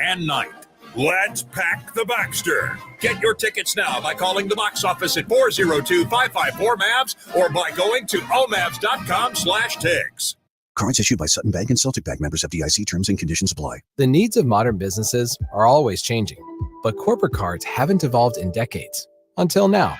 and 9th. Let's pack the Baxter. Get your tickets now by calling the box office at 402-554-MAVS or by going to omavs.com/tigs. Cards issued by Sutton Bank and Celtic Bank, members FDIC. Terms and conditions apply. The needs of modern businesses are always changing, but corporate cards haven't evolved in decades. Until now.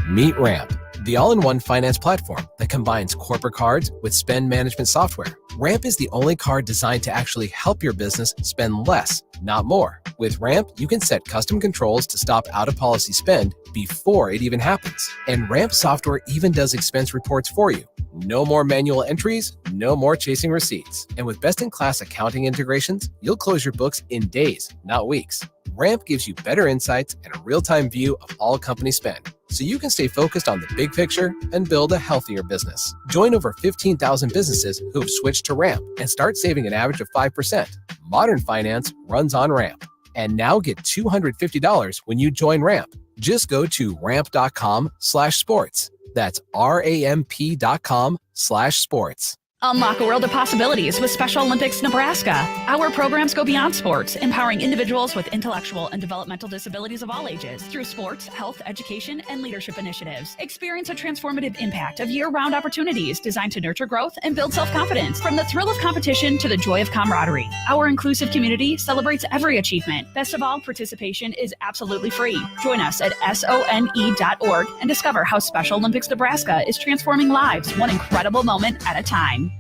Meet Ramp, the all-in-one finance platform that combines corporate cards with spend management software. Ramp is the only card designed to actually help your business spend less, not more. With Ramp, you can set custom controls to stop out-of-policy spend before it even happens. And Ramp software even does expense reports for you. No more manual entries, no more chasing receipts. And with best-in-class accounting integrations, you'll close your books in days, not weeks. Ramp gives you better insights and a real-time view of all company spend, so you can stay focused on the big picture and build a healthier business. Join over 15,000 businesses who have switched to Ramp and start saving an average of 5%. Modern finance runs on Ramp. And now get $250 when you join Ramp. Just go to ramp.com/sports. That's ramp.com/sports. Unlock a world of possibilities with Special Olympics Nebraska. Our programs go beyond sports, empowering individuals with intellectual and developmental disabilities of all ages through sports, health, education, and leadership initiatives. Experience a transformative impact of year-round opportunities designed to nurture growth and build self-confidence. From the thrill of competition to the joy of camaraderie, our inclusive community celebrates every achievement. Best of all, participation is absolutely free. Join us at SONE.org and discover how Special Olympics Nebraska is transforming lives one incredible moment at a time.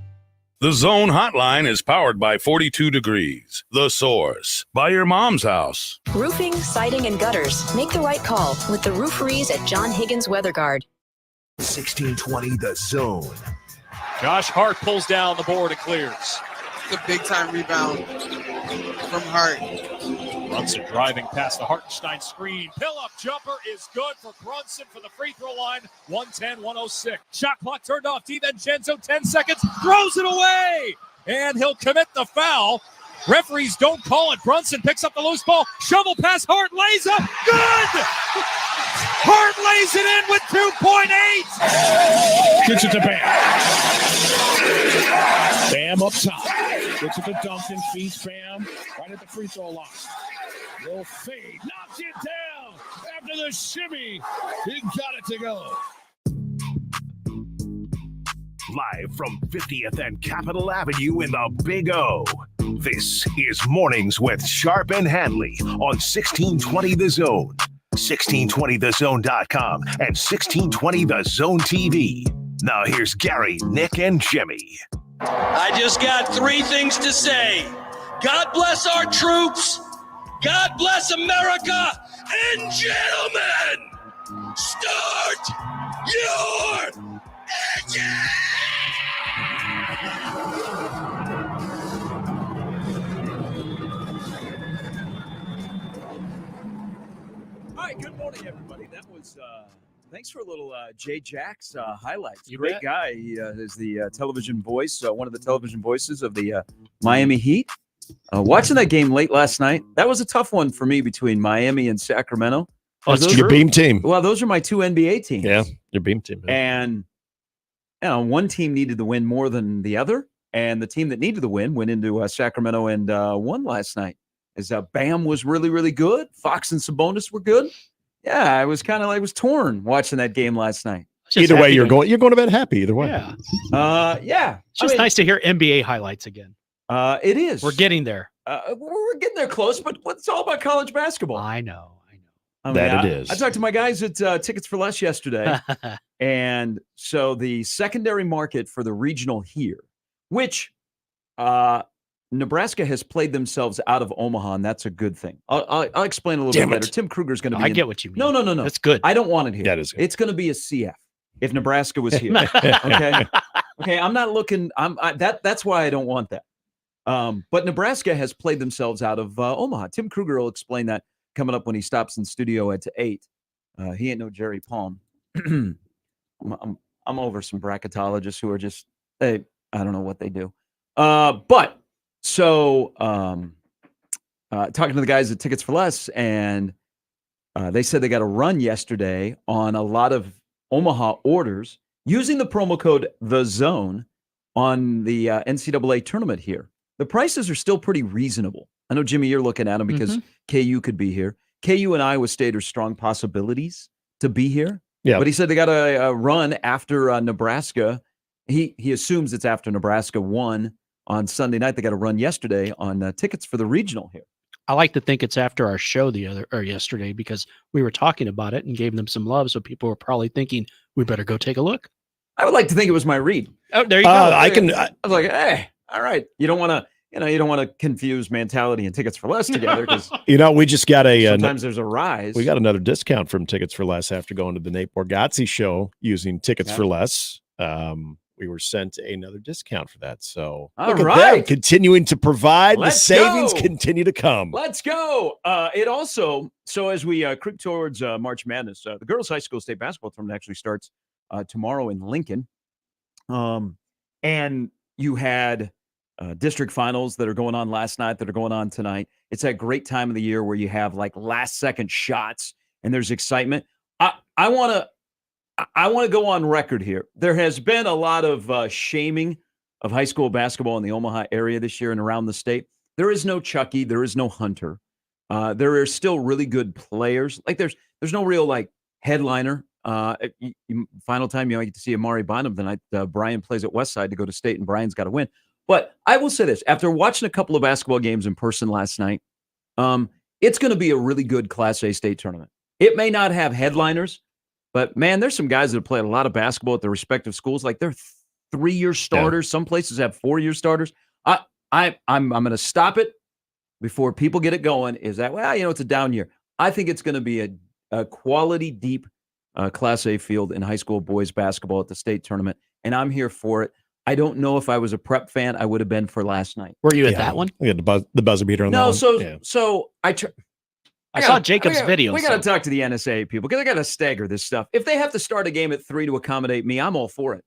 The Zone Hotline is powered by 42 Degrees, The Source, by your mom's house. Roofing, siding, and gutters. Make the right call with the rooferees at John Higgins Weather Guard. 1620 The Zone. Josh Hart pulls down the board and clears. It's a big-time rebound from Hart. Brunson driving past the Hartenstein screen. Pill-up jumper is good for Brunson for the free throw line. 110-106. Shot clock turned off. DiVincenzo, 10 seconds. Throws it away. And he'll commit the foul. Referees don't call it. Brunson picks up the loose ball. Shovel pass. Hart lays up. Good! Hart lays it in with 2.8. Gets it to Bam. Bam up top. Gets it to Duncan. Feeds Bam. Right at the free throw line. Will fade. Knocks it down. After the shimmy. He got it to go. Live from 50th and Capitol Avenue in the Big O. This is Mornings with Sharp and Handley on 1620 The Zone, 1620thezone.com, and 1620 The Zone TV. Now here's Gary, Nick, and Jimmy. I just got three things to say. God bless our troops. God bless America. And gentlemen, start your engine! All right, good morning, everybody. That was thanks for a little Jay Jack's highlights. You Great bet. guy. He is the television voice, one of the television voices of the Miami Heat. Watching that game late last night, that was a tough one for me between Miami and Sacramento. Oh, it's your beam team. Well, those are my two NBA teams. Yeah, your beam team. And one team needed to win more than the other, and the team that needed to win went into Sacramento and won last night. As Bam was really, really good. Fox and Sabonis were good. Yeah, I was kind of was torn watching that game last night. Either way, you're going to bed happy. Either way. Yeah. Yeah. It's just nice to hear NBA highlights again. It is. We're getting there. We're getting there close, but it's all about college basketball. I know. That it is. I talked to my guys at Tickets for Less yesterday, and so the secondary market for the regional here, which Nebraska has played themselves out of Omaha, and that's a good thing. I'll explain a little bit later. Tim Krueger is going to be. I get what you mean. No. That's good. I don't want it here. That is good. It's going to be a CF if Nebraska was here. Okay. I'm not looking. That's why I don't want that. But Nebraska has played themselves out of Omaha. Tim Krueger will explain that coming up when he stops in studio at 8. He ain't no Jerry Palm. I'm over some bracketologists who are just I don't know what they do. But so talking to the guys at Tickets for Less, and they said they got a run yesterday on a lot of Omaha orders using the promo code The Zone on the NCAA tournament here. The prices are still pretty reasonable. I know, Jimmy, you're looking at him because KU could be here. KU and Iowa State are strong possibilities to be here. Yeah. But he said they got a run after Nebraska. He assumes it's after Nebraska won on Sunday night. They got a run yesterday on tickets for the regional here. I like to think it's after our show yesterday because we were talking about it and gave them some love. So people were probably thinking we better go take a look. I would like to think it was my read. Oh, there you go. I was like, hey, all right. You don't want to confuse mentality and tickets for less together because we just got sometimes there's a rise. We got another discount from Tickets for Less after going to the Nate Borgazzi show using Tickets for Less. We were sent another discount for that. So all right, continuing to provide. The savings continue to come. Let's go. It also, so as we creep towards March Madness, the girls' high school state basketball tournament actually starts tomorrow in Lincoln. And you had district finals that are going on last night, that are going on tonight. It's that great time of the year where you have like last second shots and there's excitement. I want to go on record here. There has been a lot of shaming of high school basketball in the Omaha area this year and around the state. There is no Chucky. There is no Hunter. There are still really good players. Like there's no real like headliner. Final time you get to see Amari Bonham tonight. Brian plays at Westside to go to state, and Brian's got to win. But I will say this: after watching a couple of basketball games in person last night, it's going to be a really good Class A state tournament. It may not have headliners, but man, there's some guys that have played a lot of basketball at their respective schools. Like they're 3-year starters. Yeah. Some places have 4-year starters. I'm going to stop it before people get it going. Is that it's a down year? I think it's going to be a quality, deep Class A field in high school boys basketball at the state tournament, and I'm here for it. I don't know if I was a prep fan. I would have been for last night. Were you at that one? We had the buzzer beater on that one. So I saw Jacob's video. We got to talk to the NSA people because I got to stagger this stuff. If they have to start a game at 3 to accommodate me, I'm all for it.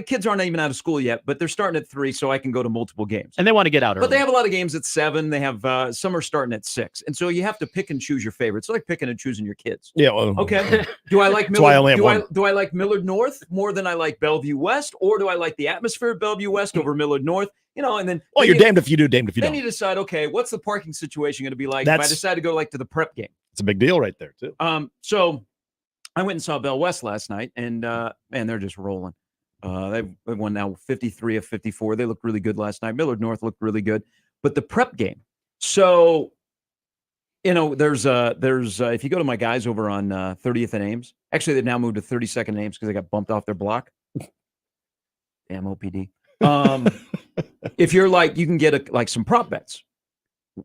Kids aren't even out of school yet, but they're starting at 3 so I can go to multiple games. And they want to get out early. But they have a lot of games at 7. They have some are starting at 6. And so you have to pick and choose your favorites. It's like picking and choosing your kids. Yeah. Well, okay. Do I like Millard? Do I like Millard North more than I like Bellevue West, or do I like the atmosphere of Bellevue West over Millard North? And then you're damned if you do, damned if you don't. Then you decide, okay, what's the parking situation going to be like if I decide to go to the prep game? It's a big deal right there too. So I went and saw Bell West last night, and man, they're just rolling. They won now 53 of 54. They looked really good last night. Millard North looked really good, but the prep game. So, there's if you go to my guys over on 30th and Ames, actually they've now moved to 32nd and Ames because they got bumped off their block. Damn OPD. If you're you can get some prop bets.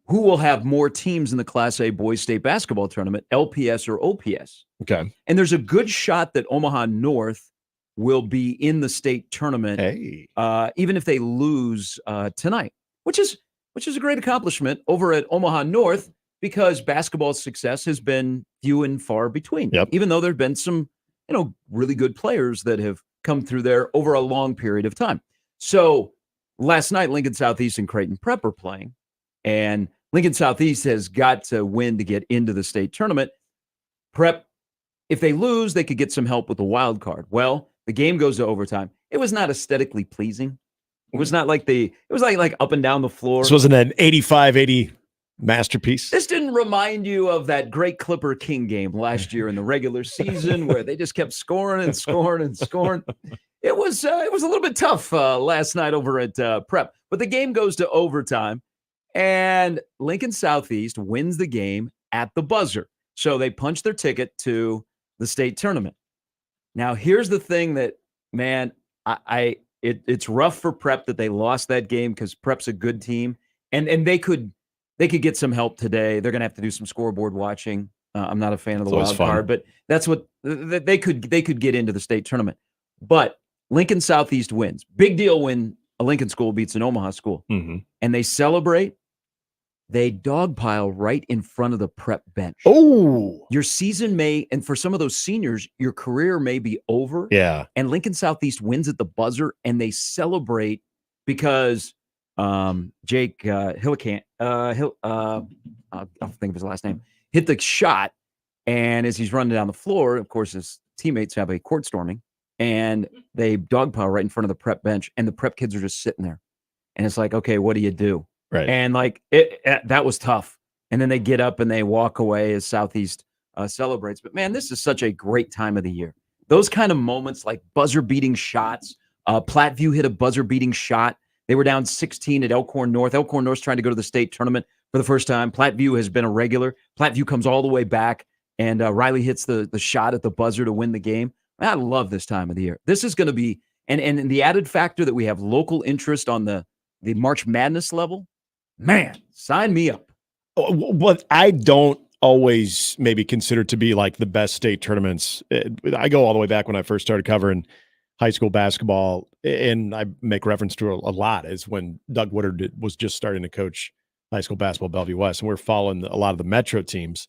Who will have more teams in the Class A boys state basketball tournament, LPS or OPS? Okay. And there's a good shot that Omaha North will be in the state tournament, even if they lose tonight, which is a great accomplishment over at Omaha North because basketball success has been few and far between. Yep. Even though there have been some, really good players that have come through there over a long period of time. So last night, Lincoln Southeast and Creighton Prep are playing, and Lincoln Southeast has got to win to get into the state tournament. Prep, if they lose, they could get some help with the wild card. Well, the game goes to overtime. It was not aesthetically pleasing. It was not it was like up and down the floor. This wasn't an 85-80 masterpiece. This didn't remind you of that great Clipper King game last year in the regular season where they just kept scoring and scoring and scoring. It was a little bit tough last night over at Prep, but the game goes to overtime, and Lincoln Southeast wins the game at the buzzer. So they punch their ticket to the state tournament. Now, here's the thing that, man, it's rough for Prep that they lost that game because Prep's a good team, and they could get some help today. They're going to have to do some scoreboard watching. I'm not a fan of the wild card, but that's what they could get into the state tournament. But Lincoln Southeast wins. Big deal when a Lincoln school beats an Omaha school, and they celebrate. They dogpile right in front of the Prep bench. Oh, your season and for some of those seniors, your career may be over. Yeah. And Lincoln Southeast wins at the buzzer, and they celebrate because Jake Hillican, I'll think of his last name, hit the shot, and as he's running down the floor, of course, his teammates have a court storming, and they dogpile right in front of the Prep bench, and the Prep kids are just sitting there, and it's like, okay, what do you do? Right. And like that was tough. And then they get up and they walk away as Southeast celebrates. But man, this is such a great time of the year. Those kind of moments, like buzzer-beating shots. Platteview hit a buzzer-beating shot. They were down 16 at Elkhorn North. Elkhorn North's trying to go to the state tournament for the first time. Platteview has been a regular. Platteview comes all the way back, and Riley hits the shot at the buzzer to win the game. I love this time of the year. This is going to be, and the added factor that we have local interest on the March Madness level, man, sign me up. What I don't always maybe consider to be like the best state tournaments. I go all the way back when I first started covering high school basketball, and I make reference to a lot, is when Doug Woodard was just starting to coach high school basketball at Bellevue West, and we're following a lot of the Metro teams.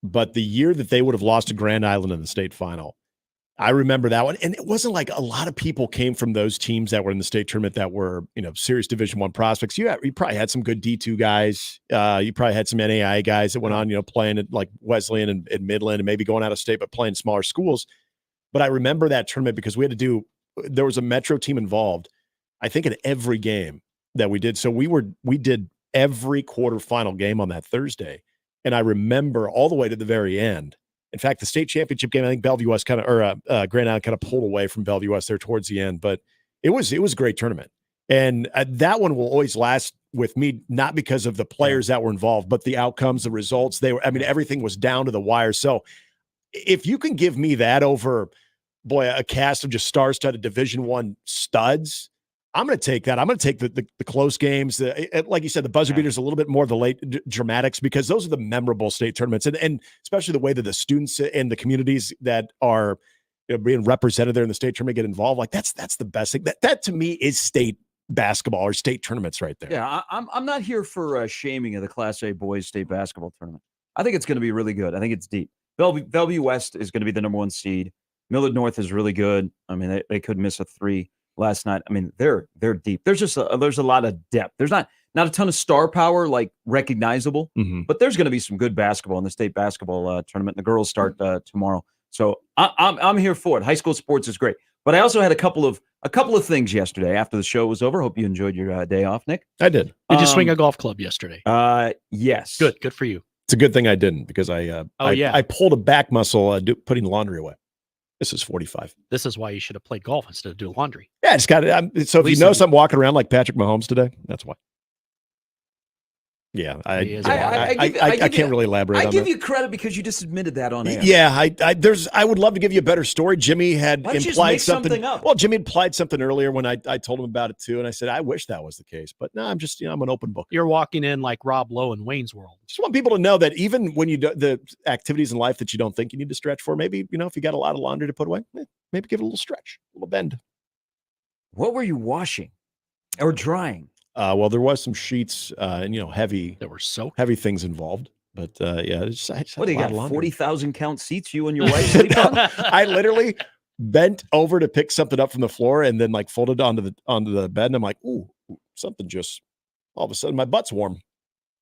But the year that they would have lost to Grand Island in the state final, I remember that one. And it wasn't like a lot of people came from those teams that were in the state tournament that were, serious Division I prospects. You probably had some good D2 guys. You probably had some NAI guys that went on, playing at like Wesleyan and Midland and maybe going out of state, but playing smaller schools. But I remember that tournament because there was a Metro team involved, I think, in every game that we did. So we did every quarterfinal game on that Thursday. And I remember all the way to the very end. In fact, the state championship game, I think Bellevue West Grand Island kind of pulled away from Bellevue West there towards the end, but it was a great tournament. And that one will always last with me, not because of the players that were involved, but the outcomes, the results. Everything was down to the wire. So if you can give me that over, a cast of just star-studded Division I studs, I'm going to take that. I'm going to take the close games. Like you said, the buzzer beaters, a little bit more of the late dramatics, because those are the memorable state tournaments. And especially the way that the students and the communities that are being represented there in the state tournament get involved. Like that's the best thing. That to me is state basketball or state tournaments right there. Yeah, I'm not here for shaming of the Class A boys state basketball tournament. I think it's going to be really good. I think it's deep. Bellevue West is going to be the number 1 seed. Millard North is really good. I mean, they could miss a 3 last night. I mean, they're deep. There's just there's a lot of depth. There's not a ton of star power like recognizable, but there's going to be some good basketball in the state basketball tournament. The girls start tomorrow, so I'm here for it. High school sports is great, but I also had a couple of things yesterday after the show was over. Hope you enjoyed your day off, Nick. I did. Did you swing a golf club yesterday? Yes. Good for you. It's a good thing I didn't, because I pulled a back muscle putting laundry away. This is 45. This is why you should have played golf instead of doing laundry. Yeah, I just got it. So if you notice I'm walking around like Patrick Mahomes today, that's why. Yeah, I can't really elaborate on that. I give you credit because you just admitted that on air. Yeah, I would love to give you a better story. Jimmy had implied something up? Well, Jimmy implied something earlier when I told him about it too, and I said I wish that was the case, but no, I'm just I'm an open book. You're walking in like Rob Lowe in Wayne's World. Just want people to know that even when you do the activities in life that you don't think you need to stretch for, maybe if you got a lot of laundry to put away, maybe give it a little stretch, a little bend. What were you washing or drying? Well, there was some sheets and heavy. There were so heavy things involved, but yeah. What do you got? 40,000 count seats you and your wife sleep on? I literally bent over to pick something up from the floor and then like folded onto the bed, and I'm like, ooh, something just all of a sudden my butt's warm.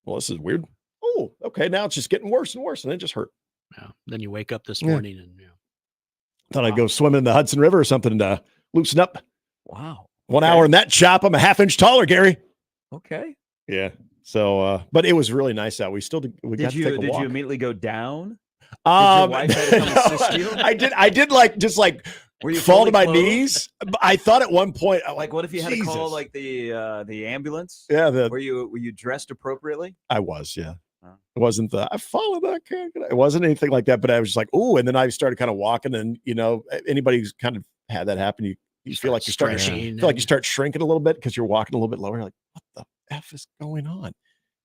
Well, this is weird. Oh, okay, now it's just getting worse and worse, and it just hurt. Yeah. Then you wake up this morning and thought I'd go swimming in the Hudson River or something to loosen up. Wow. 1 hour in that chop, I'm a half inch taller, Gary. Okay. Yeah. So, but it was really nice out. We got to take a walk. Did you immediately go down? Did your wife have to come assist you? I did were you fall to my knees. I thought at one point, like, what if you had to call like the ambulance? Yeah. Were you dressed appropriately? I was, yeah. It wasn't I've fallen. It wasn't anything like that, but I was just like, ooh, and then I started kind of walking, and anybody who's kind of had that happen, you feel like you're stretching, you start shrinking a little bit because you're walking a little bit lower. You're like, what the F is going on?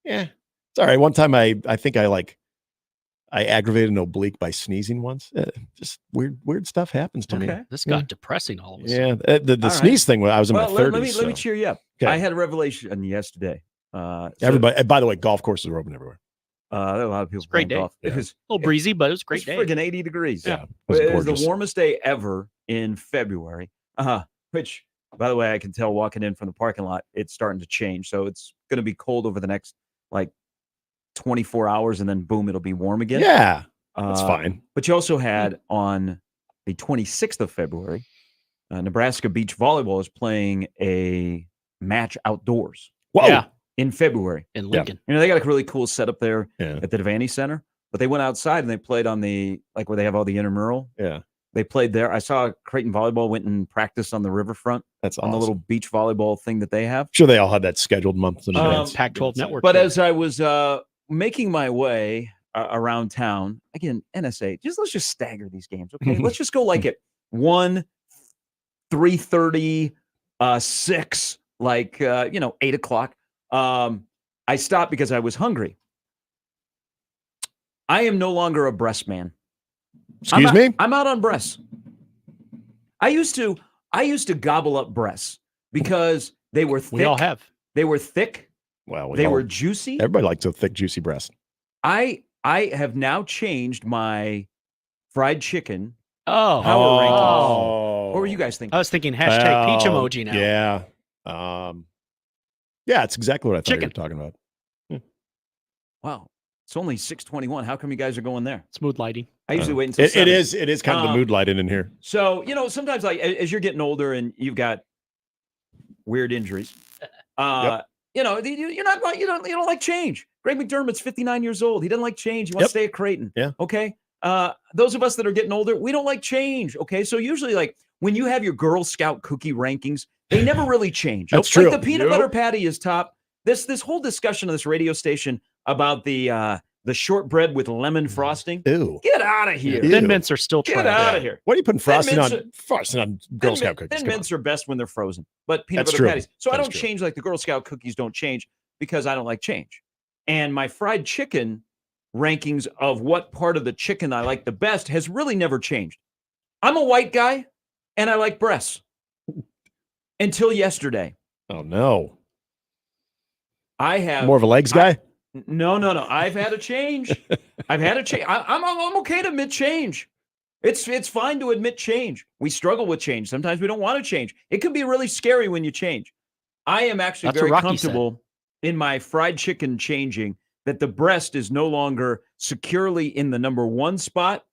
Yeah, it's all right. One time I think I aggravated an oblique by sneezing once. Just weird stuff happens to me. This got depressing all of a sudden. Yeah, the sneeze thing. I was in my 30s. Let me cheer you up. Okay. I had a revelation yesterday. Everybody. By the way, golf courses are open everywhere. There are a lot of people. Great day. Golf. Yeah. It was a little breezy, but it was a great day. Friggin' 80 degrees. Yeah, it was the warmest day ever in February. Which, by the way, I can tell walking in from the parking lot, it's starting to change. So it's going to be cold over the next 24 hours, and then boom, it'll be warm again. Yeah, that's fine. But you also had on the 26th of February, Nebraska beach volleyball is playing a match outdoors. Whoa. Yeah. in February in Lincoln. You know, they got a really cool setup there Yeah. at the Devaney Center. But they went outside and they played on the where they have all the intramural. Yeah. They played there. I saw Creighton volleyball went and practiced on the riverfront. That's on the awesome. little beach volleyball thing that they have. Sure, they all had that scheduled months in advance. Pac-12 network. But as I was making my way around town, again, NSA, let's just stagger these games, okay? Let's just go like at 1, 3:30, 6, 8 o'clock. I stopped because I was hungry. I am no longer a breast man. Excuse me? I'm out on breasts. I used to gobble up breasts because they were thick. We all have. They were thick. Well, they were juicy. Everybody likes a thick, juicy breast. I have now changed my fried chicken. Oh. Power rankings. What were you guys thinking? I was thinking hashtag peach emoji now. Yeah. Yeah, it's exactly what I thought you were talking about. Wow. It's only 6:21. How come you guys are going there? Smooth lighting. I usually wait until it 7. is kind of the mood lighting in here. So, sometimes as you're getting older and you've got weird injuries, you don't like change. Greg McDermott's 59 years old. He doesn't like change. He wants to stay at Creighton. Yeah. Okay. Those of us that are getting older, we don't like change. Okay. So usually when you have your Girl Scout cookie rankings, they never really change. That's true. Like the peanut butter patty is top. This whole discussion on this radio station about the shortbread with lemon frosting. Ew. Get out of here. Thin mints are still Get trash. out of here. What are you putting frosting Mints on Girl Scout cookies? Thin Come on. mints are best when they're frozen, but peanut That's butter true. patties. So I That is don't true. change like the Girl Scout cookies don't change because I don't like change. And my fried chicken rankings of what part of the chicken I like the best has really never changed. I'm a white guy and I like breasts until yesterday. Oh, no. I have More of a legs guy? No. I've had a change. I'm okay to admit change. It's fine to admit change. We struggle with change. Sometimes we don't want to change. It can be really scary when you change. I am actually That's very what Rocky comfortable in my fried chicken changing that the breast is no longer securely in the number 1 spot,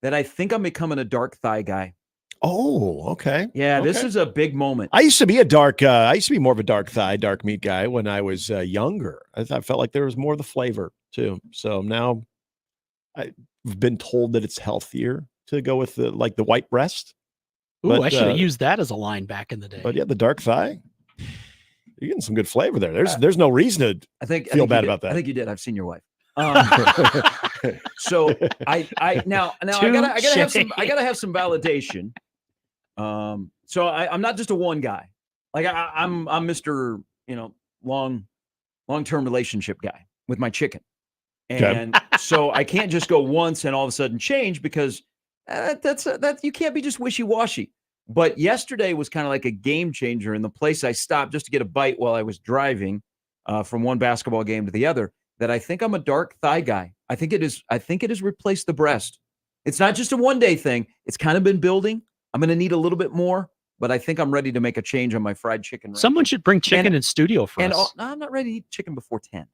that I think I'm becoming a dark thigh guy. Oh, okay. Yeah, this Okay. is a big moment. I used to be more of a dark thigh, dark meat guy when I was younger. I felt like there was more of the flavor too. So now I've been told that it's healthier to go with the white breast. Ooh, I should have used that as a line back in the day. But yeah, the dark thigh, you're getting some good flavor there. There's no reason to feel bad about that. I think you did. I've seen your wife. So I now I gotta have some validation. So I'm not just a one guy. Like I'm Mr. long-term relationship guy with my chicken. And so I can't just go once and all of a sudden change because that you can't be just wishy-washy. But yesterday was kind of like a game changer in the place I stopped just to get a bite while I was driving from one basketball game to the other, that I think I'm a dark thigh guy. I think it has replaced the breast. It's not just a one-day thing. It's kind of been building. I'm going to need a little bit more, but I think I'm ready to make a change on my fried chicken. Someone should bring chicken in studio for us. No, I'm not ready to eat chicken before 10.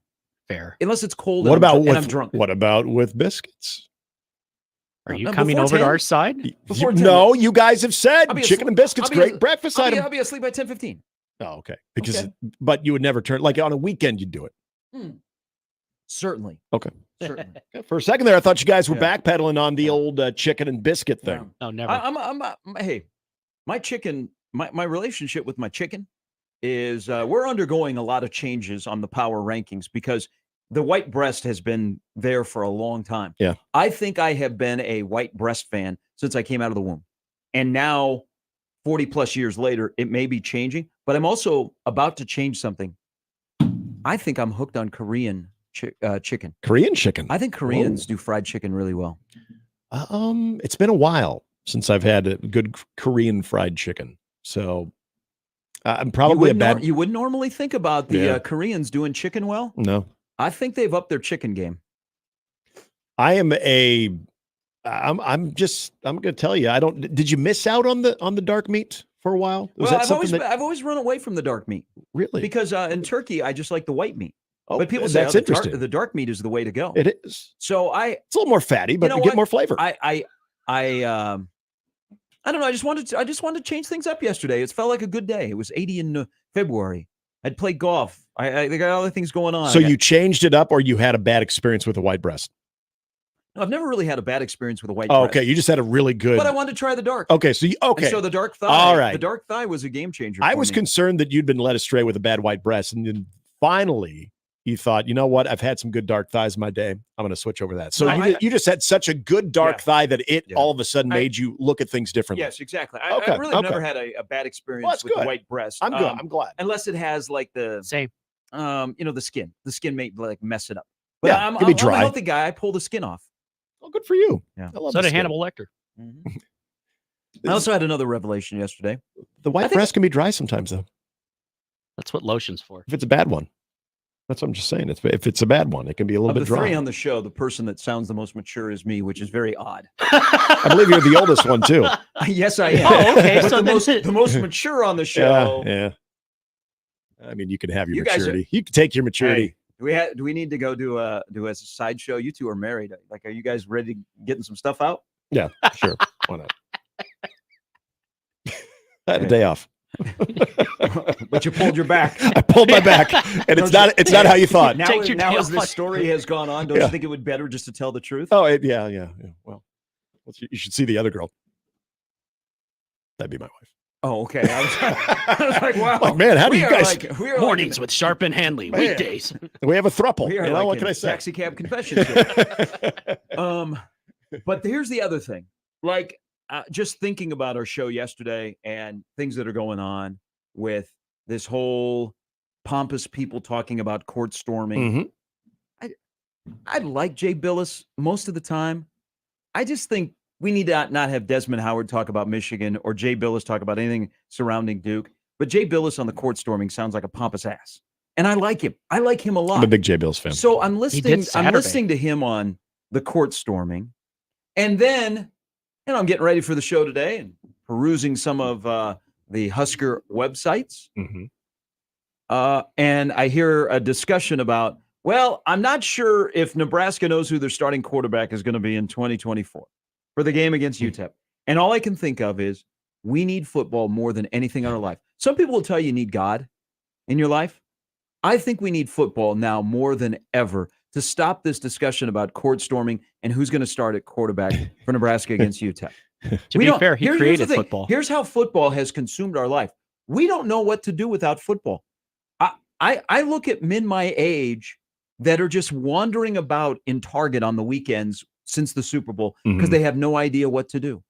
Fair. Unless it's cold What about and I'm drunk. What about with biscuits? Are you coming over to our side? Before 10. No, you guys have said I'll be chicken and biscuits, great breakfast item. I'll be asleep by 10:15. Oh, okay. But you would never turn, like on a weekend, you'd do it. Certainly. Okay. Certainly. For a second there, I thought you guys were backpedaling on the old chicken and biscuit thing. No, never. Hey, my chicken, my relationship with my chicken is we're undergoing a lot of changes on the power rankings because the white breast has been there for a long time. Yeah. I think I have been a white breast fan since I came out of the womb. And now, 40 plus years later, it may be changing, but I'm also about to change something. I think I'm hooked on Korean chicken. Korean chicken? I think Koreans do fried chicken really well. It's been a while since I've had a good Korean fried chicken. So I'm probably You wouldn't normally think about the Koreans doing chicken well. No. I think they've upped their chicken game. I'm going to tell you, did you miss out on the dark meat for a while? I've always run away from the dark meat. Really? Because in turkey, I just like the white meat. Oh, but people say that's interesting. The dark meat is the way to go. It is. So it's a little more fatty, but you get more flavor. I don't know. I just wanted to change things up yesterday. It felt like a good day. It was 80 in February, I'd play golf. I got other things going on. So you changed it up, or you had a bad experience with a white breast? No, I've never really had a bad experience with a white Oh, breast. okay. You just had a really good. But I wanted to try the dark. Okay, so okay. And so the dark thigh. All right. The dark thigh was a game changer. I for was me. concerned that you'd been led astray with a bad white breast, and then finally you thought, you know what? I've had some good dark thighs in my day. I'm going to switch over to that. So you just had such a good dark thigh that it all of a sudden made you look at things differently. Yes, exactly. I really never had a bad experience with the white breast. I'm good. I'm glad. Unless it has like the same. The skin. The skin may like mess it up. But I'm be dry. a healthy guy. I pull the skin off. Oh, good for you. Yeah. I love So the did skin. Hannibal Lecter. I also had another revelation yesterday. The white breast can be dry sometimes, though. That's what lotion's for. If it's a bad one. That's what I'm just saying. If it's a bad one, it can be a little bit dry. Of the three on the show, the person that sounds the most mature is me, which is very odd. I believe you're the oldest one, too. Yes, I am. Oh, okay. But So the most mature on the show. Yeah. I mean, you can have your You guys maturity. You can take your maturity. Hey, do we need to go do a sideshow? You two are married. Like, are you guys ready to getting some stuff out? Yeah, sure. Why not? I had a day off. But you pulled your back. I pulled my back, and it's not how you thought. Now as this story has gone on, don't you think it would be better just to tell the truth? Oh, yeah. Well, you should see the other girl. That'd be my wife. Oh, okay. I was like, wow. Like, man, how do you guys? Mornings with Sharp and Handley, weekdays. We have a throuple. We are What can I say? Taxi cab confessions. Here. But here's the other thing. Like, just thinking about our show yesterday and things that are going on with this whole pompous people talking about court storming. I like Jay Billis most of the time. I just think we need to not have Desmond Howard talk about Michigan or Jay Billis talk about anything surrounding Duke. But Jay Billis on the court storming sounds like a pompous ass. And I like him. I like him a lot. I'm a big Jay Billis fan. So I'm listening to him on the court storming. And then, I'm getting ready for the show today and perusing some of the Husker websites. And I hear a discussion about, well, I'm not sure if Nebraska knows who their starting quarterback is going to be in 2024 for the game against UTEP. And all I can think of is we need football more than anything in our life. Some people will tell you need God in your life. I think we need football now more than ever to stop this discussion about court storming and who's going to start at quarterback for Nebraska against UTEP. To be fair, he created football. Here's how football has consumed our life. We don't know what to do without football. I look at men my age that are just wandering about in Target on the weekends since the Super Bowl because they have no idea what to do.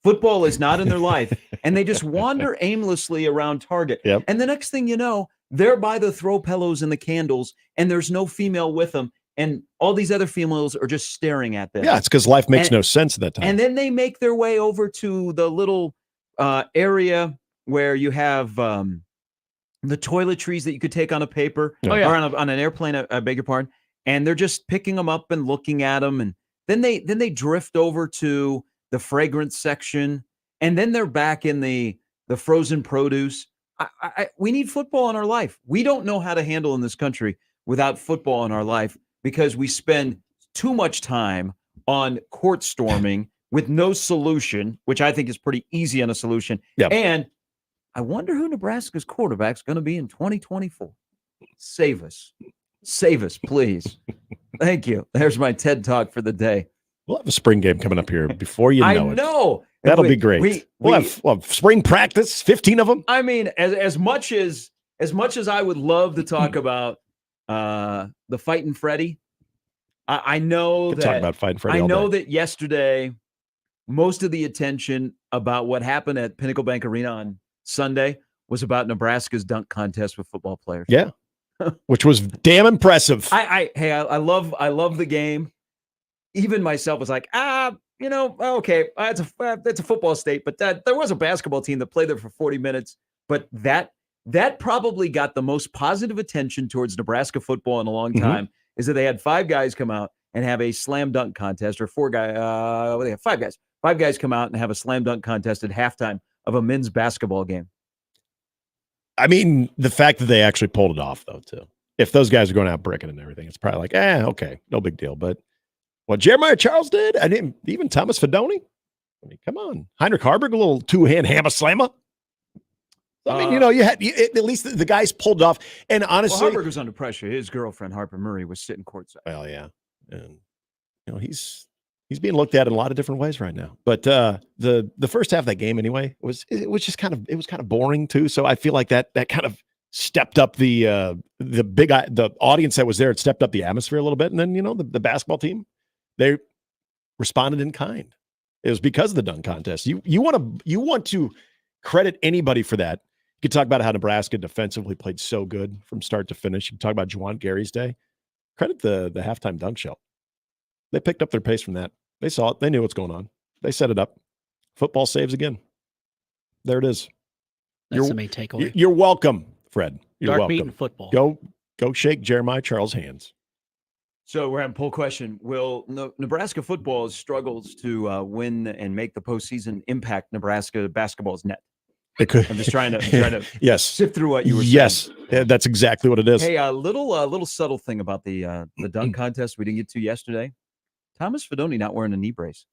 Football is not in their life, and they just wander aimlessly around Target. Yep. And the next thing you know, they're by the throw pillows and the candles, and there's no female with them, and all these other females are just staring at them. Yeah, it's because life makes no sense at that time. And then they make their way over to the little area where you have the toiletries that you could take on a paper or on an airplane, I beg your pardon. And they're just picking them up and looking at them. And then they drift over to the fragrance section. And then they're back in the frozen produce. We need football in our life. We don't know how to handle in this country without football in our life because we spend too much time on court storming with no solution, which I think is pretty easy on a solution. Yep. And I wonder who Nebraska's quarterback is going to be in 2024. Save us. Save us, please. Thank you. There's my TED Talk for the day. We'll have a spring game coming up here before you know it. I know. That'll be great. We'll have spring practice, 15 of them. I mean, as much as I would love to talk about the Fightin' Freddy, I know Could that talk about Fightin' Freddy I all know day. that yesterday, most of the attention about what happened at Pinnacle Bank Arena on Sunday was about Nebraska's dunk contest with football players. Yeah, which was damn impressive. I love the game. Even myself was like, okay, it's a football state, but there was a basketball team that played there for 40 minutes. But that probably got the most positive attention towards Nebraska football in a long time. Is that they had 5 guys come out and have a slam dunk contest, or 4 guys. They have 5 guys. 5 guys come out and have a slam dunk contest at halftime of a men's basketball game. I mean, the fact that they actually pulled it off, though, too. If those guys are going out bricking and everything, it's probably like, okay, no big deal. But what Jeremiah Charles did, and even Thomas Fedoni, I mean, come on. Heinrich Harburg, a little 2-hand hammer slammer. I mean, you had at least the guys pulled off. And honestly, Harper was under pressure. His girlfriend Harper Murray was sitting courtside. Well, yeah, and he's being looked at in a lot of different ways right now. But the first half of that game anyway was kind of boring too. So I feel like that kind of stepped up the audience that was there. It stepped up the atmosphere a little bit, and then the basketball team, they responded in kind. It was because of the dunk contest. You want to credit anybody for that. You could talk about how Nebraska defensively played so good from start to finish. You can talk about Juwan Gary's day. Credit the halftime dunk show. They picked up their pace from that. They saw it. They knew what's going on. They set it up. Football saves again. There it is. That's the main takeaway. You're welcome, Fred. You're Dark welcome. meat and football. Go shake Jeremiah Charles' hands. So we're having a poll question. Will Nebraska football's struggles to win and make the postseason impact Nebraska basketball's net? It could. I'm just trying to yes. sift through what you were saying. Yes, that's exactly what it is. Hey, a little subtle thing about the dunk contest we didn't get to yesterday. Thomas Fedoni not wearing a knee brace.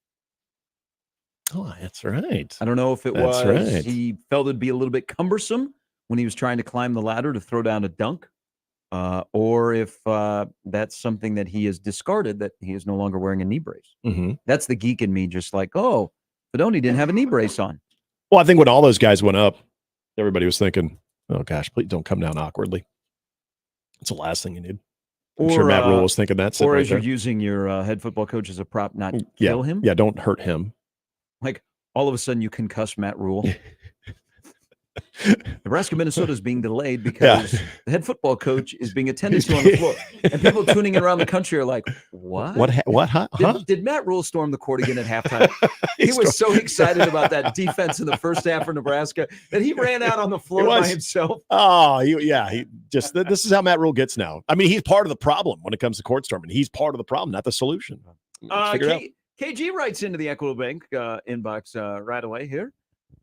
Oh, that's right. I don't know if it That's was right. he felt it'd be a little bit cumbersome when he was trying to climb the ladder to throw down a dunk, or if that's something that he has discarded, that he is no longer wearing a knee brace. Mm-hmm. That's the geek in me, just like, oh, Fedoni didn't have a knee brace on. Well, I think when all those guys went up, everybody was thinking, oh, gosh, please don't come down awkwardly. It's the last thing you need. I'm sure Matt Rule was thinking that. Or as you're using your head football coach as a prop, not kill him. Yeah, don't hurt him. Like, all of a sudden you concuss Matt Rule. Nebraska, Minnesota is being delayed because the head football coach is being attended to on the floor. And people tuning in around the country are like, what? What? Huh? Did Matt Rule storm the court again at halftime? He was so excited about that defense in the first half for Nebraska that he ran out on the floor by himself. Oh, he just this is how Matt Rule gets now. I mean, he's part of the problem when it comes to court storming. He's part of the problem, not the solution. Figure it out. KG writes into the Equitable Bank inbox right away here.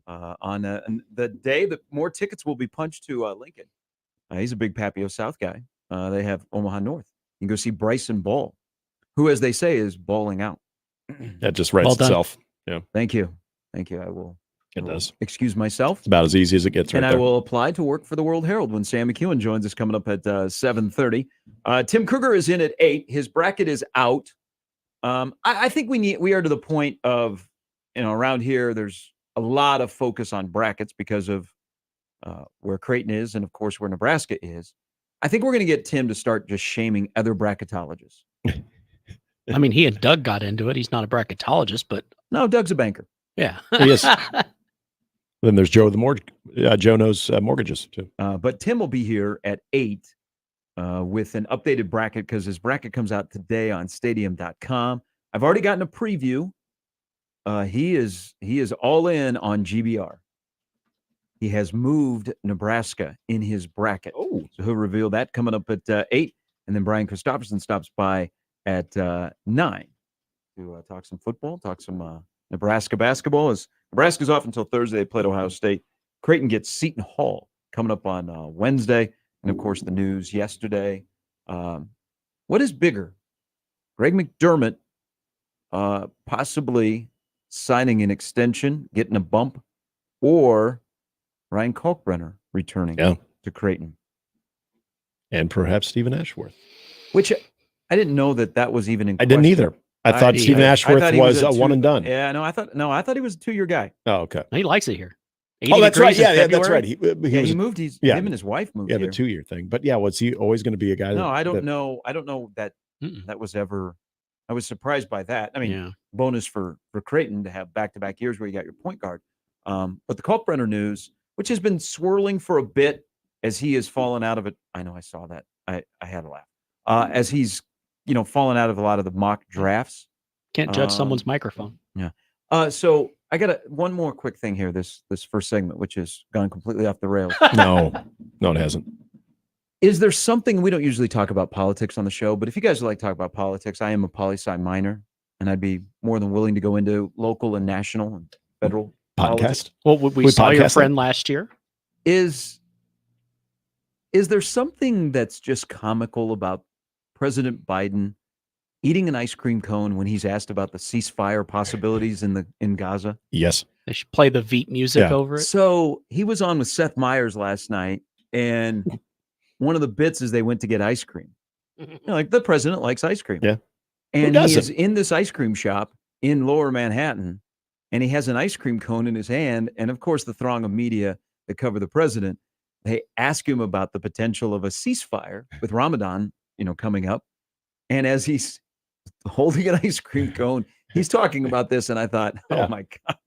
On the day that more tickets will be punched to Lincoln. He's a big Papio South guy. They have Omaha North. You can go see Bryson Ball, who, as they say, is balling out. That just writes itself. Yeah. Thank you. I will. It does. Excuse myself. It's about as easy as it gets. And I will apply to work for the World Herald when Sam McEwen joins us coming up at 7:30. Tim Krueger is in at 8. His bracket is out. I think we are to the point of, around here, there's a lot of focus on brackets because of where Creighton is and, of course, where Nebraska is. I think we're going to get Tim to start just shaming other bracketologists. I mean, he and Doug got into it. He's not a bracketologist, but... No, Doug's a banker. Yeah. He is. Then there's Joe, Joe knows mortgages, too. But Tim will be here at 8 with an updated bracket because his bracket comes out today on stadium.com. I've already gotten a preview. He is all in on GBR. He has moved Nebraska in his bracket. Oh, so he'll reveal that coming up at 8, and then Brian Christopherson stops by at 9 to talk some football, talk some Nebraska basketball. As Nebraska's off until Thursday, they played Ohio State. Creighton gets Seton Hall coming up on Wednesday, and of course the news yesterday. What is bigger, Greg McDermott possibly signing an extension, getting a bump, or Ryan Kalkbrenner returning to Creighton? And perhaps Stephen Ashworth. Which I didn't know that was even in question. I didn't either. I thought Stephen Ashworth was a one and done. Yeah, I thought he was a 2-year guy. Oh, okay. He likes it here. Oh, that's right. Yeah, that's right. He moved. Him and his wife moved. Yeah, here. the 2-year thing. But yeah, was he always going to be a guy? No, I don't know. I don't know that that was ever. I was surprised by that. I mean, bonus for Creighton to have back-to-back years where you got your point guard. But the Kalkbrenner news, which has been swirling for a bit as he has fallen out of it. I know I saw that. I had a laugh. As he's, fallen out of a lot of the mock drafts. Can't judge someone's microphone. Yeah. So I got one more quick thing here, this first segment, which has gone completely off the rails. No, it hasn't. Is there something, we don't usually talk about politics on the show, but if you guys would like to talk about politics, I am a poli-sci minor, and I'd be more than willing to go into local and national and federal podcast. Politics. Well, we saw your friend last year. Is there something that's just comical about President Biden eating an ice cream cone when he's asked about the ceasefire possibilities in Gaza? Yes. They should play the Veep music over it. So he was on with Seth Meyers last night, and one of the bits is they went to get ice cream. Like the president likes ice cream. Yeah. And he is in this ice cream shop in Lower Manhattan, and he has an ice cream cone in his hand. And of course, the throng of media that cover the president, they ask him about the potential of a ceasefire with Ramadan, coming up. And as he's holding an ice cream cone, he's talking about this. And I thought, oh my God.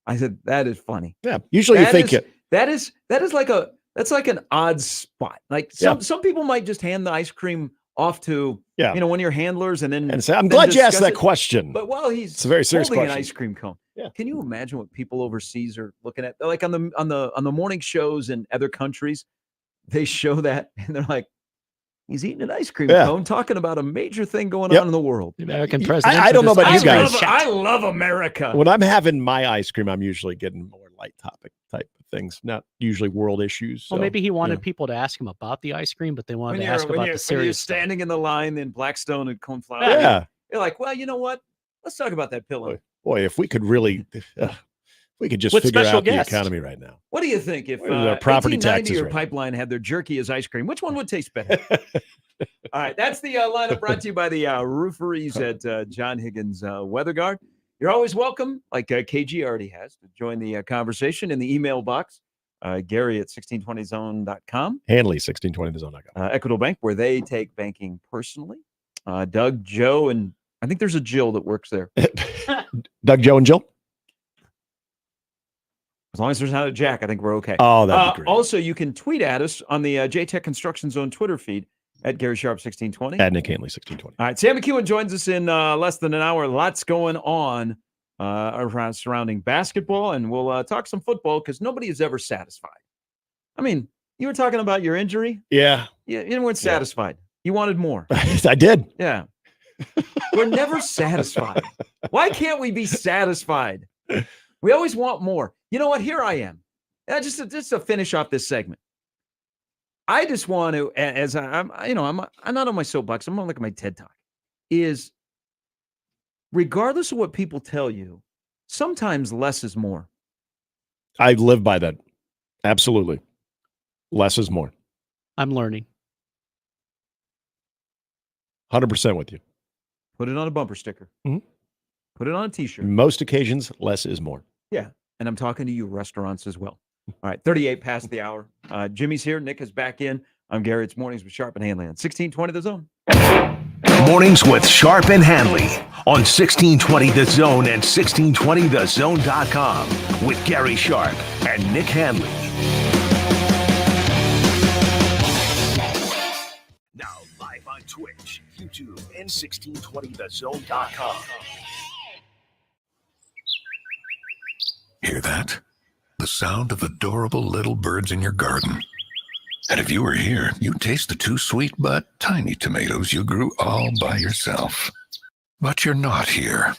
I said, that is funny. Yeah. Usually you think it. That's like an odd spot. Like some people might just hand the ice cream off to one of your handlers and say, I'm glad you asked that question. But while it's a very serious holding question. an ice cream cone, can you imagine what people overseas are looking at? Like on the morning shows in other countries, they show that and they're like, he's eating an ice cream cone, talking about a major thing going on in the world. The American president. I don't know about you guys. I love America. When I'm having my ice cream, I'm usually getting more light topic type of things, not usually world issues. Well, maybe he wanted people to ask him about the ice cream, but they wanted to ask about the serious when you're stuff. standing in the line in Blackstone and Coneflower. Yeah. You're like, well, you know what? Let's talk about that pillow. Boy, if we could really, we could just With figure special out guests. the economy right now. What do you think if property 1890 taxes or right Pipeline had their jerky as ice cream? Which one would taste better? All right, that's the lineup brought to you by the rooferys at John Higgins Weather Guard. You're always welcome, like KG already has, to join the conversation in the email box. Gary at 1620zone.com. Handley, 1620thezone.com. Equitable Bank, where they take banking personally. Doug, Joe, and I think there's a Jill that works there. Doug, Joe, and Jill? As long as there's not a Jack, I think we're okay. Oh, that'd be great. Also, you can tweet at us on the JTech Construction Zone Twitter feed at Gary Sharp 1620. At Nick Handley, 1620. All right, Sam McEwen joins us in less than an hour. Lots going on around surrounding basketball, and we'll talk some football because nobody is ever satisfied. I mean, you were talking about your injury. Yeah. You weren't satisfied. You wanted more. I did. Yeah. We're never satisfied. Why can't we be satisfied? We always want more. You know what? Here I am. Just to finish off this segment. I just want to, as I'm not on my soapbox. I'm on like my TED Talk. Is regardless of what people tell you, sometimes less is more. I live by that. Absolutely. Less is more. I'm learning. 100% with you. Put it on a bumper sticker. Mm-hmm. Put it on a t-shirt. Most occasions, less is more. Yeah. And I'm talking to you restaurants as well. All right. 38 past the hour. Jimmy's here. Nick is back in. I'm Gary. It's Mornings with Sharp and Handley on 1620 The Zone. Mornings with Sharp and Handley on 1620 The Zone and 1620thezone.com with Gary Sharp and Nick Handley. Now live on Twitch, YouTube, and 1620thezone.com. Hear that? The sound of adorable little birds in your garden. And if you were here, you'd taste the 2 sweet but tiny tomatoes you grew all by yourself. But you're not here.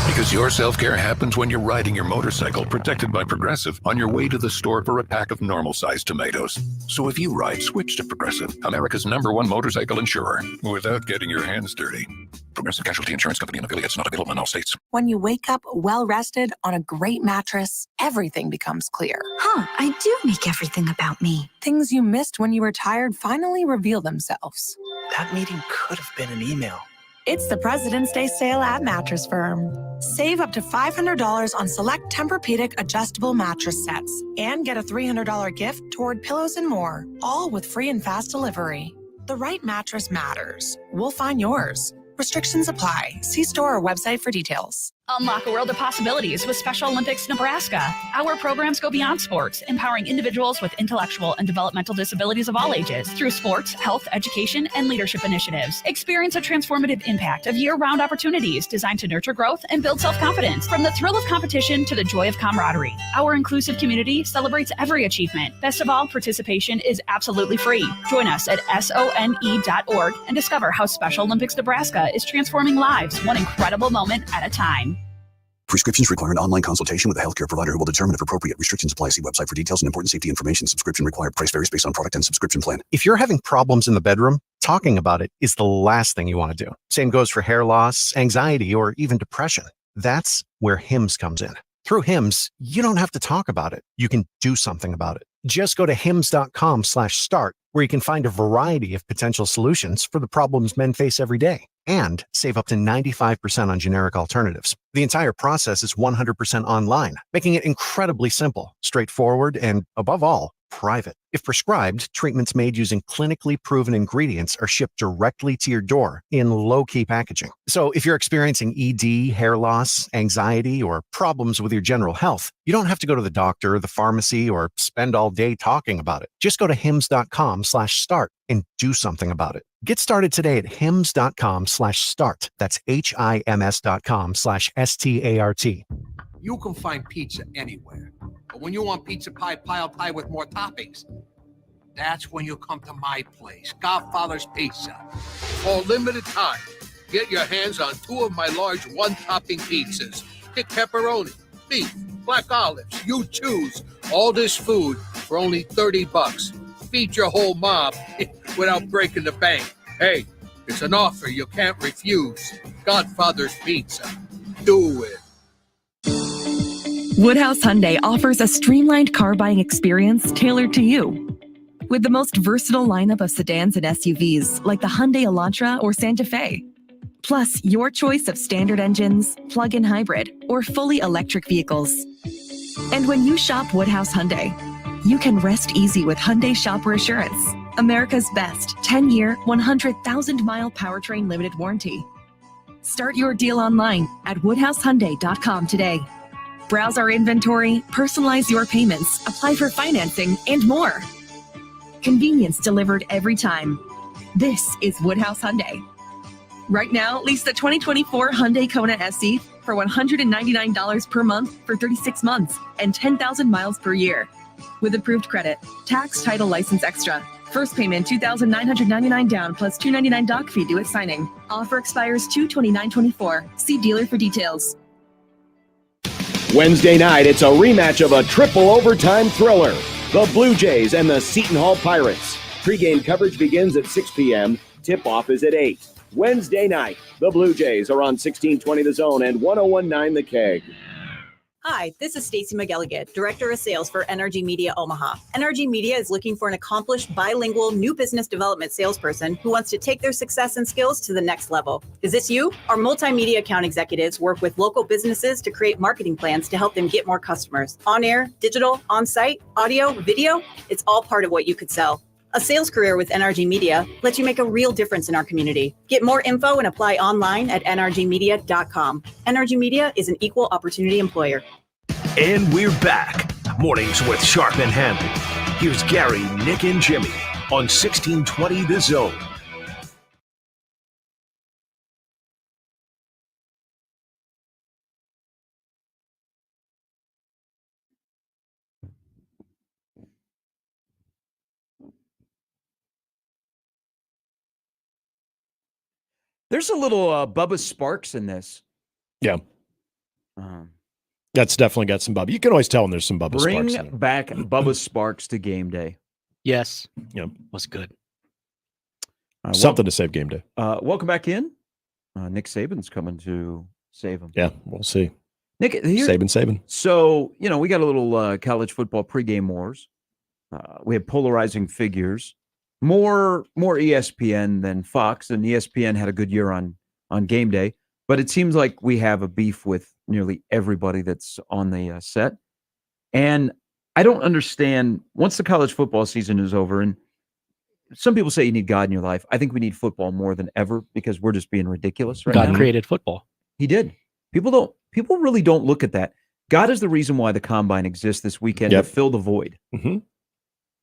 Because your self-care happens when you're riding your motorcycle, protected by Progressive, on your way to the store for a pack of normal-sized tomatoes. So if you ride, switch to Progressive, America's #1 motorcycle insurer, without getting your hands dirty. Progressive Casualty Insurance Company and affiliates, not available in all states. When you wake up well-rested on a great mattress, everything becomes clear. I do make everything about me. Things you missed when you were tired finally reveal themselves. That meeting could have been an email. It's the President's Day sale at Mattress Firm. Save up to $500 on select Tempur-Pedic adjustable mattress sets and get a $300 gift toward pillows and more, all with free and fast delivery. The right mattress matters. We'll find yours. Restrictions apply. See store or website for details. Unlock a world of possibilities with Special Olympics Nebraska. Our programs go beyond sports, empowering individuals with intellectual and developmental disabilities of all ages through sports, health, education, and leadership initiatives. Experience a transformative impact of year-round opportunities designed to nurture growth and build self-confidence. From the thrill of competition to the joy of camaraderie, our inclusive community celebrates every achievement. Best of all, participation is absolutely free. Join us at SONE.org and discover how Special Olympics Nebraska is transforming lives one incredible moment at a time. Prescriptions require an online consultation with a healthcare provider who will determine if appropriate. Restrictions apply. See website for details and important safety information. Subscription required. Price varies based on product and subscription plan. If you're having problems in the bedroom, talking about it is the last thing you want to do. Same goes for hair loss, anxiety, or even depression. That's where HIMS comes in. Through Hims, you don't have to talk about it. You can do something about it. Just go to hims.com/start, where you can find a variety of potential solutions for the problems men face every day and save up to 95% on generic alternatives. The entire process is 100% online, making it incredibly simple, straightforward, and above all, private. If prescribed, treatments made using clinically proven ingredients are shipped directly to your door in low-key packaging. So if you're experiencing ED, hair loss, anxiety, or problems with your general health, you don't have to go to the doctor, the pharmacy, or spend all day talking about it. Just go to hims.com/start and do something about it. Get started today at hims.com/start. That's HIMS.com/START. You can find pizza anywhere. But when you want pizza pie piled high with more toppings, that's when you come to my place, Godfather's Pizza. For a limited time, get your hands on 2 of my large one-topping pizzas. Pick pepperoni, beef, black olives, you choose. All this food for only $30. Feed your whole mob without breaking the bank. Hey, it's an offer you can't refuse. Godfather's Pizza. Do it. Woodhouse Hyundai offers a streamlined car buying experience tailored to you. With the most versatile lineup of sedans and SUVs like the Hyundai Elantra or Santa Fe. Plus, your choice of standard engines, plug-in hybrid, or fully electric vehicles. And when you shop Woodhouse Hyundai, you can rest easy with Hyundai Shopper Assurance, America's best 10-year, 100,000-mile powertrain limited warranty. Start your deal online at woodhousehyundai.com today. Browse our inventory, personalize your payments, apply for financing, and more. Convenience delivered every time. This is Woodhouse Hyundai. Right now, lease the 2024 Hyundai Kona SE for $199 per month for 36 months and 10,000 miles per year. With approved credit, tax, title, license extra. First payment $2,999 down plus $299 doc fee due at signing. Offer expires 2/29/24. See dealer for details. Wednesday night, it's a rematch of a triple overtime thriller. The Blue Jays and the Seton Hall Pirates. Pre-game coverage begins at 6 p.m. Tip-off is at 8. Wednesday night, the Blue Jays are on 1620 The Zone and 1019 The Keg. Hi, this is Stacey McElligott, Director of Sales for NRG Media Omaha. NRG Media is looking for an accomplished bilingual new business development salesperson who wants to take their success and skills to the next level. Is this you? Our multimedia account executives work with local businesses to create marketing plans to help them get more customers. On air, digital, on-site, audio, video, it's all part of what you could sell. A sales career with NRG Media lets you make a real difference in our community. Get more info and apply online at nrgmedia.com. NRG Media is an equal opportunity employer. And we're back. Mornings with Sharp and Handley. Here's Gary, Nick, and Jimmy on 1620 The Zone. There's a little Bubba Sparks in this. Yeah. That's definitely got some Bubba. You can always tell when there's some Bubba Sparks. Bring back Bubba Sparks to game day. Yes. Yeah. Was good. Something to save game day. Welcome back in. Nick Saban's coming to save him. Yeah, we'll see. Nick, here, Saban. So, we got a little college football pregame wars. We have polarizing figures. More ESPN than Fox, and ESPN had a good year on game day. But it seems like we have a beef with nearly everybody that's on the set. And I don't understand, once the college football season is over, and some people say you need God in your life. I think we need football more than ever because we're just being ridiculous right now. God created football. He did. People really don't look at that. God is the reason why the combine exists this weekend to fill the void. Mm-hmm.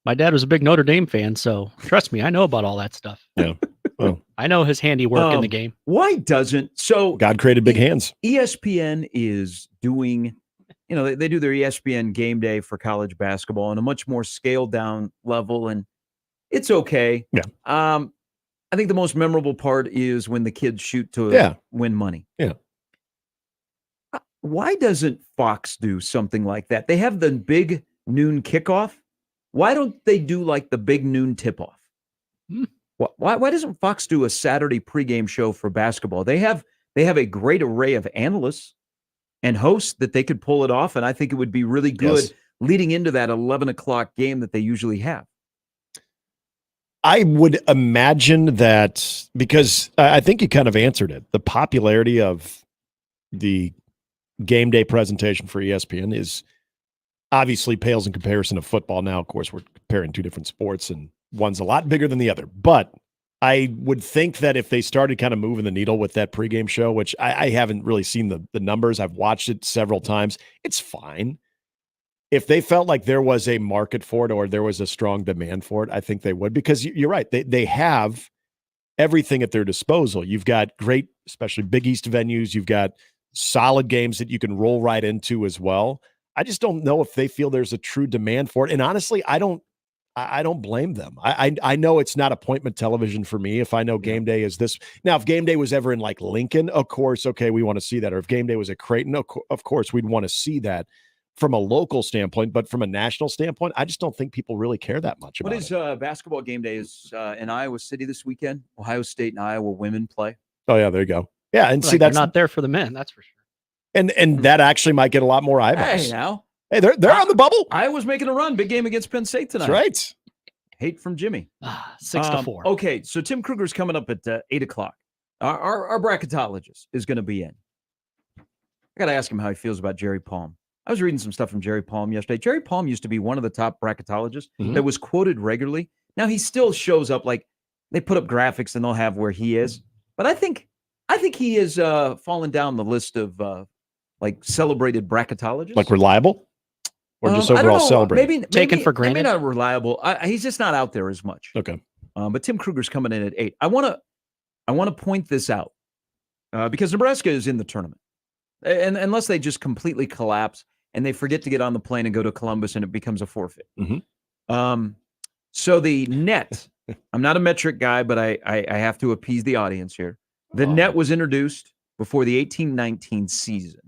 My dad was a big Notre Dame fan, so trust me, I know about all that stuff. Yeah. Well, I know his handiwork in the game. Why doesn't God created big hands? ESPN is doing, they do their ESPN game day for college basketball on a much more scaled down level, and it's okay. Yeah. I think the most memorable part is when the kids shoot to win money. Yeah. Why doesn't Fox do something like that? They have the big noon kickoff. Why don't they do like the big noon tip-off? Why doesn't Fox do a Saturday pregame show for basketball? They have a great array of analysts. and host, that they could pull it off. And I think it would be really good Yes. leading into that 11 o'clock game that they usually have. I would imagine that, because I think you kind of answered it. The popularity of the game day presentation for ESPN is obviously pales in comparison to football. Now, of course, we're comparing two different sports, and one's a lot bigger than the other. But I would think that if they started kind of moving the needle with that pregame show, which I haven't really seen the numbers, I've watched it several times, it's fine. If they felt like there was a market for it or there was a strong demand for it, I think they would, because you're right. They have everything at their disposal. You've got great, especially Big East venues. You've got solid games that you can roll right into as well. I just don't know if they feel there's a true demand for it. And honestly, I don't blame them. I know it's not appointment television for me. If I know game day is this. Now, if game day was ever in like Lincoln, of course, okay, we want to see that. Or if game day was at Creighton, of course, we'd want to see that from a local standpoint. But from a national standpoint, I just don't think people really care that much about it. What is basketball game day is in Iowa City this weekend? Ohio State and Iowa women play. Oh, yeah, there you go. Yeah, and Like, see, they're that's not there for the men, that's for sure. And that actually might get a lot more eyeballs. Hey, now. Hey, they're on the bubble. Iowa's making a run. Big game against Penn State tonight. That's right. Hate from Jimmy. 6-4. Okay, so Tim Krueger's coming up at 8 o'clock. Our bracketologist is going to be in. I got to ask him how he feels about Jerry Palm. I was reading some stuff from Jerry Palm yesterday. Jerry Palm used to be one of the top bracketologists that was quoted regularly. Now he still shows up, like they put up graphics and they'll have where he is. But I think he is fallen down the list of like celebrated bracketologists. Like reliable? Or just I don't overall know, celebrated? maybe Taken for granted? Maybe not reliable. He's just not out there as much. Okay. But Tim Krueger's coming in at 8. I want to point this out because Nebraska is in the tournament, and unless they just completely collapse and they forget to get on the plane and go to Columbus and it becomes a forfeit. So the net, I'm not a metric guy, but I have to appease the audience here. The net was introduced before the 18-19 season.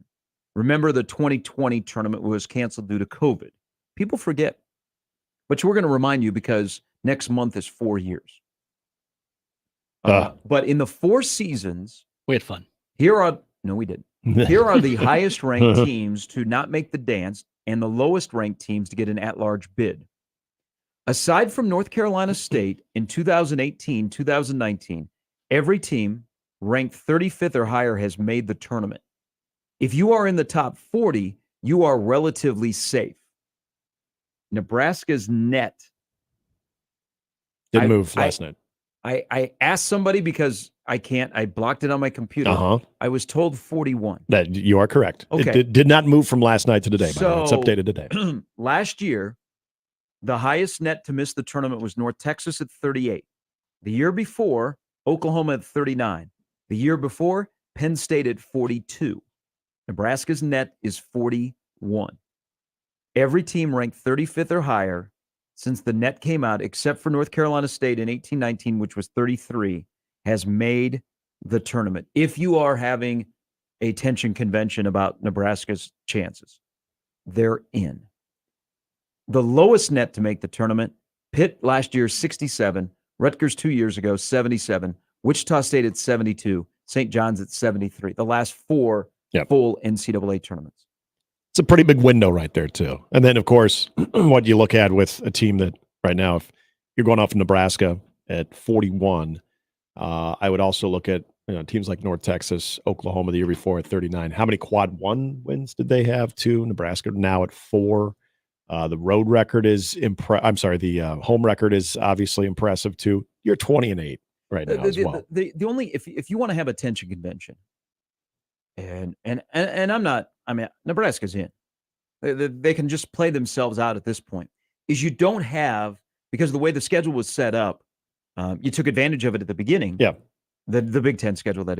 Remember, the 2020 tournament was canceled due to COVID. People forget. But we're going to remind you because next month is 4 years. But in the 4 seasons, we had fun. No, we didn't. Here are the highest ranked teams to not make the dance and the lowest ranked teams to get an at-large bid. Aside from North Carolina State in 2018, 2019, every team ranked 35th or higher has made the tournament. If you are in the top 40, you are relatively safe. Nebraska's net didn't move last night. I asked somebody because I blocked it on my computer. I was told 41. That you are correct. Okay. It did not move from last night to today, by the way. It's updated today. Last year, the highest net to miss the tournament was North Texas at 38. The year before, Oklahoma at 39. The year before, Penn State at 42. Nebraska's net is 41. Every team ranked 35th or higher since the net came out, except for North Carolina State in 18-19, which was 33, has made the tournament. If you are having a tension convention about Nebraska's chances, they're in. The lowest net to make the tournament, Pitt last year, 67. Rutgers 2 years ago, 77. Wichita State at 72. St. John's at 73. The last 4 full NCAA tournaments. It's a pretty big window right there, too. And then, of course, what you look at with a team that right now, if you're going off of Nebraska at 41, I would also look at teams like North Texas, Oklahoma the year before at 39. How many quad 1 wins did they have, too? Nebraska now at 4. The road record is the home record is obviously impressive, too. You're 20-8 right now as well. The only, if you want to have a tension convention, and I'm not, Nebraska's in. They can just play themselves out at this point. Is you don't have, because of the way the schedule was set up, you took advantage of it at the beginning. Yeah. The Big Ten schedule, that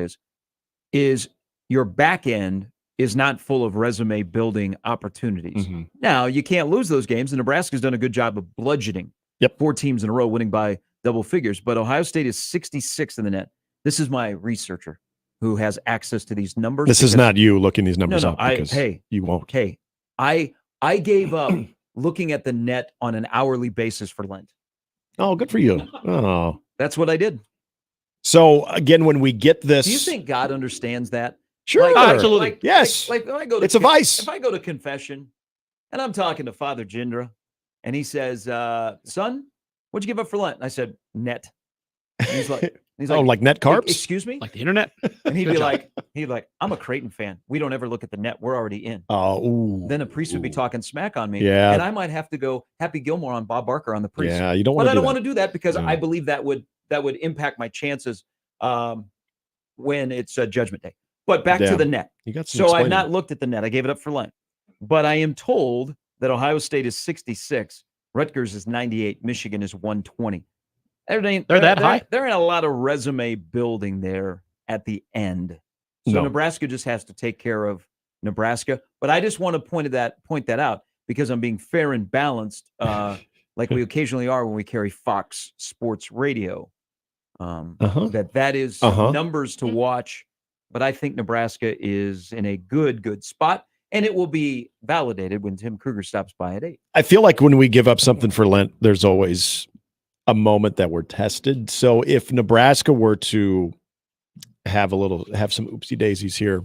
is your back end is not full of resume building opportunities. Now, you can't lose those games, and Nebraska's done a good job of bludgeoning 4 teams in a row, winning by double figures. But Ohio State is 66 in the net. This is my researcher who has access to these numbers. This is not you looking these numbers up because you won't. Hey, I gave up looking at the net on an hourly basis for Lent. Oh, good for you. Oh, that's what I did. So again, when we get this, do you think God understands that? Sure. Absolutely. Yes. Like when I go to It's a vice. If I go to confession and I'm talking to Father Jindra and he says, son, what'd you give up for Lent? And I said, net. And he's like, like net carbs? Excuse me? Like the internet? And he'd Good be job. like, I'm a Creighton fan. We don't ever look at the net. We're already in. Oh, ooh, then a priest would be talking smack on me. Yeah. And I might have to go Happy Gilmore on Bob Barker on the priest. Yeah, you don't But want to I do don't that. want to do that because No. I believe that would impact my chances when it's Judgment Day. But back Yeah. to the net. You got some So I've explaining. not looked at the net. I gave it up for Lent. But I am told that Ohio State is 66, Rutgers is 98, Michigan is 120. They're that high? There ain't a lot of resume building there at the end. So No. Nebraska just has to take care of Nebraska. But I just want to point that out because I'm being fair and balanced, like we occasionally are when we carry Fox Sports Radio. That is numbers to watch. But I think Nebraska is in a good spot. And it will be validated when Tim Krueger stops by at 8. I feel like when we give up something for Lent, there's always a moment that we're tested. So if Nebraska were to have some oopsie daisies here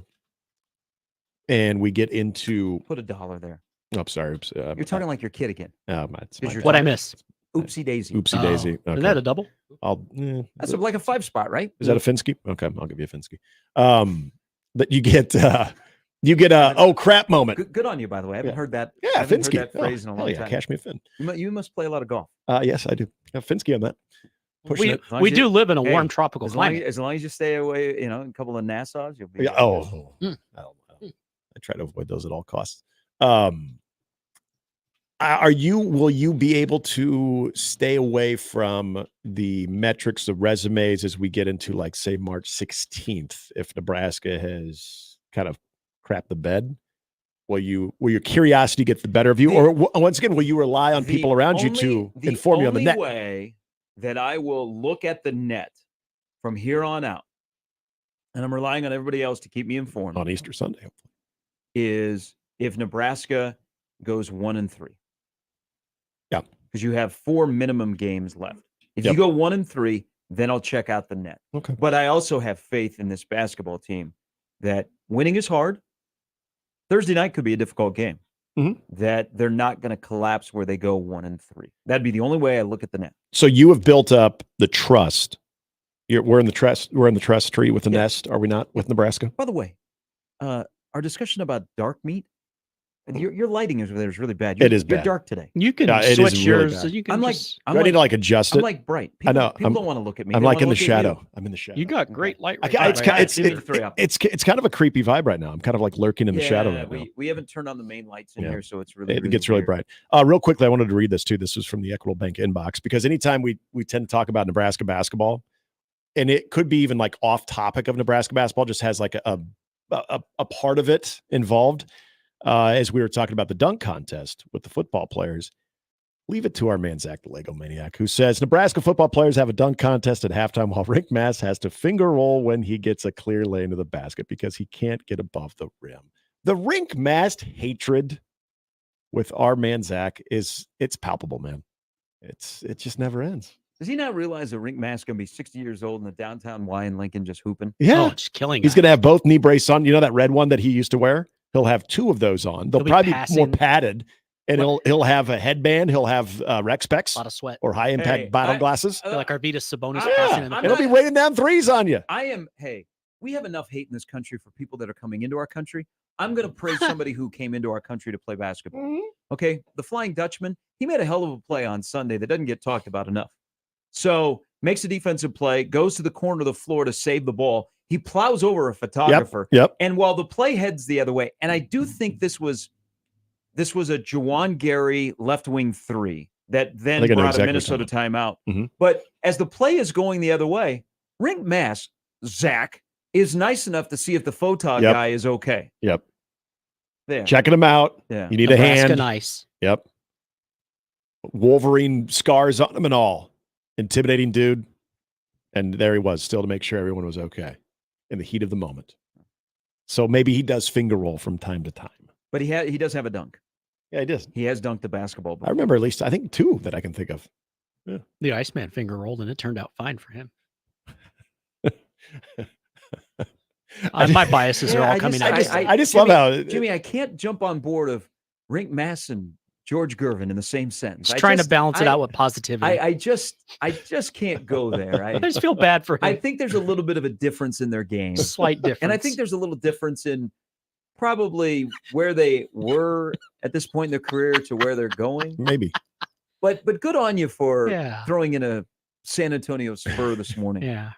and we get into Put $1 there. Oh, sorry. Oops, You're talking like your kid again. What I miss? Oopsie daisy. Oopsie daisy. Okay. Isn't that a double? That's like a 5 spot, right? Is that a Finsky? Okay, I'll give you a Finsky. But you get a oh crap moment. Good on you, by the way. I haven't heard that. Yeah, I haven't heard Finsky. that phrase in a long time. Cash me a fin. You must play a lot of golf. Yes, I do. Finsky on that. We do live in a warm tropical climate. As long as you stay away, a couple of Nassaus, you'll be. Yeah. Oh, I try to avoid those at all costs. Will you be able to stay away from the metrics, the resumes as we get into, like, say, March 16th, if Nebraska has kind of crapped the bed? Will your curiosity get the better of you? Or once again, will you rely on people around you to inform you on the net? The only way that I will look at the net from here on out, and I'm relying on everybody else to keep me informed on Easter Sunday, hopefully, is if Nebraska goes 1-3. Yeah. Because you have 4 minimum games left. If Yep. you go 1-3, then I'll check out the net. Okay. But I also have faith in this basketball team that winning is hard. Thursday night could be a difficult game. That they're not going to collapse where they go 1-3. That'd be the only way I look at the net. So you have built up the trust. We're in the trust tree with the nest, are we not, with Nebraska? By the way, our discussion about dark meat, your lighting over there is really bad. It is You're bad. dark today. You can it is switch really yours. bad. So you can I'm like, just- Do I need to, like, adjust it? I'm like bright. I know. People don't want to look at me. I'm They like wanna in the look at shadow. you. I'm in the shadow. You got great light. It's kind of a creepy vibe right now. I'm kind of like lurking in the shadow right now. We haven't turned on the main lights in Yeah. here, so it's really It gets really bright. Real quickly, I wanted to read this too. This was from the Equitable Bank inbox, because anytime we tend to talk about Nebraska basketball, and it could be even like off topic of Nebraska basketball, just has like a part of it involved. As we were talking about the dunk contest with the football players, leave it to our man Zach the Lego Maniac, who says Nebraska football players have a dunk contest at halftime while Rink Mast has to finger roll when he gets a clear lane to the basket because he can't get above the rim. The Rink Mast hatred with our man Zach it's palpable, man. It just never ends. Does he not realize that Rink Mast going to be 60 years old in the downtown Y in Lincoln just hooping? Yeah, just killing. He's going to have both knee brace on. You know that red one that he used to wear? He'll have 2 of those on. They'll He'll be probably be passing. more padded, and he'll have a headband. He'll have rec specs, A lot of sweat. or high impact Hey, bottle glasses. I feel like Arvydas Sabonis passing in the And he'll be raining down threes on you. We have enough hate in this country for people that are coming into our country. I'm going to praise somebody who came into our country to play basketball. Okay, the Flying Dutchman, he made a hell of a play on Sunday that doesn't get talked about enough. So makes a defensive play, goes to the corner of the floor to save the ball. He plows over a photographer. Yep. And while the play heads the other way, and I do think this was a Juwan Gary left wing 3 that then I think I know brought exactly a what Minnesota you're timeout. Mhm. But as the play is going the other way, Rink Mast, Zach, is nice enough to see if the photog Yep. guy is okay. Yep. There. Checking him out. Yeah. You need Nebraska a hand. nice. Yep. Wolverine scars on him and all. Intimidating dude. And there he was, still to make sure everyone was okay in the heat of the moment. So maybe he does finger roll from time to time. But he does have a dunk. Yeah, he does. He has dunked the basketball before. I remember at least, I think 2 that I can think of. Yeah. The Iceman finger rolled, and it turned out fine for him. My biases are all coming out. I just love how Jimmy, I can't jump on board of Rink Mast and George Gervin in the same sentence. Just trying to balance it out with positivity. I just can't go there. I just feel bad for him. I think there's a little bit of a difference in their game. Slight difference. And I think there's a little difference in probably where they were at this point in their career to where they're going. Maybe. But good on you for throwing in a San Antonio Spur this morning. Yeah.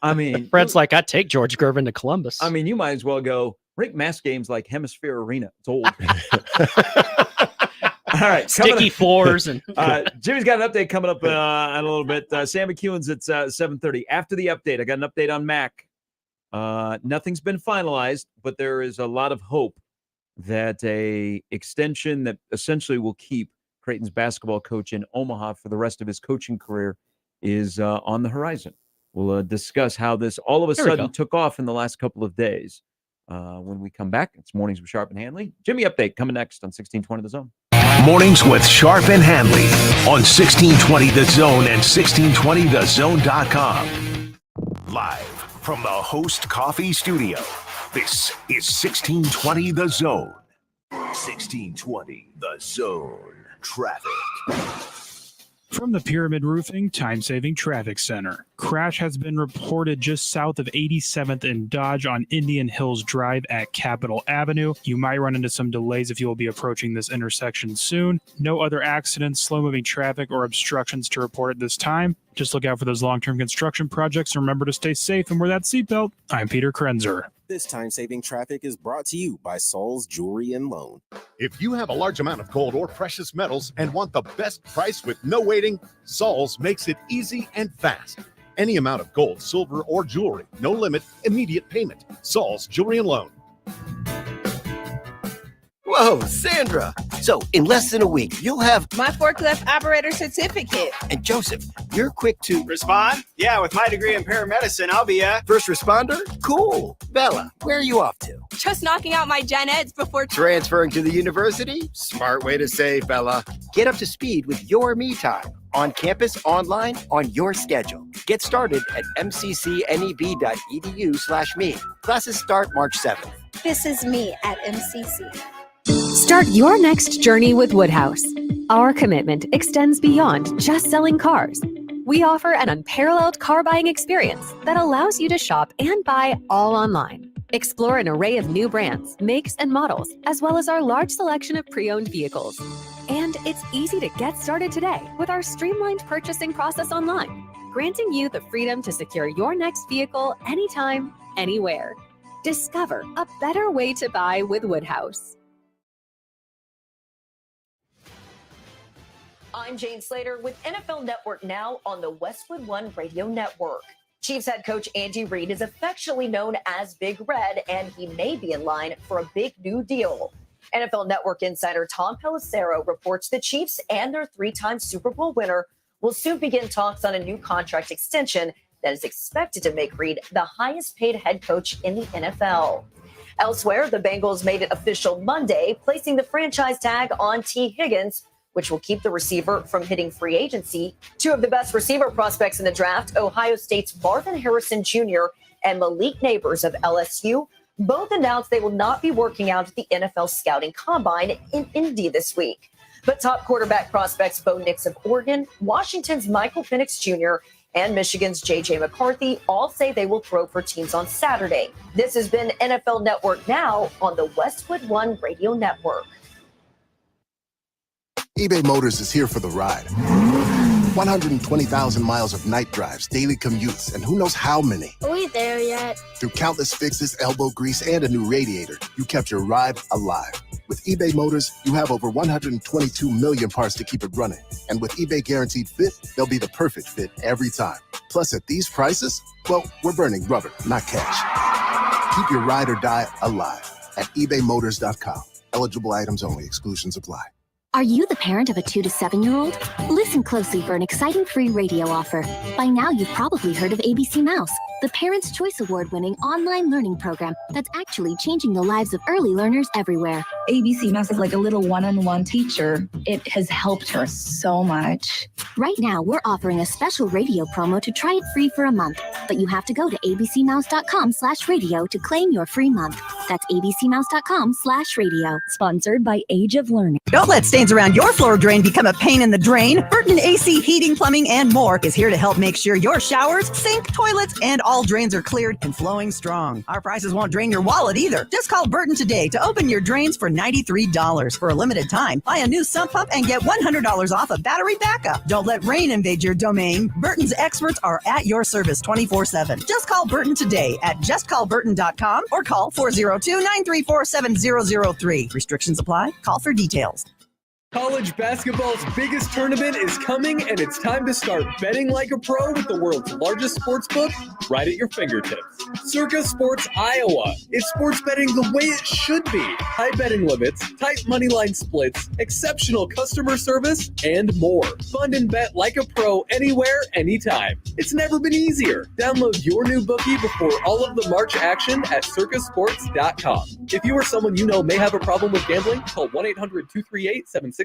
I mean, Fred's like, I'd take George Gervin to Columbus. I mean, you might as well go Rink Mast games like Hemisphere Arena. It's old. All right. Sticky floors. And Jimmy's got an update coming up in a little bit. Sam McEwen's at 7:30. After the update, I got an update on Mac. Nothing's been finalized, but there is a lot of hope that a extension that essentially will keep Creighton's basketball coach in Omaha for the rest of his coaching career is on the horizon. We'll discuss how this all of a sudden took off in the last couple of days. When we come back, it's Mornings with Sharp and Handley. Jimmy update coming next on 1620 The Zone. Mornings with Sharp and Handley on 1620 The Zone and 1620thezone.com. Live from the Host Coffee Studio, this is 1620 The Zone. 1620 The Zone. Traffic. From the Pyramid Roofing Time-Saving Traffic Center. Crash has been reported just south of 87th and Dodge on Indian Hills Drive at Capitol Avenue. You might run into some delays if you will be approaching this intersection soon. No other accidents, slow-moving traffic, or obstructions to report at this time. Just look out for those long-term construction projects and remember to stay safe and wear that seatbelt. I'm Peter Krenzer. This time-saving traffic is brought to you by Saul's Jewelry and Loan. If you have a large amount of gold or precious metals and want the best price with no waiting, Saul's makes it easy and fast. Any amount of gold, silver, or jewelry, no limit, immediate payment. Saul's Jewelry and Loan. Whoa, Sandra. So in less than a week, you'll have my forklift operator certificate. And Joseph, you're quick to respond. Yeah, with my degree in paramedicine, I'll be a first responder. Cool. Bella, where are you off to? Just knocking out my gen eds before transferring to the university. Smart way to save, Bella. Get up to speed with your me time. On campus, online, on your schedule. Get started at mccneb.edu/me. Classes start March 7th. This is me at MCC. Start your next journey with Woodhouse. Our commitment extends beyond just selling cars. We offer an unparalleled car buying experience that allows you to shop and buy all online. Explore an array of new brands, makes, and models, as well as our large selection of pre-owned vehicles. And it's easy to get started today with our streamlined purchasing process online, granting you the freedom to secure your next vehicle anytime, anywhere. Discover a better way to buy with Woodhouse. I'm Jane Slater with NFL Network Now on the Westwood One Radio Network. Chiefs head coach Andy Reid is affectionately known as Big Red, and he may be in line for a big new deal. NFL Network insider Tom Pelissero reports the Chiefs and their three-time Super Bowl winner will soon begin talks on a new contract extension that is expected to make Reid the highest-paid head coach in the NFL. Elsewhere, the Bengals made it official Monday, placing the franchise tag on T. Higgins, which will keep the receiver from hitting free agency. Two of the best receiver prospects in the draft, Ohio State's Marvin Harrison Jr. and Malik Neighbors of LSU, both announced they will not be working out at the NFL Scouting Combine in Indy this week. But top quarterback prospects Bo Nix of Oregon, Washington's Michael Penix Jr., and Michigan's J.J. McCarthy all say they will throw for teams on Saturday. This has been NFL Network Now on the Westwood One Radio Network. eBay Motors is here for the ride. 120,000 miles of night drives, daily commutes, and who knows how many. Are we there yet? Through countless fixes, elbow grease, and a new radiator, you kept your ride alive. With eBay Motors, you have over 122 million parts to keep it running. And with eBay Guaranteed Fit, they'll be the perfect fit every time. Plus, at these prices, well, we're burning rubber, not cash. Keep your ride or die alive at ebaymotors.com. Eligible items only. Exclusions apply. Are you the parent of a 2 to 7-year-old? Listen closely for an exciting free radio offer. By now, you've probably heard of ABC Mouse, the Parents' Choice Award-winning online learning program that's actually changing the lives of early learners everywhere. ABC Mouse is like a little one-on-one teacher. It has helped her so much. Right now, we're offering a special radio promo to try it free for a month, but you have to go to abcmouse.com/radio to claim your free month. That's abcmouse.com/radio. Sponsored by Age of Learning. Don't let stains around your floor drain become a pain in the drain. Burton AC Heating, Plumbing, and More is here to help make sure your showers, sink, toilets, and all drains are cleared and flowing strong. Our prices won't drain your wallet either. Just call Burton today to open your drains for $93. For a limited time, buy a new sump pump and get $100 off a battery backup. Don't let rain invade your domain. Burton's experts are at your service 24/7. Just call Burton today at justcallburton.com or call 402-934-7003. Restrictions apply. Call for details. College basketball's biggest tournament is coming, and it's time to start betting like a pro with the world's largest sports book right at your fingertips. Circa Sports Iowa. It's sports betting the way it should be. High betting limits, tight money line splits, exceptional customer service, and more. Fund and bet like a pro anywhere, anytime. It's never been easier. Download your new bookie before all of the March action at circasports.com. If you or someone you know may have a problem with gambling, call 1-800-238-7633.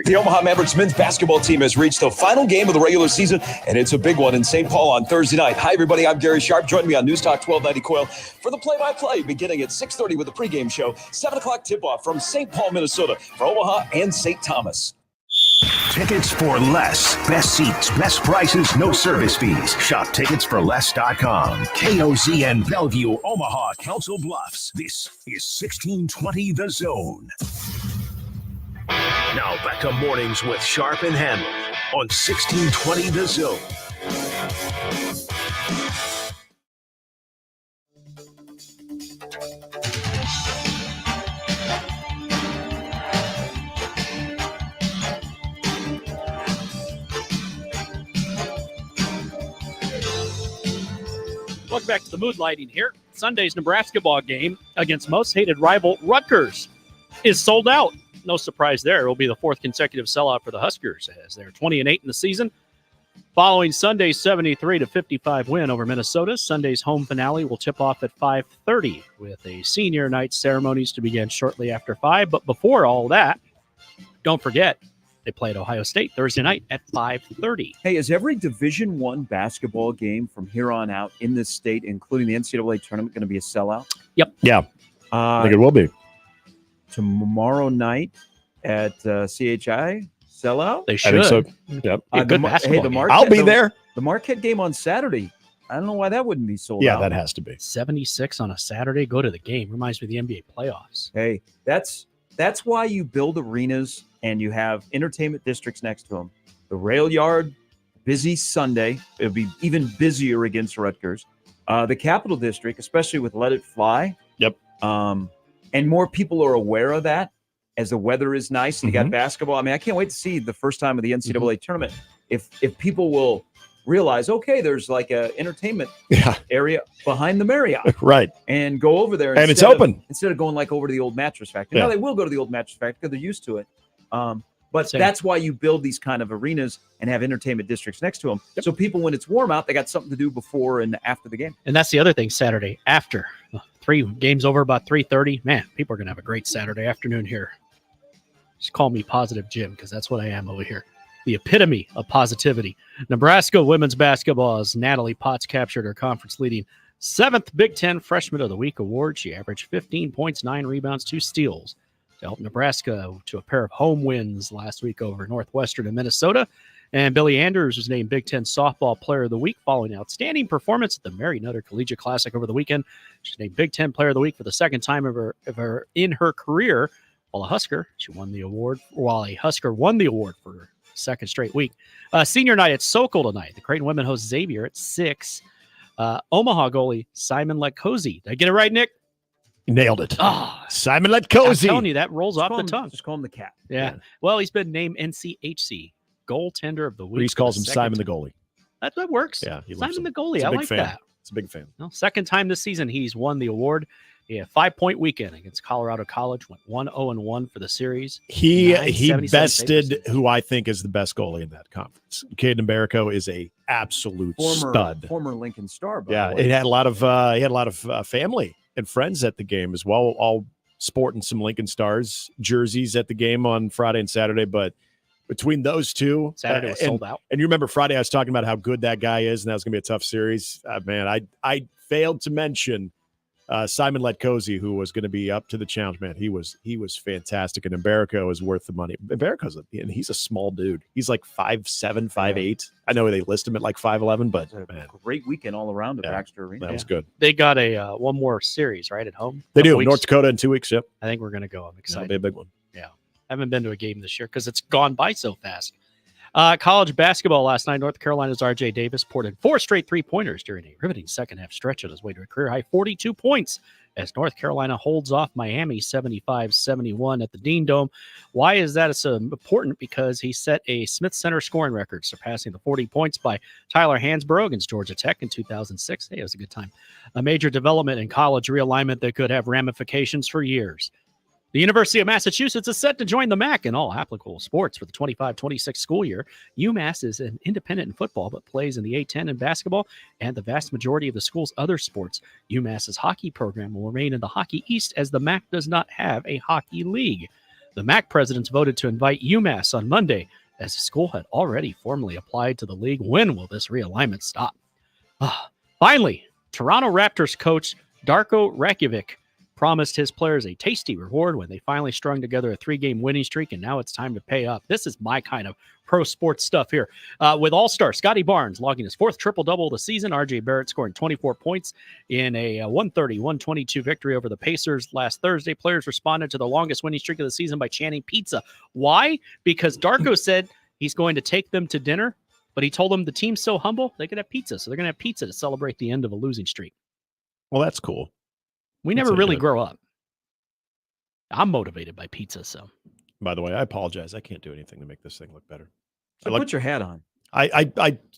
The Omaha Mavericks men's basketball team has reached the final game of the regular season, and it's a big one in St. Paul on Thursday night. Hi, everybody. I'm Gary Sharp. Join me on News Talk 1290 Coil for the play-by-play beginning at 6:30 with the pregame show, 7 o'clock tip-off from St. Paul, Minnesota for Omaha and St. Thomas. Tickets for less. Best seats, best prices, no service fees. Shop ticketsforless.com. KOZ and Bellevue, Omaha, Council Bluffs. This is 1620 The Zone. Now back to mornings with Sharp and Handley on 1620 The Zone. Welcome back to the mood lighting here. Sunday's Nebraska ball game against most hated rival Rutgers is sold out. No surprise there. It will be the fourth consecutive sellout for the Huskers as they're 20-8 in the season. Following Sunday's 73-55 win over Minnesota, Sunday's home finale will tip off at 5:30 with a senior night ceremonies to begin shortly after 5. But before all that, don't forget, they play at Ohio State Thursday night at 5:30. Hey, is every Division I basketball game from here on out in this state, including the NCAA tournament, going to be a sellout? Yep. Yeah, I think it will be. Tomorrow night at CHI, sellout? They should. I think so. Yep. Good basketball game. I'll be there. The Marquette game on Saturday. I don't know why that wouldn't be sold out. Yeah, that has to be. 76 on a Saturday. Go to the game. Reminds me of the NBA playoffs. Hey, that's why you build arenas and you have entertainment districts next to them. The Rail Yard, busy Sunday. It'll be even busier against Rutgers. The Capital District, especially with Let It Fly. Yep. And more people are aware of that as the weather is nice and you got basketball. I mean, I can't wait to see the first time of the NCAA tournament. If people will realize, okay, there's like a entertainment area behind the Marriott. Right. And go over there. And it's open. Instead of going like over to the old mattress factory. Yeah. Now they will go to the old mattress factory because they're used to it. But that's why you build these kind of arenas and have entertainment districts next to them. Yep. So people, when it's warm out, they got something to do before and after the game. And that's the other thing, Saturday after. 3 games over about 3:30. Man, people are going to have a great Saturday afternoon here. Just call me Positive Jim because that's what I am over here. The epitome of positivity. Nebraska women's basketball's Natalie Potts captured her conference-leading 7th Big Ten Freshman of the Week award. She averaged 15 points, 9 rebounds, 2 steals to help Nebraska to a pair of home wins last week over Northwestern and Minnesota. And Billy Andrews was named Big Ten Softball Player of the Week following an outstanding performance at the Mary Nutter Collegiate Classic over the weekend. She's named Big Ten Player of the Week for the second time in her career. While a Husker won the award for her second straight week. Senior night at Sokol tonight. The Creighton women host Xavier at 6. Omaha goalie Simon Letkozy. Did I get it right, Nick? Nailed it. Simon I'm Letkozy. telling you, that rolls off the tongue. Just call him the cat. Yeah. Well, he's been named NCHC Goaltender of the Week. Reese calls him Simon the goalie. That works. Yeah, he loves Simon him. the goalie. He's a I big like fan. that. It's a big fan. Well, second time this season he's won the award. He had a 5-point weekend against Colorado College, went 1-0-1 for the series. He 977 bested who I think is the best goalie in that conference. Caden Barrico is a absolute stud. Former Lincoln Star. By Yeah, the way. it had a lot of family and friends at the game as well, all sporting some Lincoln Stars jerseys at the game on Friday and Saturday. But between those two, Saturday was sold out. And you remember Friday, I was talking about how good that guy is, and that was going to be a tough series. Man, I failed to mention Simon Letkozy, who was going to be up to the challenge. Man, he was fantastic, and Barrico is worth the money. Barrico's he's a small dude. He's like 5'7", 5'8". I know they list him at like 5'11", but man, great weekend all around at Baxter Arena. That was good. They got a one more series right at home. They do. Couple weeks. North Dakota in 2 weeks. Yep. I think we're going to go. I'm That'll excited. be a big one. Yeah. I haven't been to a game this year because it's gone by so fast. College basketball last night. North Carolina's R.J. Davis poured in 4 straight three-pointers during a riveting second-half stretch on his way to a career-high 42 points as North Carolina holds off Miami 75-71 at the Dean Dome. Why is that so important? Because he set a Smith Center scoring record, surpassing the 40 points by Tyler Hansbrough against Georgia Tech in 2006. Hey, it was a good time. A major development in college realignment that could have ramifications for years. The University of Massachusetts is set to join the MAC in all applicable sports for the 25-26 school year. UMass is an independent in football, but plays in the A-10 in basketball and the vast majority of the school's other sports. UMass's hockey program will remain in the Hockey East as the MAC does not have a hockey league. The MAC presidents voted to invite UMass on Monday as the school had already formally applied to the league. When will this realignment stop? Finally, Toronto Raptors coach Darko Rakovic promised his players a tasty reward when they finally strung together a 3-game winning streak, and now it's time to pay up. This is my kind of pro sports stuff here. With All-Star Scotty Barnes logging his 4th triple-double of the season, R.J. Barrett scoring 24 points in a 130-122 victory over the Pacers last Thursday. Players responded to the longest winning streak of the season by chanting pizza. Why? Because Darko said he's going to take them to dinner, but he told them the team's so humble, they could have pizza. So they're going to have pizza to celebrate the end of a losing streak. Well, that's cool. We never really grow up. I'm motivated by pizza, so. By the way, I apologize. I can't do anything to make this thing look better. So put your hat on. I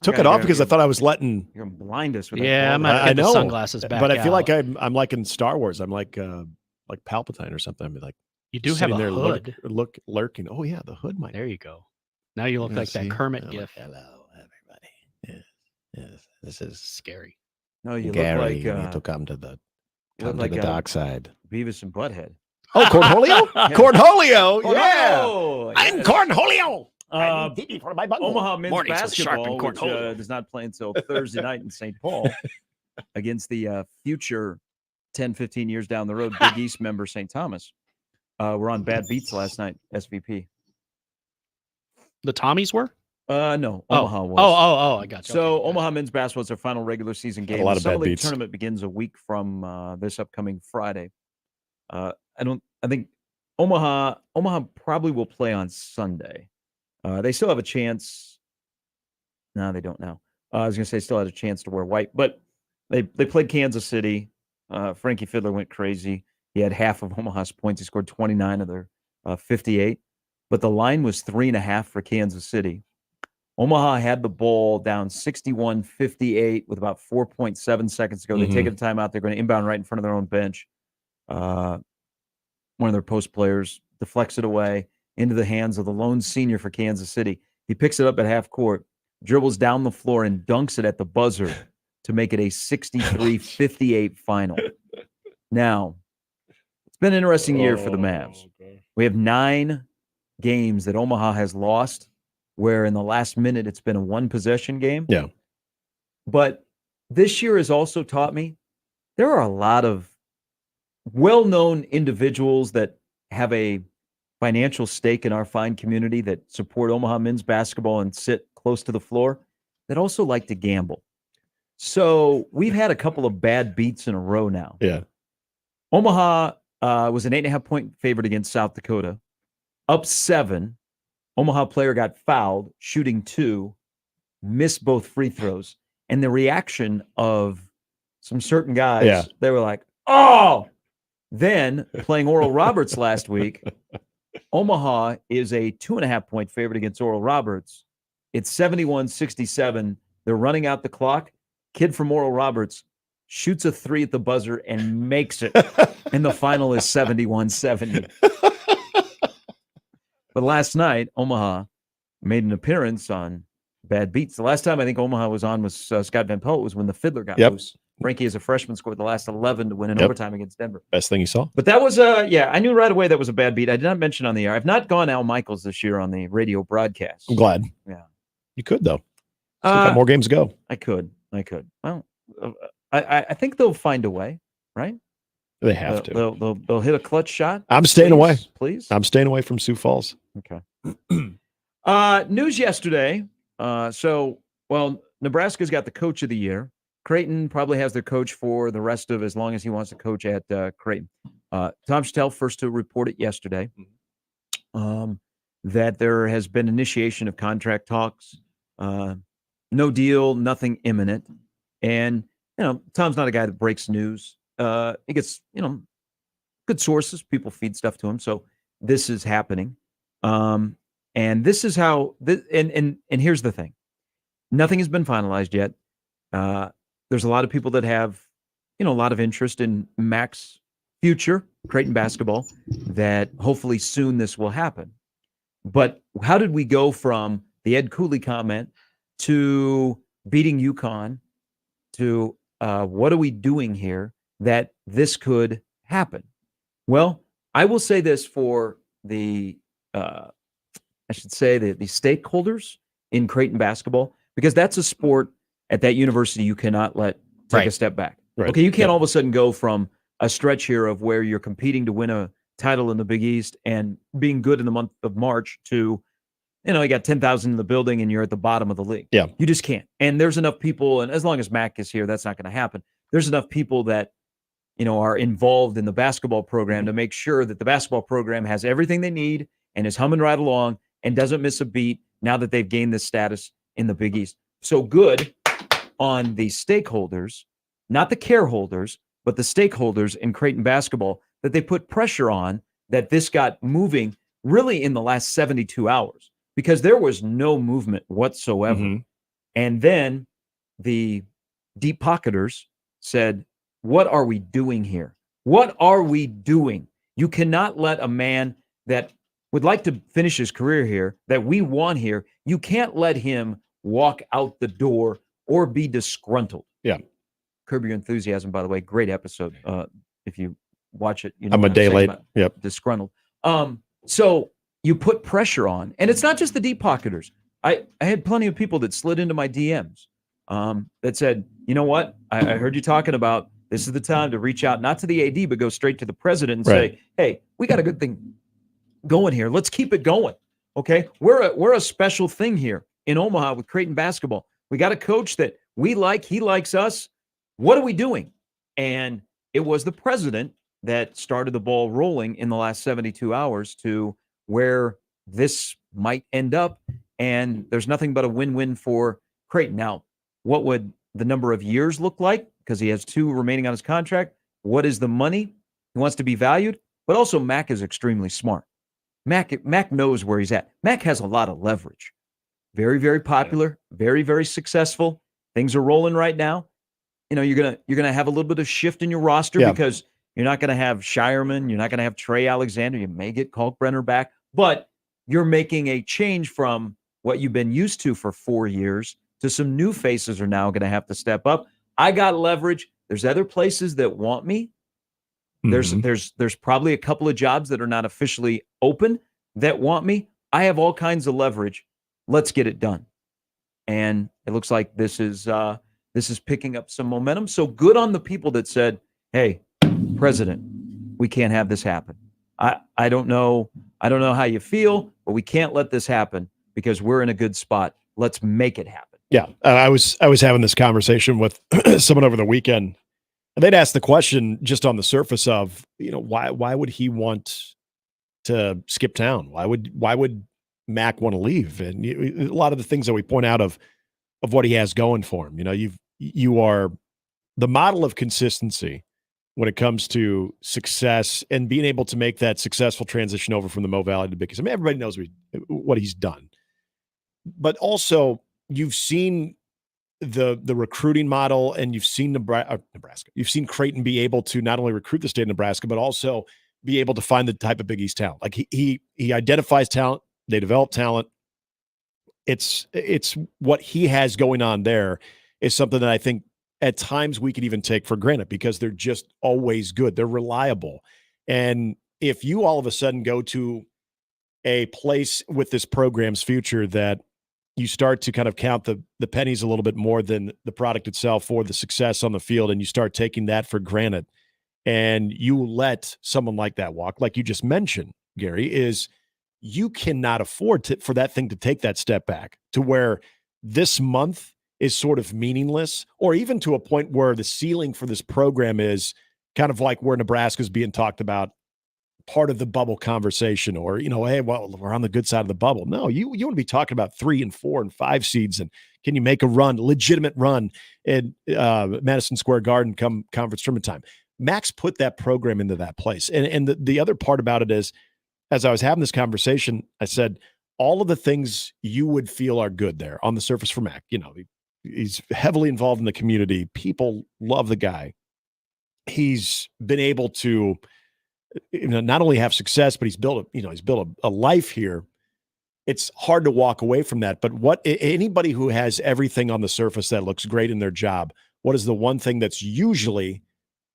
took it off because I thought I was letting. You're gonna blind us with Yeah, that. I'm gonna get the sunglasses back. But I feel out. like I'm like in Star Wars. I'm like Palpatine or something. I'm like You do have sitting a there hood. lurking. Oh yeah, the hood might. There you go. Now you look like that Kermit gif. Hello, everybody. Yes, this is scary. No, you Gary, look like you need to come to the you look come to like the dark side. Beavis and Butthead. Oh, Cornholio? Cornholio, yeah. Cornholio, I'm yes. Cornholio. For my Omaha men's Mornings with Sharp basketball, and which Cornholio. does not play until Thursday night in St. Paul against the future 10, 15 years down the road, Big East member St. Thomas. We're on bad beats last night, SVP. The Tommies were? No, Oh. Omaha was. Oh, I got you. So Omaha men's basketball is their final regular season game. A lot The of Summer bad League beats. tournament begins a week from this upcoming Friday. I think Omaha probably will play on Sunday. They still have a chance. No, they don't now. I was going to say still had a chance to wear white, but they played Kansas City. Frankie Fiddler went crazy. He had half of Omaha's points. He scored 29 of their 58, but the line was 3.5 for Kansas City. Omaha had the ball down 61-58 with about 4.7 seconds to go. They take a timeout. They're going to inbound right in front of their own bench. One of their post players deflects it away into the hands of the lone senior for Kansas City. He picks it up at half court, dribbles down the floor, and dunks it at the buzzer to make it a 63-58 final. Now, it's been an interesting year for the Mavs. We have 9 games that Omaha has lost, where in the last minute it's been a one-possession game. Yeah. But this year has also taught me there are a lot of well-known individuals that have a financial stake in our fine community that support Omaha men's basketball and sit close to the floor that also like to gamble. So we've had a couple of bad beats in a row now. Yeah. Omaha was an 8.5-point favorite against South Dakota, up 7. Omaha player got fouled, shooting 2, missed both free throws. And the reaction of some certain guys, they were like, oh! Then, playing Oral Roberts last week, Omaha is a 2.5-point favorite against Oral Roberts. It's 71-67. They're running out the clock. Kid from Oral Roberts shoots a 3 at the buzzer and makes it. And the final is 71-70. But last night, Omaha made an appearance on Bad Beats. The last time I think Omaha was on was Scott Van Pelt was when the fiddler got loose. Frankie, as a freshman, scored the last 11 to win in overtime against Denver. Best thing you saw. But that was, I knew right away that was a bad beat. I did not mention on the air. I've not gone Al Michaels this year on the radio broadcast. I'm glad. Yeah. You could, though. Still got more games to go. I could. Well, I think they'll find a way, right? They have to. They'll hit a clutch shot. I'm staying away. Please. I'm staying away from Sioux Falls. Okay. News yesterday. Nebraska's got the coach of the year. Creighton probably has their coach for the rest of as long as he wants to coach at Creighton. Tom Chattel first to report it yesterday that there has been initiation of contract talks. No deal, nothing imminent. And, Tom's not a guy that breaks news. He gets, good sources. People feed stuff to him. So this is happening. And this is how, and here's the thing. Nothing has been finalized yet. There's a lot of people that have, a lot of interest in Mac's future, Creighton basketball, that hopefully soon this will happen. But how did we go from the Ed Cooley comment to beating UConn to what are we doing here that this could happen? Well, I will say this for the, the stakeholders in Creighton basketball, because that's a sport at that university you cannot let take a step back. Right. Okay, you can't all of a sudden go from a stretch here of where you're competing to win a title in the Big East and being good in the month of March to, you got 10,000 in the building and you're at the bottom of the league. Yeah. You just can't. And there's enough people, and as long as Mac is here, that's not going to happen. There's enough people that, are involved in the basketball program to make sure that the basketball program has everything they need and is humming right along and doesn't miss a beat now that they've gained this status in the Big East. So good on the stakeholders, not the careholders, but the stakeholders in Creighton basketball, that they put pressure on that this got moving really in the last 72 hours because there was no movement whatsoever. Mm-hmm. And then the deep pocketers said, what are we doing here? What are we doing? You cannot let a man that would like to finish his career here, that we want here, you can't let him walk out the door or be disgruntled. Yeah. Curb Your Enthusiasm, by the way, great episode. If you watch it, I'm a day late. Yep. Disgruntled. So you put pressure on, and it's not just the deep pocketers. I had plenty of people that slid into my DMs that said, you know what? I heard you talking about this is the time to reach out, not to the AD, but go straight to the president and say, hey, we got a good thing going here. Let's keep it going. Okay. We're a special thing here in Omaha with Creighton basketball. We got a coach that we like. He likes us. What are we doing? And it was the president that started the ball rolling in the last 72 hours to where this might end up. And there's nothing but a win-win for Creighton. Now, what would the number of years look like? Because he has 2 remaining on his contract. What is the money? He wants to be valued. But also Mac is extremely smart. Mac knows where he's at. Mac has a lot of leverage. Very, very popular, very, very successful. Things are rolling right now. You're gonna have a little bit of shift in your roster because you're not gonna have Shireman, you're not gonna have Trey Alexander. You may get Kalkbrenner back, but you're making a change from what you've been used to for 4 years to some new faces are now gonna have to step up. I got leverage. There's other places that want me. There's probably a couple of jobs that are not officially open that want me. I have all kinds of leverage. Let's get it done. And it looks like this is picking up some momentum. So good on the people that said, hey, President, we can't have this happen. I don't know how you feel, but we can't let this happen because we're in a good spot. Let's make it happen. Yeah. I was having this conversation with someone over the weekend, and they'd asked the question just on the surface of, why would he want to skip town? Why would Mac want to leave? And a lot of the things that we point out of what he has going for him, you are the model of consistency when it comes to success and being able to make that successful transition over from the Mo Valley to Big East. I mean, everybody knows what he's done, but also you've seen the recruiting model, and you've seen Nebraska. You've seen Creighton be able to not only recruit the state of Nebraska, but also be able to find the type of Big East talent. Like he identifies talent, they develop talent. It's what he has going on there is something that I think at times we could even take for granted because they're just always good. They're reliable. And if you all of a sudden go to a place with this program's future that you start to kind of count the pennies a little bit more than the product itself or the success on the field, and you start taking that for granted, and you let someone like that walk, like you just mentioned, Gary, is you cannot afford for that thing to take that step back to where this month is sort of meaningless, or even to a point where the ceiling for this program is kind of like where Nebraska is being talked about, part of the bubble conversation, or, hey, well, we're on the good side of the bubble. No, you want to be talking about 3 and 4 and 5 seeds, and can you make a legitimate run in Madison Square Garden come conference tournament time? Max put that program into that place. And the other part about it is, as I was having this conversation, I said, all of the things you would feel are good there on the surface for Mac. He's heavily involved in the community. People love the guy. He's been able to not only have success, but he's built a life here. It's hard to walk away from that. But anybody who has everything on the surface that looks great in their job, what is the one thing that's usually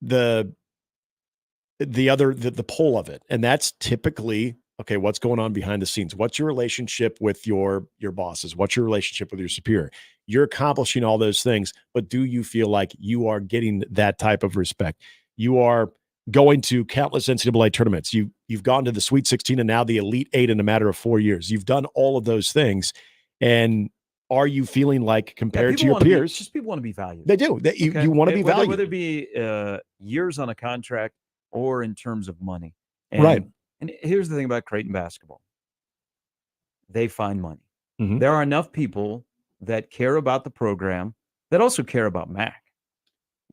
the pull of it? And that's typically, okay, what's going on behind the scenes? What's your relationship with your bosses? What's your relationship with your superior? You're accomplishing all those things, but do you feel like you are getting that type of respect? You are going to countless NCAA tournaments. You've gone to the Sweet 16 and now the Elite 8 in a matter of 4 years. You've done all of those things. And are you feeling like, compared to your peers, people want to be valued. They do. You want to be valued. Whether it be years on a contract or in terms of money. And, right. And here's the thing about Creighton basketball. They find money. Mm-hmm. There are enough people that care about the program that also care about Mac.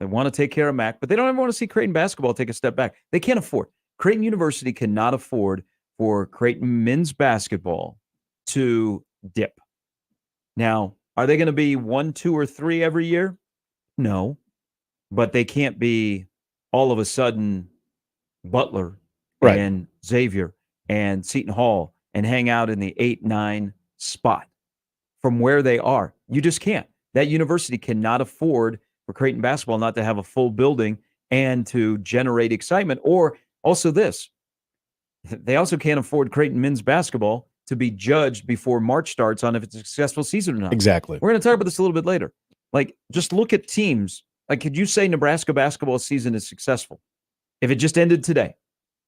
They want to take care of Mac, but they don't ever want to see Creighton basketball take a step back. They can't afford. Creighton University cannot afford for Creighton men's basketball to dip. Now, are they going to be 1, 2, or 3 every year? No, but they can't be all of a sudden Butler right. and Xavier and Seton Hall and hang out in the 8, 9 spot from where they are. You just can't. That university cannot afford for Creighton basketball not to have a full building and to generate excitement. Or also this, they also can't afford Creighton men's basketball to be judged before March starts on if it's a successful season or not. Exactly. We're going to talk about this a little bit later. Like, just look at teams. Like, could you say Nebraska basketball season is successful if it just ended today?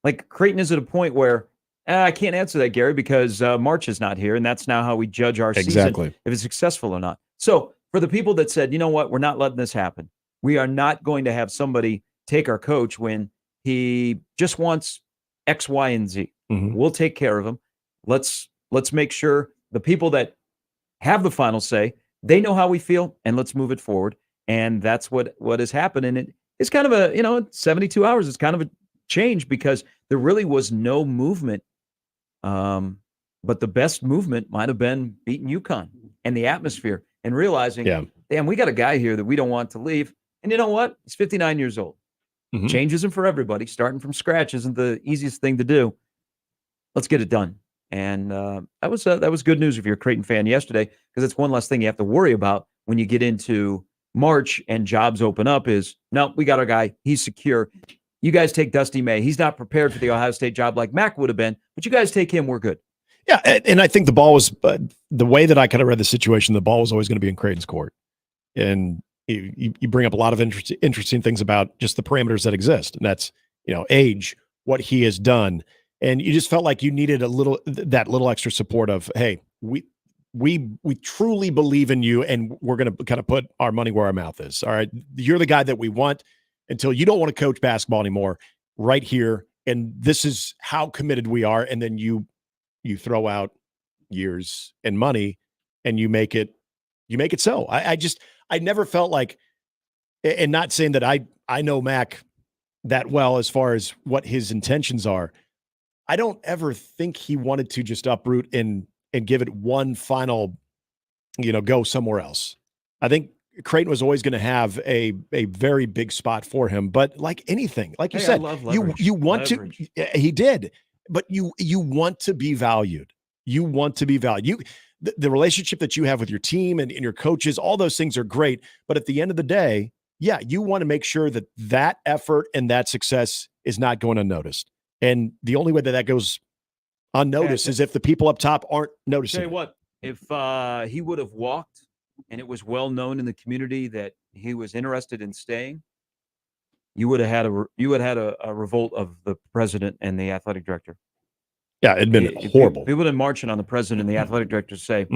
Like, Creighton is at a point where I can't answer that, Gary, because March is not here, and that's now how we judge our season, if it's successful or not. So for the people that said, you know what, we're not letting this happen. We are not going to have somebody take our coach when he just wants X, Y, and Z. Mm-hmm. We'll take care of him. Let's make sure the people that have the final say, they know how we feel, and let's move it forward. And that's what has happened. And it's kind of a, 72 hours, it's kind of a change because there really was no movement. But the best movement might have been beating UConn and the atmosphere and realizing, damn, we got a guy here that we don't want to leave. And you know what? He's 59 years old. Mm-hmm. Changes him for everybody. Starting from scratch isn't the easiest thing to do. Let's get it done. And that was good news if you're a Creighton fan yesterday, because it's one less thing you have to worry about when you get into March and jobs open up is, no, we got our guy. He's secure. You guys take Dusty May. He's not prepared for the Ohio State job like Mac would have been, but you guys take him. We're good. Yeah, and I think the ball was the way that I kind of read the situation. The ball was always going to be in Creighton's court, and you bring up a lot of interesting things about just the parameters that exist, and that's age, what he has done, and you just felt like you needed that little extra support of, hey, we truly believe in you, and we're going to kind of put our money where our mouth is. All right, you're the guy that we want until you don't want to coach basketball anymore, right here, and this is how committed we are, and then you throw out years and money and you make it so. I never felt like, and not saying that I know Mac that well as far as what his intentions are. I don't ever think he wanted to just uproot and give it one final, go somewhere else. I think Creighton was always going to have a very big spot for him. But like anything, like you said, I love leverage. you want Leverage. to. He did, but you want to be valued. You want to be valued. The relationship that you have with your team and your coaches, all those things are great. But at the end of the day, yeah, you want to make sure that effort and that success is not going unnoticed. And the only way that goes unnoticed is if the people up top aren't noticing. Tell you what, if he would have walked and it was well known in the community that he was interested in staying, you would have had a revolt of the president and the athletic director. Yeah, it'd been horrible. People would have marching on the president and the athletic director to say,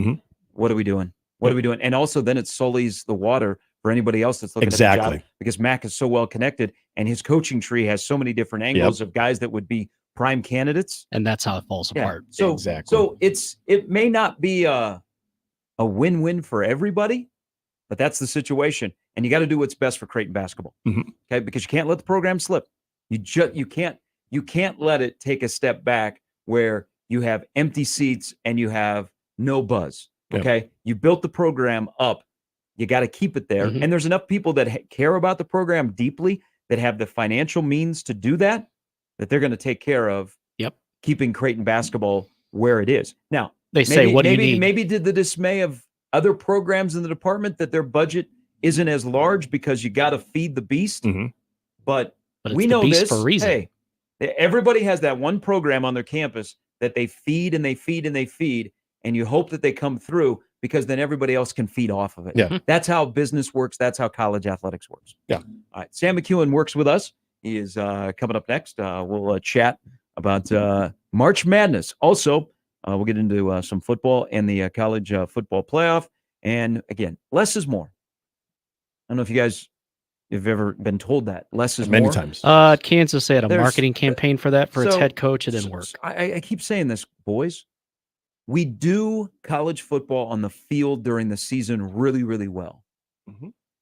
what are we doing? What are we doing? And also then it sullies the water for anybody else that's looking at the job, because Mac is so well connected and his coaching tree has so many different angles of guys that would be prime candidates. And that's how it falls apart. So, so it may not be a win-win for everybody, but that's the situation. And you got to do what's best for Creighton basketball. Okay. Because you can't let the program slip. You can't let it take a step back where you have empty seats and you have no buzz. Okay. You built the program up. You got to keep it there. And there's enough people that care about the program deeply, that have the financial means to do that they're going to take care of keeping Creighton basketball where it is. Now, they say, what do you need? Maybe did the dismay of other programs in the department that their budget isn't as large because you got to feed the beast. But we know this for a reason. Hey, everybody has that one program on their campus that they feed and they feed and they feed, and you hope that they come through, because then everybody else can feed off of it. Yeah. That's how business works. That's how college athletics works. Yeah. All right. Sam McEwen works with us. He is coming up next. We'll chat about March Madness. Also, we'll get into some football and the college football playoff. And again, less is more. I don't know if you guys have ever been told that. Less is many more. times. Kansas had a marketing campaign for that for its head coach. It didn't work. I keep saying this, boys. We do college football on the field during the season really, really well.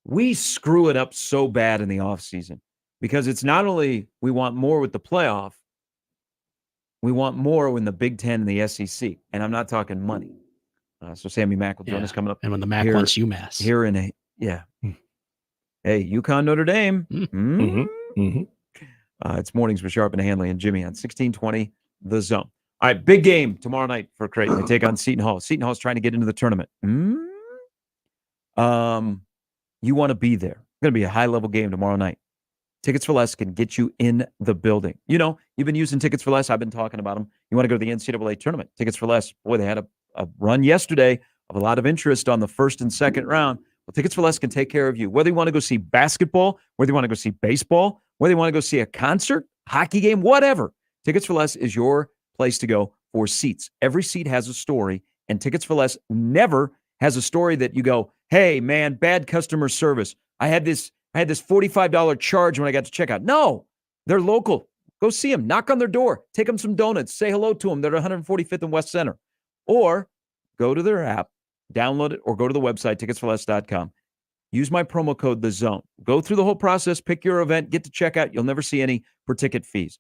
We screw it up so bad in the offseason, because it's not only we want more with the playoff, we want more in the Big Ten and the SEC. And I'm not talking money. So Sammy Mack will join us coming up. And when the Mac wants UMass. Here in a, hey, UConn, Notre Dame. It's Mornings with Sharp and Handley and Jimmy on 1620 The Zone. All right, big game tomorrow night for Creighton. They take on Seton Hall. Seton Hall is trying to get into the tournament. You want to be there. It's going to be a high-level game tomorrow night. Tickets for Less can get you in the building. You know, you've been using Tickets for Less. I've been talking about them. You want to go to the NCAA tournament. Tickets for Less. Boy, they had a run yesterday of a lot of interest on the first and second round. Well, Tickets for Less can take care of you. Whether you want to go see basketball, whether you want to go see baseball, whether you want to go see a concert, hockey game, whatever, Tickets for Less is your place to go for seats. Every seat has a story, and Tickets for Less never has a story that you go, hey, man, bad customer service. I had this $45 charge when I got to checkout. No, they're local. Go see them. Knock on their door. Take them some donuts. Say hello to them. They're at 145th and West Center. Or go to their app, download it, or go to the website, ticketsforless.com. Use my promo code, THEZONE. Go through the whole process, pick your event, get to checkout. You'll never see any per-ticket fees.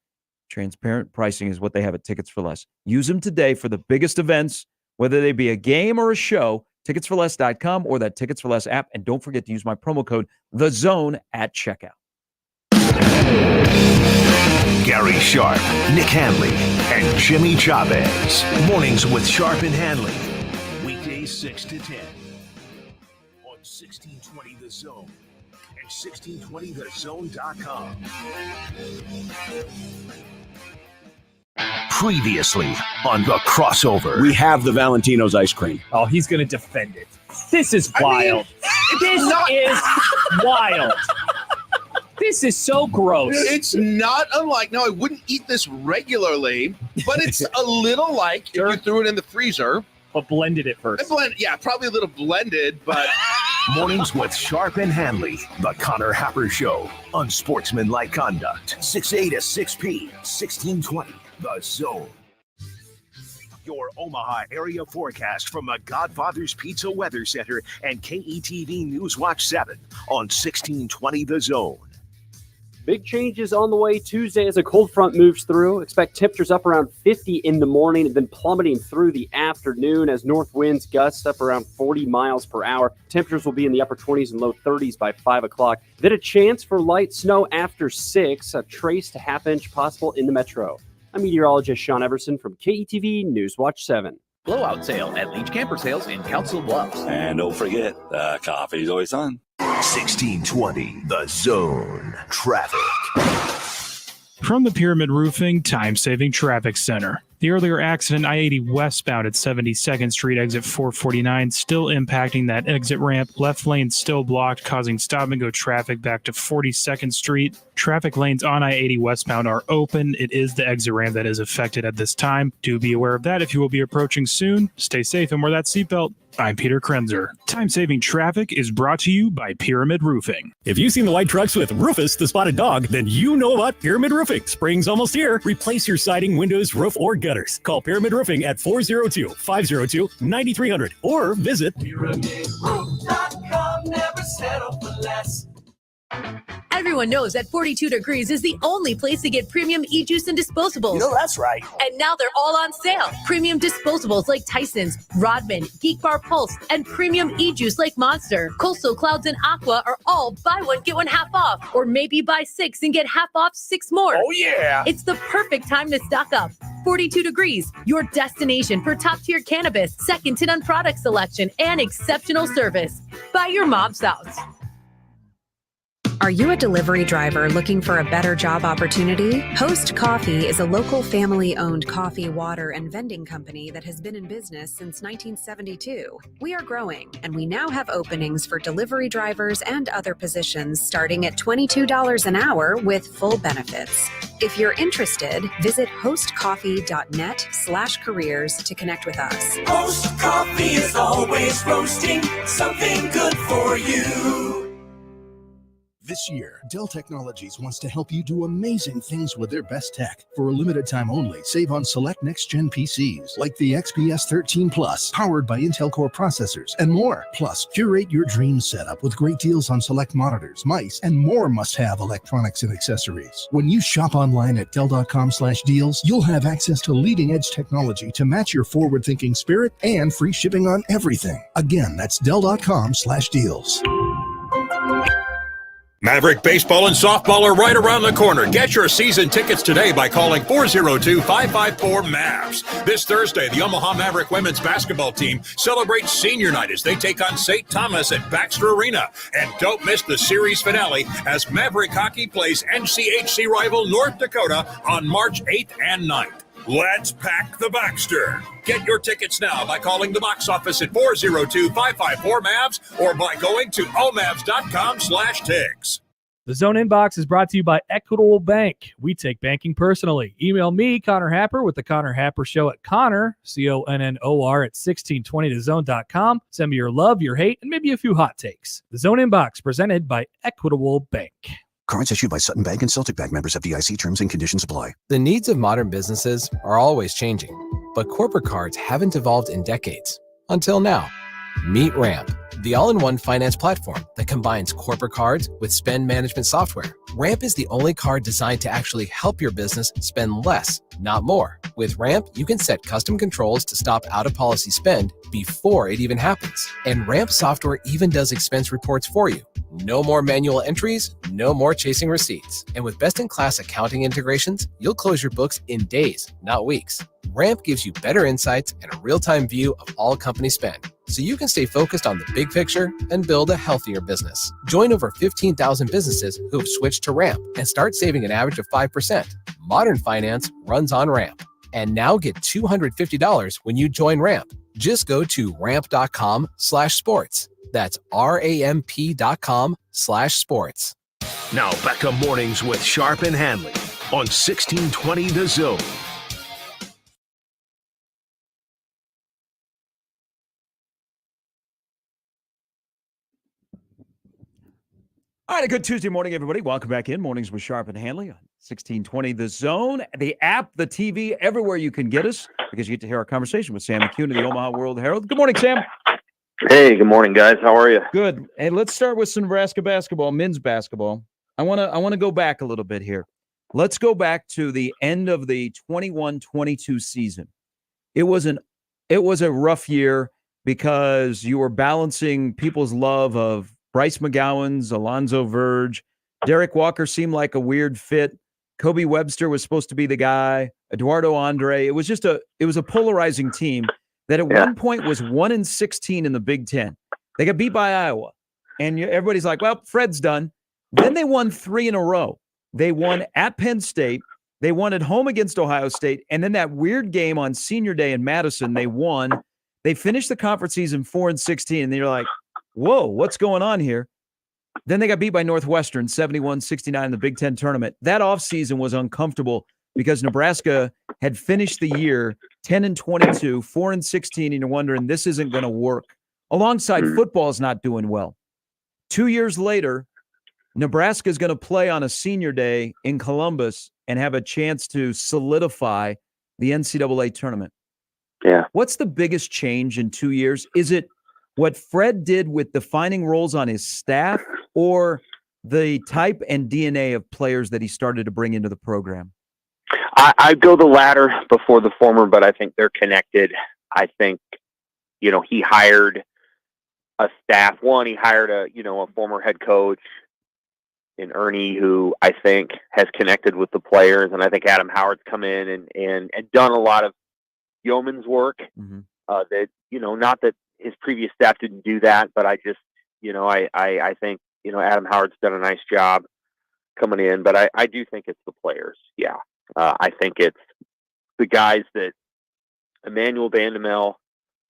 Transparent pricing is what they have at Tickets for Less. Use them today for the biggest events, whether they be a game or a show, ticketsforless.com or that Tickets for Less app. And don't forget to use my promo code, THEZONE, at checkout. Gary Sharp, Nick Handley, and Jimmy Chavez. Mornings with Sharp and Handley. Weekdays 6 to 10 on 1620 The Zone and 1620thezone.com. Previously on The Crossover. We have the Valentino's ice cream. Oh, he's going to defend it. This is wild. This is wild. This is so gross. It's not unlike, no, I wouldn't eat this regularly, but it's a little like if you threw it in the freezer. But blended it first. Yeah, probably a little blended, but... Mornings with Sharp and Handley, the Connor Happer Show, unsportsmanlike conduct, 6A to 6P, 1620, The Zone. Your Omaha area forecast from the Godfather's Pizza Weather Center and KETV Newswatch 7 on 1620 The Zone. Big changes on the way Tuesday as a cold front moves through. Expect temperatures up around 50 in the morning and then plummeting through the afternoon as north winds gust up around 40 miles per hour. Temperatures will be in the upper 20s and low 30s by 5 o'clock. Then a chance for light snow after 6, a trace to half-inch possible in the metro. I'm meteorologist Sean Everson from KETV Newswatch 7. Blowout sale at Leach Camper Sales in Council Bluffs. And don't forget, coffee's always on. 1620, The Zone. Traffic. From the Pyramid Roofing Time-Saving Traffic Center. The earlier accident, I-80 westbound at 72nd Street, exit 449, still impacting that exit ramp. Left lane still blocked, causing stop-and-go traffic back to 42nd Street. Traffic lanes on I-80 westbound are open. It is the exit ramp that is affected at this time. Do be aware of that if you will be approaching soon. Stay safe and wear that seatbelt. I'm Peter Krenzer. Time-Saving Traffic is brought to you by Pyramid Roofing. If you've seen the white trucks with Rufus the Spotted Dog, then you know about Pyramid Roofing. Spring's almost here. Replace your siding, windows, roof, or gutters. Call Pyramid Roofing at 402-502-9300 or visit PyramidRoof.com. Never settle for less. Everyone knows that 42 Degrees is the only place to get premium e-juice and disposables. You know that's right. And now they're all on sale. Premium disposables like Tyson's, Rodman, Geek Bar Pulse, and premium e-juice like Monster, Coastal Clouds, and Aqua are all buy one, get one half off. Or maybe buy 6 and get half off 6 more. Oh, yeah. It's the perfect time to stock up. 42 Degrees, your destination for top-tier cannabis, second-to-none product selection, and exceptional service. By your mom's house. Are you a delivery driver looking for a better job opportunity? Host Coffee is a local family-owned coffee, water, and vending company that has been in business since 1972. We are growing, and we now have openings for delivery drivers and other positions starting at $22 an hour with full benefits. If you're interested, visit hostcoffee.net/careers to connect with us. Host Coffee is always roasting something good for you. This year, Dell Technologies wants to help you do amazing things with their best tech. For a limited time only, save on select next-gen PCs like the XPS 13 Plus, powered by Intel Core processors, and more. Plus, curate your dream setup with great deals on select monitors, mice, and more must-have electronics and accessories. When you shop online at Dell.com/deals, you'll have access to leading-edge technology to match your forward-thinking spirit and free shipping on everything. Again, that's Dell.com/deals. Maverick baseball and softball are right around the corner. Get your season tickets today by calling 402-554-MAVS. This Thursday, the Omaha Maverick women's basketball team celebrates senior night as they take on St. Thomas at Baxter Arena. And don't miss the series finale as Maverick hockey plays NCHC rival North Dakota on March 8th and 9th. Let's pack the Baxter. Get your tickets now by calling the box office at 402-554-MAVS or by going to omavs.com/tigs. The Zone Inbox is brought to you by Equitable Bank. We take banking personally. Email me, Connor Happer, with the Connor Happer Show at Connor, CONNOR, at 1620thezone.com. Send me your love, your hate, and maybe a few hot takes. The Zone Inbox, presented by Equitable Bank. Cards issued by Sutton Bank and Celtic Bank, members FDIC. Terms and conditions apply. The needs of modern businesses are always changing, but corporate cards haven't evolved in decades. Until now. Meet Ramp, the all-in-one finance platform that combines corporate cards with spend management software. Ramp is the only card designed to actually help your business spend less, not more. With Ramp, you can set custom controls to stop out-of-policy spend before it even happens. And Ramp software even does expense reports for you. No more manual entries, no more chasing receipts. And with best-in-class accounting integrations, you'll close your books in days, not weeks. Ramp gives you better insights and a real-time view of all company spend, so you can stay focused on the big picture and build a healthier business. Join over 15,000 businesses who have switched to Ramp and start saving an average of 5%. Modern finance runs on Ramp. And now get $250 when you join Ramp. Just go to ramp.com/sports. That's RAMP.com/sports. Now back to mornings with Sharp and Handley on 1620 The Zone. All right, a good Tuesday morning, everybody. Welcome back in. Mornings with Sharp and Handley on 1620 The Zone, the app, the TV, everywhere you can get us, because you get to hear our conversation with Sam McCune of the Omaha World Herald. Good morning, Sam. Hey, good morning, guys. How are you? Good. And let's start with some Nebraska basketball, men's basketball. I want to go back a little bit here. Let's go back to the end of the 21-22 season. It was a rough year because you were balancing people's love of Bryce McGowan's, Alonzo Verge. Derek Walker seemed like a weird fit. Kobe Webster was supposed to be the guy. Eduardo Andre. It was a polarizing team that at one point was 1-16 in the Big Ten. They got beat by Iowa. And everybody's like, well, Fred's done. Then they won 3 in a row. They won at Penn State. They won at home against Ohio State. And then that weird game on Senior Day in Madison, they won. They finished the conference season 4-16. And you're like, whoa, what's going on here? Then they got beat by Northwestern 71-69 in the Big Ten tournament. That offseason was uncomfortable because Nebraska had finished the year 10-22, 4-16, and you're wondering, this isn't going to work. Alongside football's not doing well. 2 years later, Nebraska is going to play on a Senior Day in Columbus and have a chance to solidify the NCAA tournament. Yeah. What's the biggest change in 2 years? Is it what Fred did with defining roles on his staff or the type and DNA of players that he started to bring into the program? I go the latter before the former, but I think they're connected. I think, he hired a staff. One, he hired a former head coach in Ernie, who I think has connected with the players. And I think Adam Howard's come in and done a lot of yeoman's work that, not that his previous staff didn't do that, but I just, I think, Adam Howard's done a nice job coming in, but I do think it's the players. Yeah. I think it's the guys that Emmanuel Bandamel,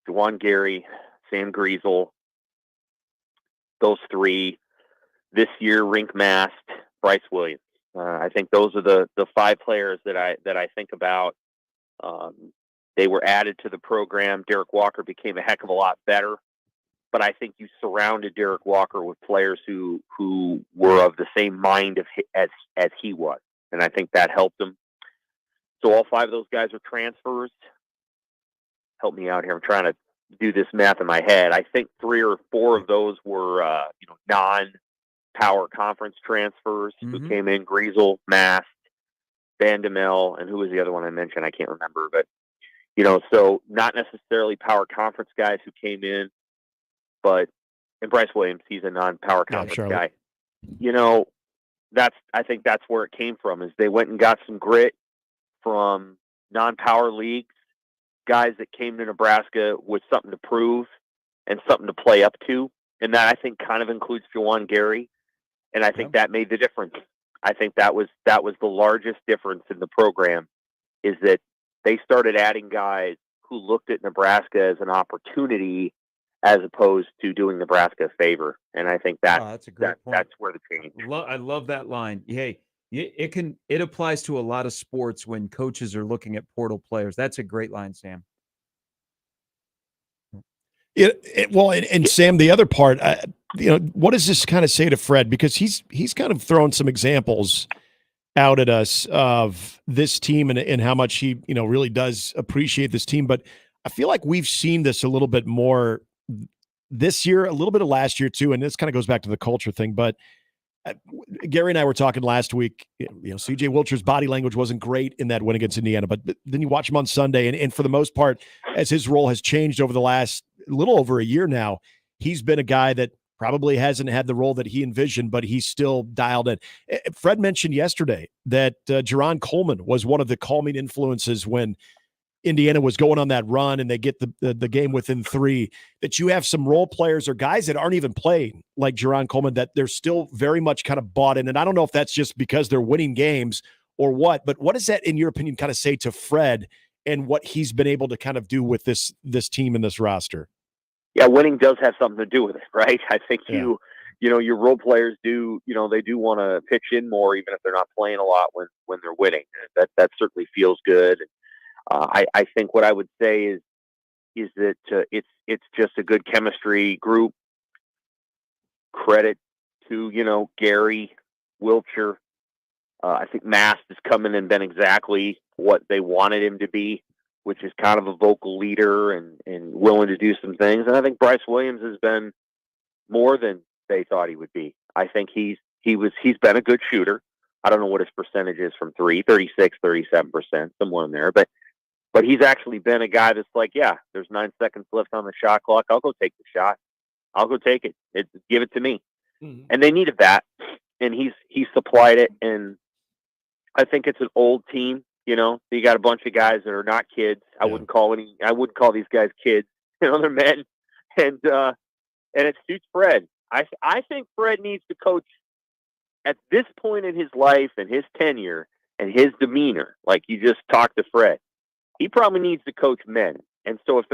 Juwan Gary, Sam Griesel, those three this year, Rink Mast, Bryce Williams. I think those are the 5 players that I think about. They were added to the program. Derek Walker became a heck of a lot better, but I think you surrounded Derek Walker with players who were of the same mind as he was, and I think that helped him. So all 5 of those guys are transfers. Help me out here. I'm trying to do this math in my head. I think 3 or 4 of those were non-power conference transfers who came in: Griesel, Mast, Bandamel, and who was the other one I mentioned? I can't remember, but so not necessarily power conference guys who came in, and Bryce Williams, he's a non-power conference guy. I think that's where it came from, is they went and got some grit from non-power leagues, guys that came to Nebraska with something to prove and something to play up to. And that, I think, kind of includes Juwan Gary. And I think that made the difference. I think that was the largest difference in the program, is that they started adding guys who looked at Nebraska as an opportunity as opposed to doing Nebraska a favor. And I think that's a great point. That's where the change. I love that line. Hey, it applies to a lot of sports when coaches are looking at portal players. That's a great line, Sam. And Sam, the other part, what does this kind of say to Fred? Because he's kind of thrown some examples out at us of this team and how much he, really does appreciate this team. But I feel like we've seen this a little bit more this year, a little bit of last year too. And this kind of goes back to the culture thing. But Gary and I were talking last week, CJ Wilcher's body language wasn't great in that win against Indiana, but then you watch him on Sunday, and for the most part, as his role has changed over the last little over a year now, he's been a guy that probably hasn't had the role that he envisioned, but he's still dialed in. Fred mentioned yesterday that Jerron Coleman was one of the calming influences when Indiana was going on that run and they get the game within 3, that you have some role players or guys that aren't even playing like Jerron Coleman, that they're still very much kind of bought in. And I don't know if that's just because they're winning games or what, but what does that, in your opinion, kind of say to Fred and what he's been able to kind of do with this team and this roster? Yeah, winning does have something to do with it, right? I think your role players do, they do want to pitch in more, even if they're not playing a lot when they're winning. That certainly feels good. I think what I would say is that it's just a good chemistry group. Credit to Gary, Wilcher. I think Mast has come in and been exactly what they wanted him to be, which is kind of a vocal leader and willing to do some things. And I think Bryce Williams has been more than they thought he would be. I think he's he's been a good shooter. I don't know what his percentage is from three, 36, 37%, somewhere in there. But he's actually been a guy that's like, yeah, there's 9 seconds left on the shot clock. I'll go take the shot. I'll go take it. Give it to me. Mm-hmm. And they needed that. And he's supplied it. And I think it's an old team, you know. You got a bunch of guys that are not kids. I wouldn't call these guys kids. You know, they're men. And it suits Fred. I think Fred needs to coach at this point in his life and his tenure and his demeanor. Like you just talked to Fred. He probably needs to coach men. And so if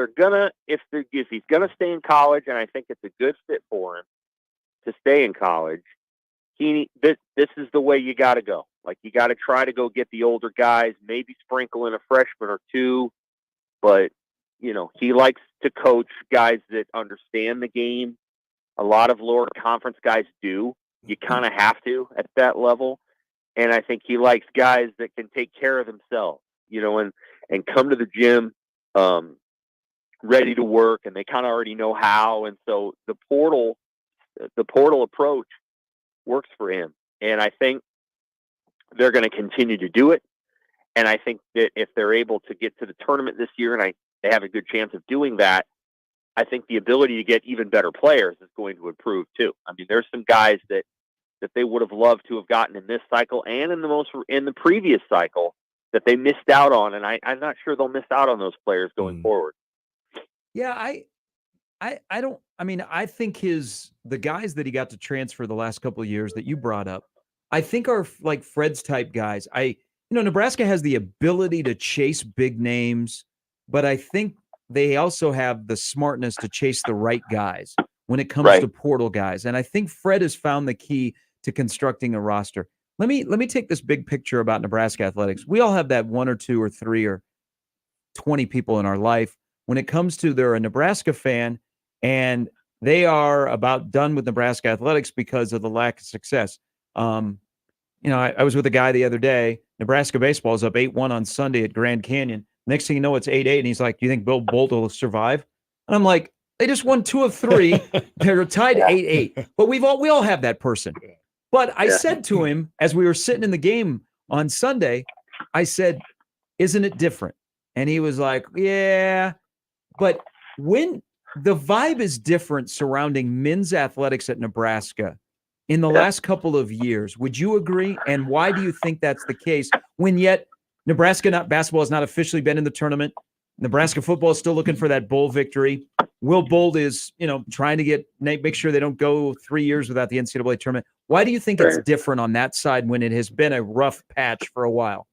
he's gonna stay in college, and I think it's a good fit for him to stay in college, this is the way you got to go. Like you got to try to go get the older guys, maybe sprinkle in a freshman or two, but you know he likes to coach guys that understand the game. A lot of lower conference guys do. You kind of have to at that level, and I think he likes guys that can take care of themselves, you know, and come to the gym ready to work, and they kind of already know how. And so the portal approach works for him. And I think they're going to continue to do it. And I think that if they're able to get to the tournament this year, and they have a good chance of doing that, I think the ability to get even better players is going to improve too. I mean, there's some guys that they would have loved to have gotten in this cycle and in the previous cycle that they missed out on. And I'm not sure they'll miss out on those players going forward. Yeah, I think the guys that he got to transfer the last couple of years that you brought up, I think are like Fred's type guys. Nebraska has the ability to chase big names, but I think they also have the smartness to chase the right guys when it comes to portal guys. And I think Fred has found the key to constructing a roster. Let me take this big picture about Nebraska athletics. We all have that 1 or 2 or 3 or 20 people in our life. When it comes to they're a Nebraska fan and they are about done with Nebraska athletics because of the lack of success. I was with a guy the other day. Nebraska baseball is up 8-1 on Sunday at Grand Canyon. Next thing you know, it's 8-8, and he's like, "Do you think Bill Bolt will survive?" And I'm like, "They just won 2 of 3. They're tied 8-8." But we all have that person. But I said to him as we were sitting in the game on Sunday, I said, "Isn't it different?" And he was like, "Yeah." But when the vibe is different surrounding men's athletics at Nebraska in the last couple of years, would you agree? And why do you think that's the case when yet Nebraska basketball has not officially been in the tournament? Nebraska football is still looking for that bowl victory. Will Bolt is, trying to make sure they don't go 3 years without the NCAA tournament. Why do you think it's different on that side when it has been a rough patch for a while?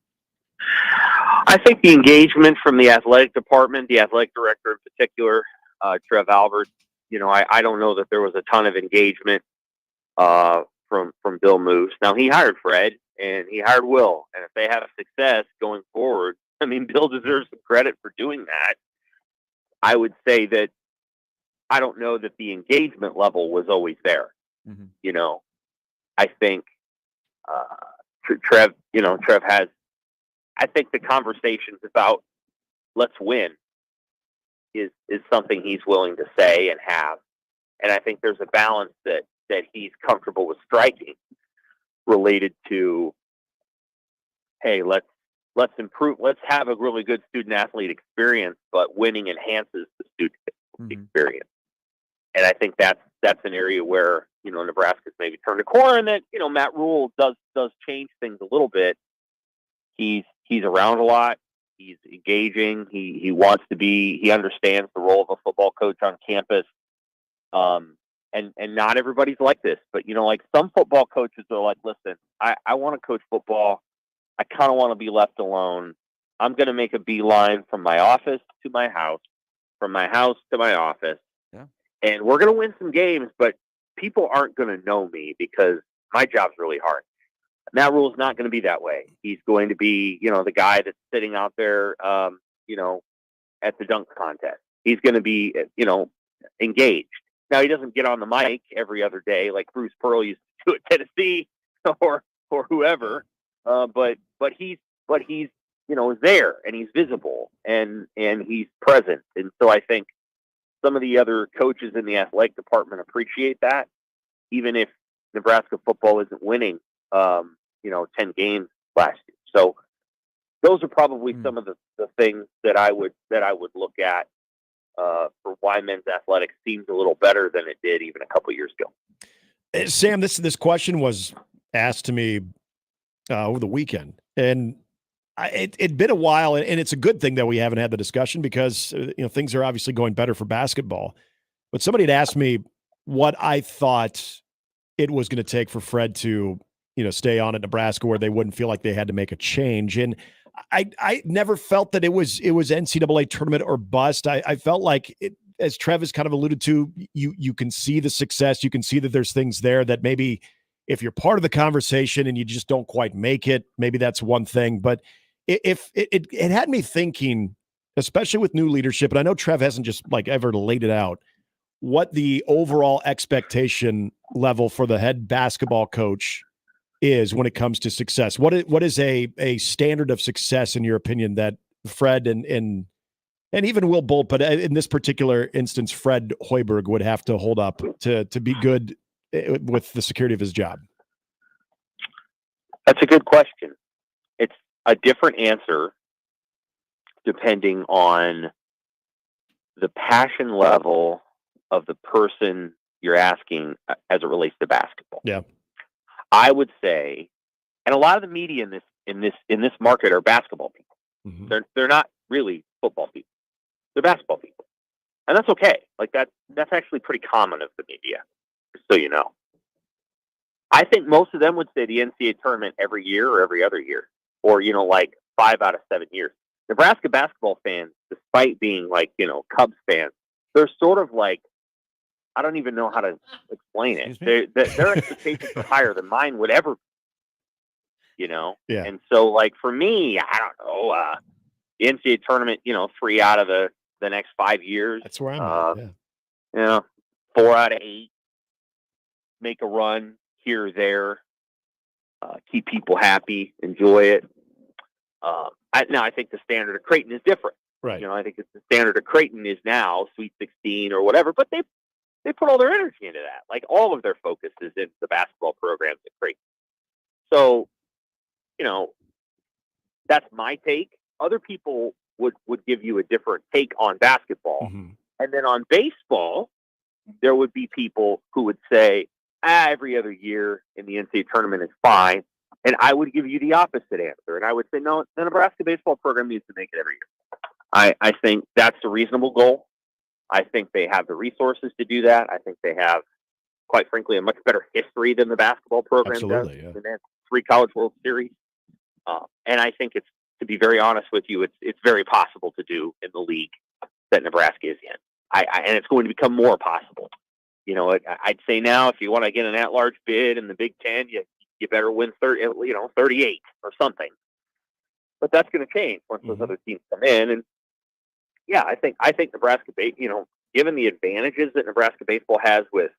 I think the engagement from the athletic department, the athletic director in particular, Trev Albert, I don't know that there was a ton of engagement from Bill Moose. Now, he hired Fred and he hired Will. And if they have success going forward, I mean, Bill deserves some credit for doing that. I would say that I don't know that the engagement level was always there. Mm-hmm. I think Trev has, I think the conversations about let's win is something he's willing to say and have. And I think there's a balance that he's comfortable with striking related to, hey, let's improve, let's have a really good student athlete experience, but winning enhances the student experience. And I think that's an area where, Nebraska's maybe turned a corner, and that, Matt Rule does change things a little bit. He's around a lot. He's engaging. He wants to be. He understands the role of a football coach on campus. And not everybody's like this, but like some football coaches are like, listen, I want to coach football. I kind of want to be left alone. I'm going to make a beeline from my office to my house, from my house to my office, and we're going to win some games. But people aren't going to know me because my job's really hard. Matt Rule's not going to be that way. He's going to be, the guy that's sitting out there, at the dunk contest. He's going to be, engaged. Now, he doesn't get on the mic every other day like Bruce Pearl used to do at Tennessee or whoever. But he's is there, and he's visible, and he's present. And so I think some of the other coaches in the athletic department appreciate that, even if Nebraska football isn't winning, 10 games last year. So those are probably some of the things that I would look at for why men's athletics seems a little better than it did even a couple years ago. Sam, this question was asked to me over the weekend, and it'd been a while, and it's a good thing that we haven't had the discussion because things are obviously going better for basketball. But somebody had asked me what I thought it was going to take for Fred to stay on at Nebraska, where they wouldn't feel like they had to make a change. And I never felt that it was NCAA tournament or bust. I felt like it, as Trev has kind of alluded to, you can see the success. You can see that there's things there that maybe if you're part of the conversation and you just don't quite make it, maybe that's one thing. But if it had me thinking, especially with new leadership, and I know Trev hasn't just ever laid it out, what the overall expectation level for the head basketball coach is when it comes to success. What is a standard of success in your opinion that Fred and even Will Bolt, but in this particular instance, Fred Hoiberg would have to hold up to be good with the security of his job? That's a good question. It's a different answer depending on the passion level of the person you're asking as it relates to basketball. Yeah. I would say, and a lot of the media in this market are basketball people. Mm-hmm. They're not really football people. They're basketball people. And that's okay. That's actually pretty common of the media, just so you know. I think most of them would say the NCAA tournament every year or every other year, or 5 out of 7 years. Nebraska basketball fans, despite being Cubs fans, they're sort of I don't even know how to explain it. Their expectations are higher than mine would ever be, Yeah. And so, for me, I don't know, the NCAA tournament, 3 out of the next 5 years. That's where I'm at, yeah. 4 out of 8. Make a run here or there. Keep people happy. Enjoy it. I think the standard of Creighton is different. Right. I think the standard of Creighton is now Sweet 16 or whatever, but they put all their energy into that. All of their focus is in the basketball programs at Creighton. So, that's my take. Other people would give you a different take on basketball. Mm-hmm. And then on baseball, there would be people who would say, every other year in the NCAA tournament is fine. And I would give you the opposite answer. And I would say, no, the Nebraska baseball program needs to make it every year. I think that's a reasonable goal. I think they have the resources to do that. I think they have, quite frankly, a much better history than the basketball program does. Yeah. And 3 College World Series. And I think to be very honest with you, it's very possible to do in the league that Nebraska is in. And it's going to become more possible. I'd say now, if you want to get an at-large bid in the Big Ten, you better win 38 or something. But that's going to change once those other teams come in. And yeah, I think Nebraska, given the advantages that Nebraska baseball has with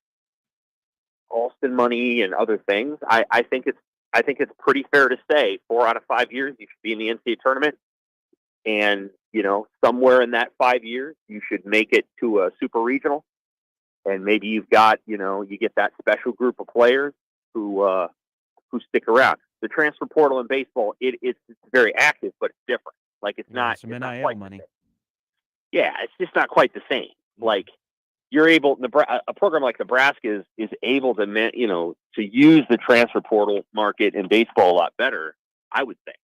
Alston money and other things, I think it's pretty fair to say 4 out of 5 years you should be in the NCAA tournament, and somewhere in that 5 years you should make it to a super regional, and maybe you've got you get that special group of players who stick around. The transfer portal in baseball, it's very active, but it's different. It's not some it's NIL not quite money. Yeah, it's just not quite the same. You're able, a program like Nebraska is able to, to use the transfer portal market in baseball a lot better, I would think.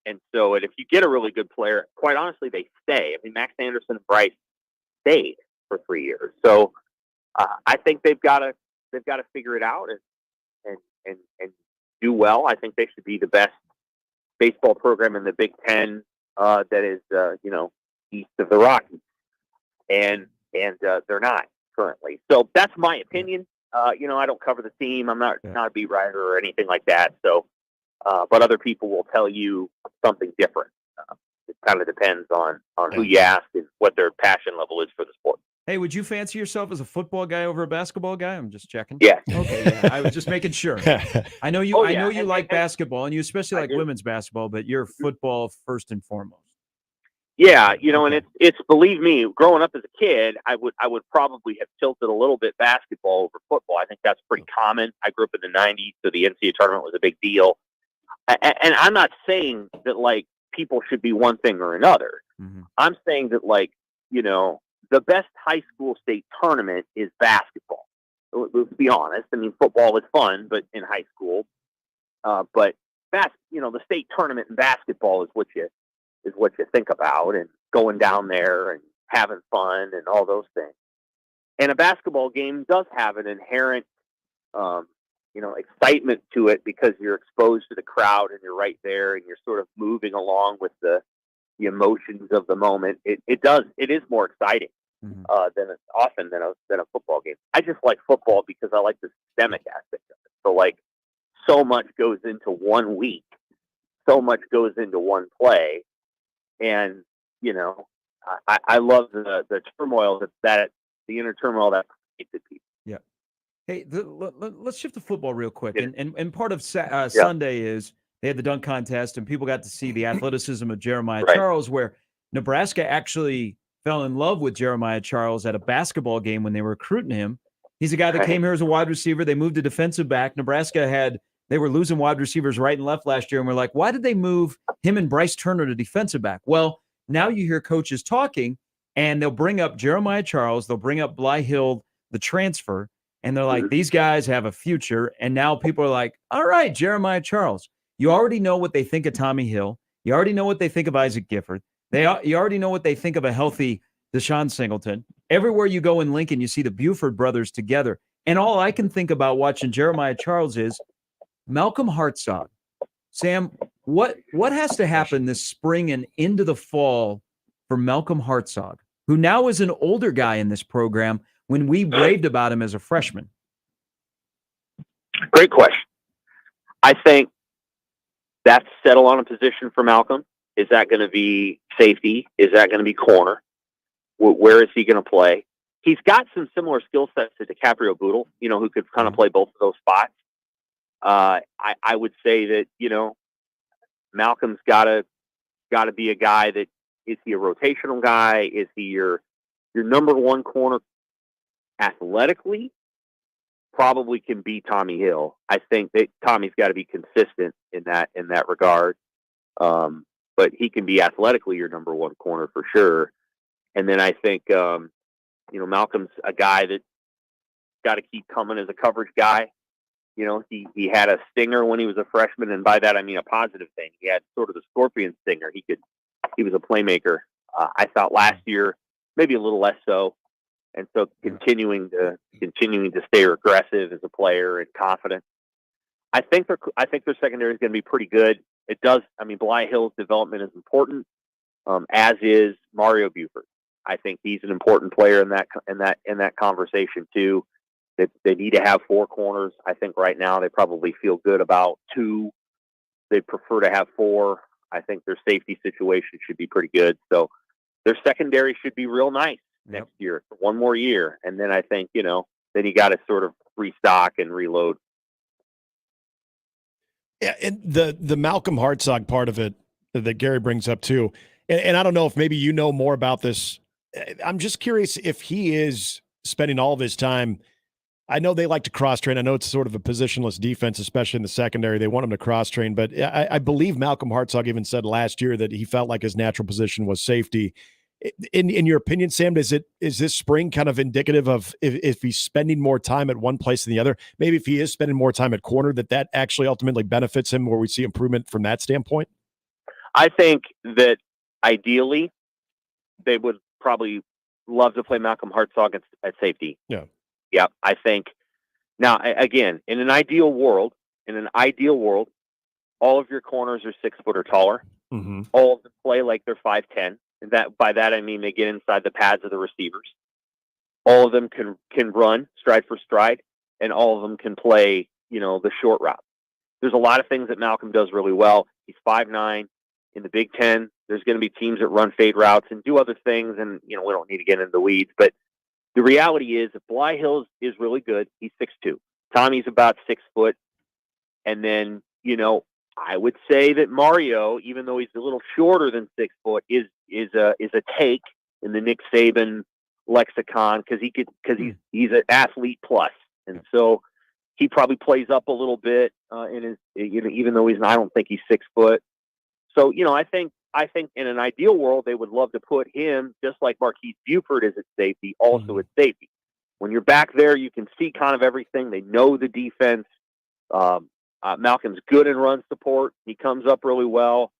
And so, if you get a really good player, quite honestly, they stay. I mean, Max Anderson and Bryce stayed for 3 years. So, I think they've got to figure it out and do well. I think they should be the best baseball program in the Big Ten that is, east of the Rockies, and they're not currently. So that's my opinion. I don't cover the team. I'm not a beat writer or anything like that. So, but other people will tell you something different. It kind of depends on who you ask and what their passion level is for the sport. Hey, would you fancy yourself as a football guy over a basketball guy? I'm just checking. Yeah. Okay. Yeah. I was just making sure. I know you. I know you like basketball, and you especially like women's basketball, but you're football first and foremost. Yeah, and it's believe me, growing up as a kid, I would probably have tilted a little bit basketball over football. I think that's pretty common. I grew up in the '90s, so the NCAA tournament was a big deal. And I'm not saying that like people should be one thing or another. I'm saying that like the best high school state tournament is basketball. Let's be honest. I mean, football is fun, but in high school, but the state tournament in basketball is what you think about, and going down there and having fun and all those things. And a basketball game does have an inherent, excitement to it because you're exposed to the crowd and you're right there and you're sort of moving along with the emotions of the moment. It is more exciting than a football game. I just like football because I like the systemic aspect of it. So like, so much goes into 1 week, so much goes into one play. And, I love the turmoil the inner turmoil that creates people. Yeah. Hey, let's shift to football real quick. Yeah. And part of Sunday is they had the dunk contest, and people got to see the athleticism of Jeremiah Charles, where Nebraska actually fell in love with Jeremiah Charles at a basketball game when they were recruiting him. He's a guy that came here as a wide receiver. They moved to defensive back. Nebraska they were losing wide receivers right and left last year, and we're like, why did they move him and Bryce Turner to defensive back? Well, now you hear coaches talking, and they'll bring up Jeremiah Charles, they'll bring up Bly Hill, the transfer, and they're like, these guys have a future. And now people are like, all right, Jeremiah Charles. You already know what they think of Tommy Hill. You already know what they think of Isaac Gifford. You already know what they think of a healthy Deshaun Singleton. Everywhere you go in Lincoln, you see the Buford brothers together. And all I can think about watching Jeremiah Charles is Malcolm Hartzog. Sam, what has to happen this spring and into the fall for Malcolm Hartzog, who now is an older guy in this program when we raved about him as a freshman? Great question. I think that's settle on a position for Malcolm. Is that going to be safety? Is that going to be corner? Where is he going to play? He's got some similar skill sets to DiCaprio Bootle, who could kind of play both of those spots. I would say that, Malcolm's got to be a guy that, is he a rotational guy? Is he your number one corner athletically? Probably can be Tommy Hill. I think that Tommy's got to be consistent in that regard. But he can be athletically your number one corner for sure. And then I think, Malcolm's a guy that got to keep coming as a coverage guy. He had a stinger when he was a freshman, and by that I mean a positive thing. He had sort of the scorpion stinger. He was a playmaker. I thought last year maybe a little less so, and so continuing to stay aggressive as a player and confident. I think their secondary is going to be pretty good. It does. I mean, Bly Hill's development is important, as is Mario Buford. I think he's an important player in that conversation too. They need to have 4 corners. I think right now they probably feel good about 2. They'd prefer to have 4. I think their safety situation should be pretty good. So their secondary should be real nice next year for one more year. And then I think, then you got to sort of restock and reload. Yeah, and the Malcolm Hartzog part of it that Gary brings up too, and I don't know if maybe you know more about this. I'm just curious if he is spending all of his time. I know they like to cross-train. I know it's sort of a positionless defense, especially in the secondary. They want him to cross-train. But I believe Malcolm Hartzog even said last year that he felt like his natural position was safety. In your opinion, Sam, is this spring kind of indicative of if he's spending more time at one place than the other? Maybe if he is spending more time at corner, that actually ultimately benefits him, where we see improvement from that standpoint? I think that ideally they would probably love to play Malcolm Hartzog at safety. Yeah. Yeah, I think now, again, in an ideal world, all of your corners are 6 foot or taller. Mm-hmm. All of them play like they're 5'10". And by that I mean they get inside the pads of the receivers. All of them can run stride for stride, and all of them can play, the short route. There's a lot of things that Malcolm does really well. He's 5'9". In the Big Ten, there's going to be teams that run fade routes and do other things, and we don't need to get into the weeds, but the reality is, if Bly Hill is really good, he's 6'2". Tommy's about 6 foot. And then, I would say that Mario, even though he's a little shorter than 6 foot, is a take in the Nick Saban lexicon because he's an athlete plus, and so he probably plays up a little bit in his, even though I don't think he's 6 foot. So I think in an ideal world they would love to put him just like Marquise Buford is at safety, also at safety. When you're back there, you can see kind of everything. They know the defense. Malcolm's good in run support. He comes up really well.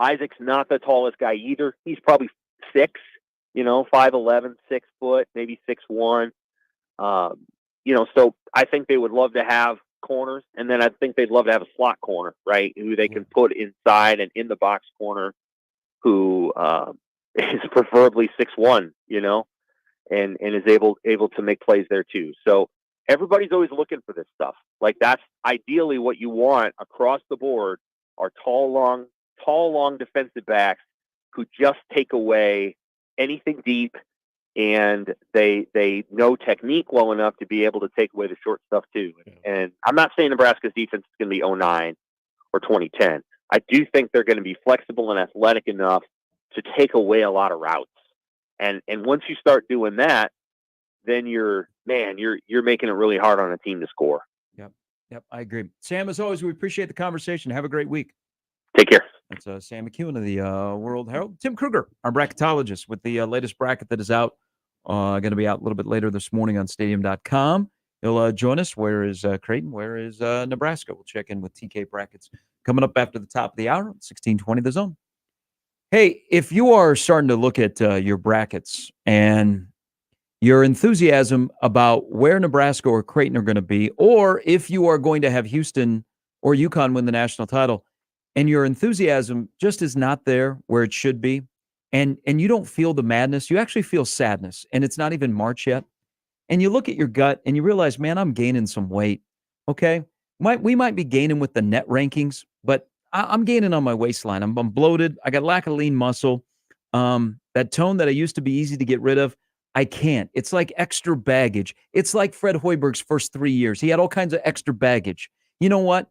Isaac's not the tallest guy either. He's probably 6, 5'11", 6 foot, maybe 6'1". So I think they would love to have corners, and then I think they'd love to have a slot corner, right, who they can put inside and in the box corner, who is preferably 6'1", and is able to make plays there too. So everybody's always looking for this stuff. Like, that's ideally what you want across the board, are tall, long defensive backs who just take away anything deep, and they know technique well enough to be able to take away the short stuff too. And I'm not saying Nebraska's defense is going to be 09 or 2010. I do think they're going to be flexible and athletic enough to take away a lot of routes. And once you start doing that, then you're making it really hard on a team to score. Yep, I agree. Sam, as always, we appreciate the conversation. Have a great week. Take care. That's Sam McEwen of the World Herald. Tim Krueger, our bracketologist, with the latest bracket that is out. Going to be out a little bit later this morning on stadium.com. He'll join us. Where is Creighton? Where is Nebraska? We'll check in with TK Brackets coming up after the top of the hour, 1620 The Zone. Hey, if you are starting to look at your brackets and your enthusiasm about where Nebraska or Creighton are going to be, or if you are going to have Houston or UConn win the national title, and your enthusiasm just is not there where it should be, and you don't feel the madness, you actually feel sadness, and it's not even March yet, and you look at your gut and you realize, man, I'm gaining some weight, okay? We might be gaining with the net rankings, but I'm gaining on my waistline. I'm bloated. I got lack of lean muscle. That tone that I used to be easy to get rid of, I can't. It's like extra baggage. It's like Fred Hoiberg's first 3 years. He had all kinds of extra baggage. You know what?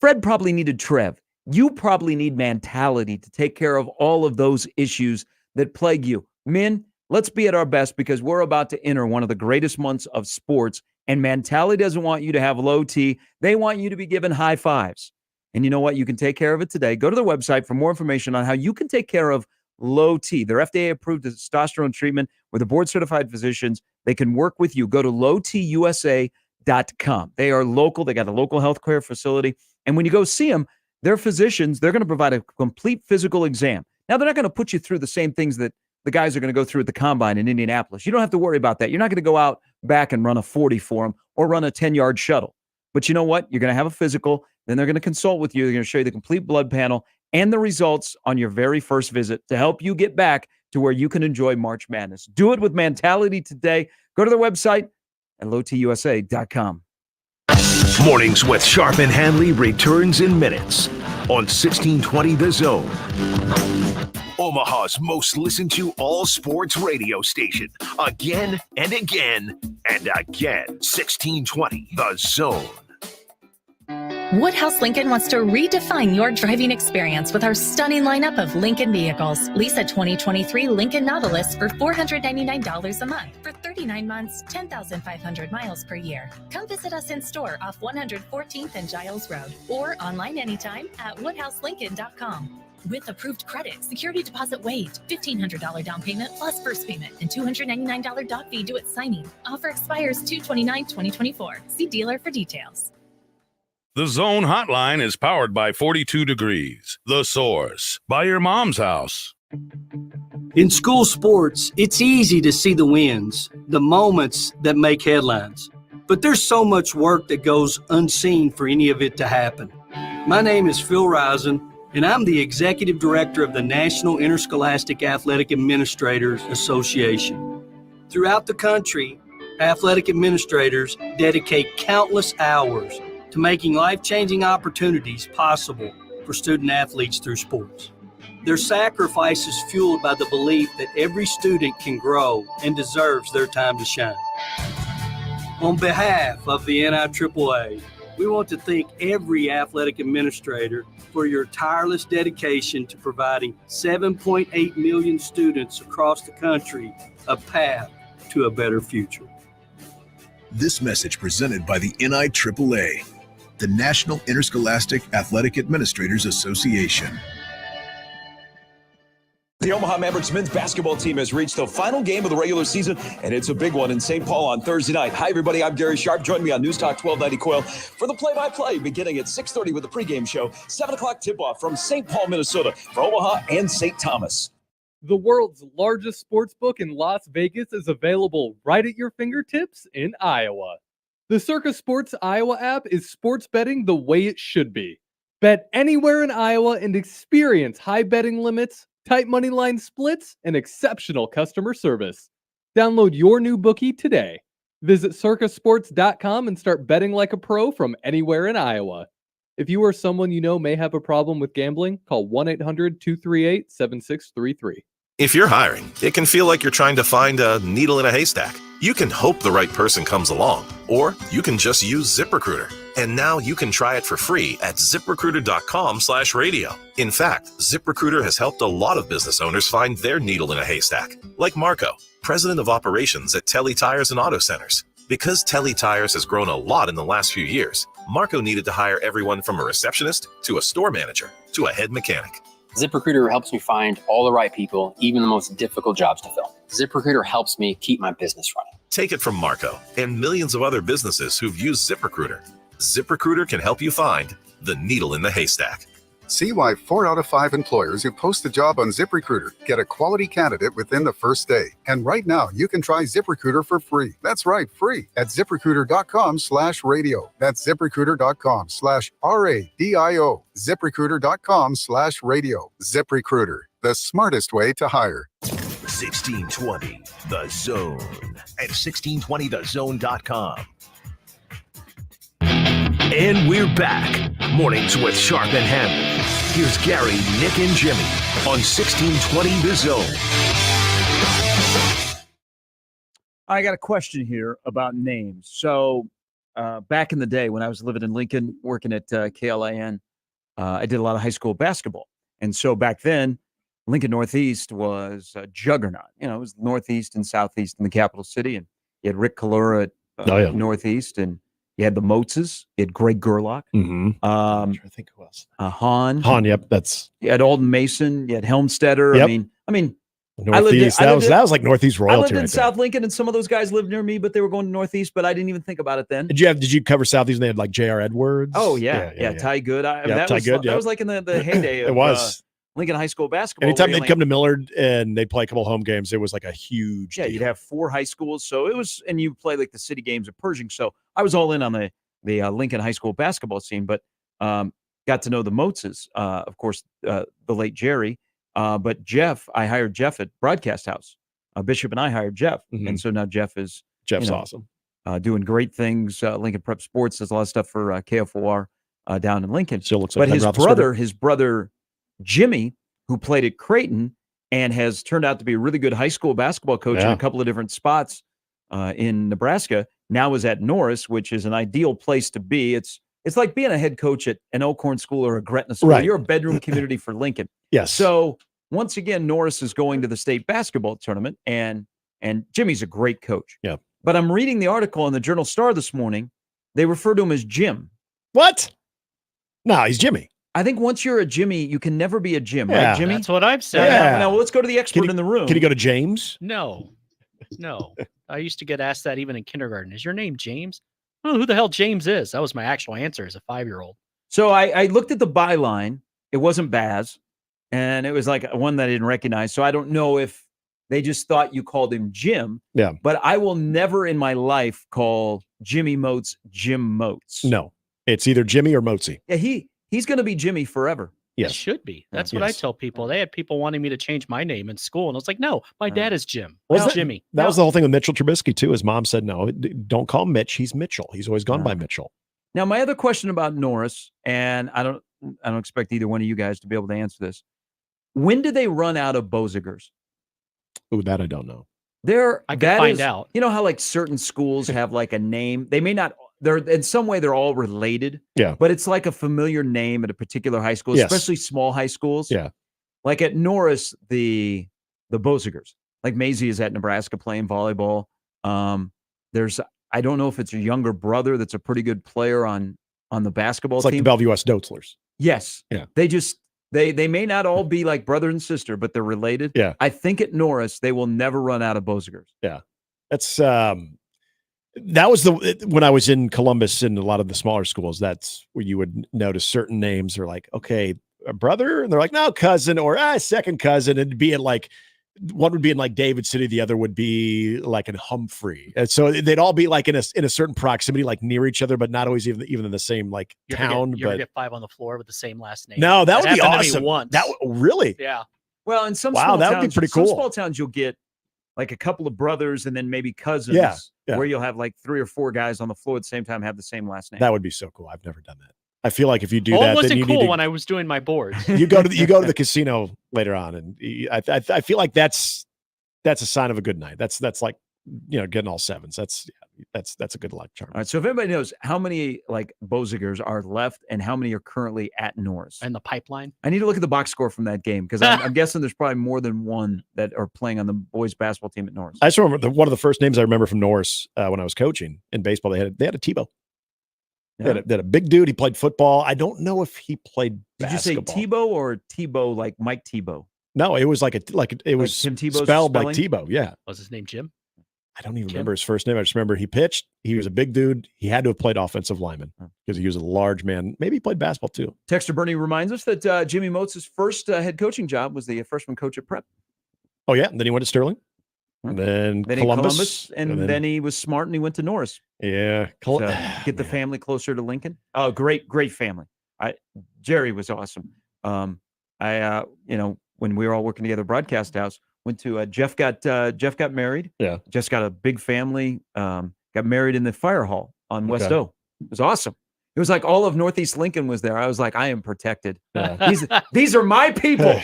Fred probably needed Trev. You probably need mentality to take care of all of those issues that plague you. Men, let's be at our best, because we're about to enter one of the greatest months of sports, and mentality doesn't want you to have low T. They want you to be given high fives. And you know what? You can take care of it today. Go to their website for more information on how you can take care of low T. Their FDA-approved testosterone treatment with the board-certified physicians. They can work with you. Go to lowtusa.com. They are local. They got a local healthcare facility. And when you go see them, their physicians, they're going to provide a complete physical exam. Now, they're not going to put you through the same things that the guys are going to go through at the combine in Indianapolis. You don't have to worry about that. You're not going to go out back and run a 40 for them or run a 10-yard shuttle. But you know what? You're going to have a physical. Then they're going to consult with you. They're going to show you the complete blood panel and the results on your very first visit to help you get back to where you can enjoy March Madness. Do it with mentality today. Go to their website at lowtusa.com. Mornings with Sharp and Handley returns in minutes on 1620 The Zone. Omaha's most listened to all sports radio station. Again and again and again. 1620 The Zone. Woodhouse Lincoln wants to redefine your driving experience with our stunning lineup of Lincoln vehicles. Lease a 2023 Lincoln Nautilus for $499 a month for 39 months, 10,500 miles per year. Come visit us in store off 114th and Giles Road, or online anytime at woodhouselincoln.com. With approved credit, security deposit waived, $1,500 down payment plus first payment, and $299 doc fee due at signing. Offer expires 2/29/2024. See dealer for details. The Zone Hotline is powered by 42 Degrees, The Source, by your mom's house. In school sports, it's easy to see the wins, the moments that make headlines. But there's so much work that goes unseen for any of it to happen. My name is Phil Risen, and I'm the Executive Director of the National Interscholastic Athletic Administrators Association. Throughout the country, athletic administrators dedicate countless hours to making life-changing opportunities possible for student athletes through sports. Their sacrifice is fueled by the belief that every student can grow and deserves their time to shine. On behalf of the NIAAA, We want to thank every athletic administrator for your tireless dedication to providing 7.8 million students across the country a path to a better future. This message presented by the NIAAA, the National Interscholastic Athletic Administrators Association. The Omaha Mavericks men's basketball team has reached the final game of the regular season, and it's a big one in St. Paul on Thursday night. Hi, everybody. I'm Gary Sharp. Join me on News Talk 1290 Coil for the play-by-play beginning at 6:30 with the pregame show, 7 o'clock tip-off from St. Paul, Minnesota for Omaha and St. Thomas. The world's largest sports book in Las Vegas is available right at your fingertips in Iowa. The Circa Sports Iowa app is sports betting the way it should be. Bet anywhere in Iowa and experience high betting limits, tight money line splits, and exceptional customer service. Download your new bookie today. Visit circasports.com and start betting like a pro from anywhere in Iowa. If you or someone you know may have a problem with gambling, call 1-800-238-7633. If you're hiring, it can feel like you're trying to find a needle in a haystack. You can hope the right person comes along, or you can just use ZipRecruiter. And now you can try it for free at ZipRecruiter.com/radio. In fact, ZipRecruiter has helped a lot of business owners find their needle in a haystack, like Marco, president of operations at Telly Tires and Auto Centers. Because Telly Tires has grown a lot in the last few years, Marco needed to hire everyone from a receptionist to a store manager to a head mechanic. ZipRecruiter helps me find all the right people, even the most difficult jobs to fill. ZipRecruiter helps me keep my business running. Take it from Marco and millions of other businesses who've used ZipRecruiter. ZipRecruiter can help you find the needle in the haystack. See why 4 out of 5 employers who post a job on ZipRecruiter get a quality candidate within the first day. And right now, you can try ZipRecruiter for free. That's right, free at ZipRecruiter.com/radio. That's ZipRecruiter.com/RADIO. ZipRecruiter.com/radio. ZipRecruiter, the smartest way to hire. 1620 The Zone at 1620thezone.com. And we're back. Mornings with Sharp and Handley. Here's Gary, Nick, and Jimmy on 1620 The Zone. I got a question here about names. So back in the day when I was living in Lincoln, working at KLAN, I did a lot of high school basketball. And so back then, Lincoln Northeast was a juggernaut. You know, it was Northeast and Southeast in the capital city. And you had Rick Kalura at Northeast, and you had the Moatses. You had Greg Gerlach. I'm trying to think who else. Hahn. Yep. That's. You had Alden Mason. You had Helmstetter. Yep. I mean, Northeast. That was like Northeast royalty. I lived in right South Lincoln, and some of those guys lived near me, but they were going to Northeast. But I didn't even think about it then. Did you cover Southeast? And they had like J.R. Edwards. Oh yeah. Ty Good. That was like in the heyday of it was. Lincoln High School basketball. Anytime they'd come to Millard and they'd play a couple home games, it was like a huge deal. You'd have 4 high schools, so it was, and you play like the city games of Pershing. So I was all in on the Lincoln High School basketball scene, but got to know the Moatses, of course, the late Jerry, but Jeff. I hired Jeff at Broadcast House. Bishop and I hired Jeff, and so now Jeff's awesome, doing great things. Lincoln Prep Sports does a lot of stuff for KFOR down in Lincoln. Still looks like his brother. Jimmy, who played at Creighton and has turned out to be a really good high school basketball coach in a couple of different spots in Nebraska, now is at Norris, which is an ideal place to be. It's like being a head coach at an Elkhorn school or a Gretna school. Right. You're a bedroom community for Lincoln. Yes. So once again, Norris is going to the state basketball tournament, and Jimmy's a great coach. Yeah. But I'm reading the article in the Journal Star this morning. They refer to him as Jim. What? No, he's Jimmy. I think once you're a Jimmy, you can never be a Jim, right, Jimmy? That's what I've said. Yeah. Now, let's go to the expert in the room. Can he go to James? No. I used to get asked that even in kindergarten. Is your name James? I don't know who the hell James is. That was my actual answer as a 5-year-old. So I looked at the byline. It wasn't Baz, and it was like one that I didn't recognize. So I don't know if they just thought you called him Jim. Yeah. But I will never in my life call Jimmy Moats Jim Moats. No. It's either Jimmy or Moatsy. Yeah, he's going to be Jimmy forever. Yes. It should be. That's what I tell people. They had people wanting me to change my name in school, and I was like, no, my dad is Jim. Jimmy. That was the whole thing with Mitchell Trubisky, too. His mom said, no, don't call him Mitch. He's Mitchell. He's always gone by Mitchell. Now, my other question about Norris, and I don't expect either one of you guys to be able to answer this. When do they run out of Bozigers? Oh, that I don't know. I can find out. You know how like certain schools have like a name? They may not they're in some way they're all related. Yeah. But it's like a familiar name at a particular high school, Yes. especially small high schools. Yeah. Like at Norris, the Bozigers. Like Maisie is at Nebraska playing volleyball. There's I don't know if it's a younger brother that's a pretty good player on the basketball It's team. like the Bellevue West Dotzlers. Yes. Yeah. They may not all be like brother and sister, but they're related. Yeah. I think at Norris, they will never run out of Bozigers. Yeah. That's that was when I was in Columbus in a lot of the smaller schools, that's where you would notice certain names are like, okay, a brother, and they're like, no, cousin, or second cousin. And be in like one would be in like David City, the other would be like in Humphrey. And so they'd all be like in a certain proximity, like near each other, but not always even in the same like town. You ever But get 5 on the floor with the same last name? no, that would be happened to me awesome. once. Really? Yeah. Well, in some Wow, small that would be towns, pretty some cool. small towns, you'll get like a couple of brothers and then maybe cousins. Yeah. Where you'll have like 3 or 4 guys on the floor at the same time have the same last name. That would be so cool. I've never done that. I feel like if you do It that, then wasn't you cool need to, when I was doing my boards. you go to the casino later on, and I feel like that's a sign of a good night. That's like getting all sevens. That's a good luck charm. All right. So if anybody knows how many like Bozigers are left and how many are currently at Norris And the pipeline. I need to look at the box score from that game because I'm guessing there's probably more than one that are playing on the boys basketball team at Norris. I just remember one of the first names I remember from Norris when I was coaching in baseball. They had a Tebow. Yeah. They had a big dude. He played football. I don't know if he played basketball. Did you say Tebow or Tebow like Mike Tebow? No, it was it was Tim Tebow's spelled like spelling? Tebow. Yeah. Was his name Jim? I don't even remember his first name. I just remember he pitched. He was a big dude. He had to have played offensive lineman because he was a large man. Maybe he played basketball too. Texter Bernie reminds us that Jimmy Moats' first head coaching job was the freshman coach at Prep. Oh yeah, and then he went to Sterling, and then Columbus, and then he was smart and he went to Norris. Yeah, to get the family closer to Lincoln. Oh, great family. Jerry was awesome. When we were all working together at Broadcast House, went to Jeff got married. Yeah, Jeff's got a big family. Got married in the fire hall on West O. It was awesome. It was like all of Northeast Lincoln was there. I was like, I am protected. These are my people.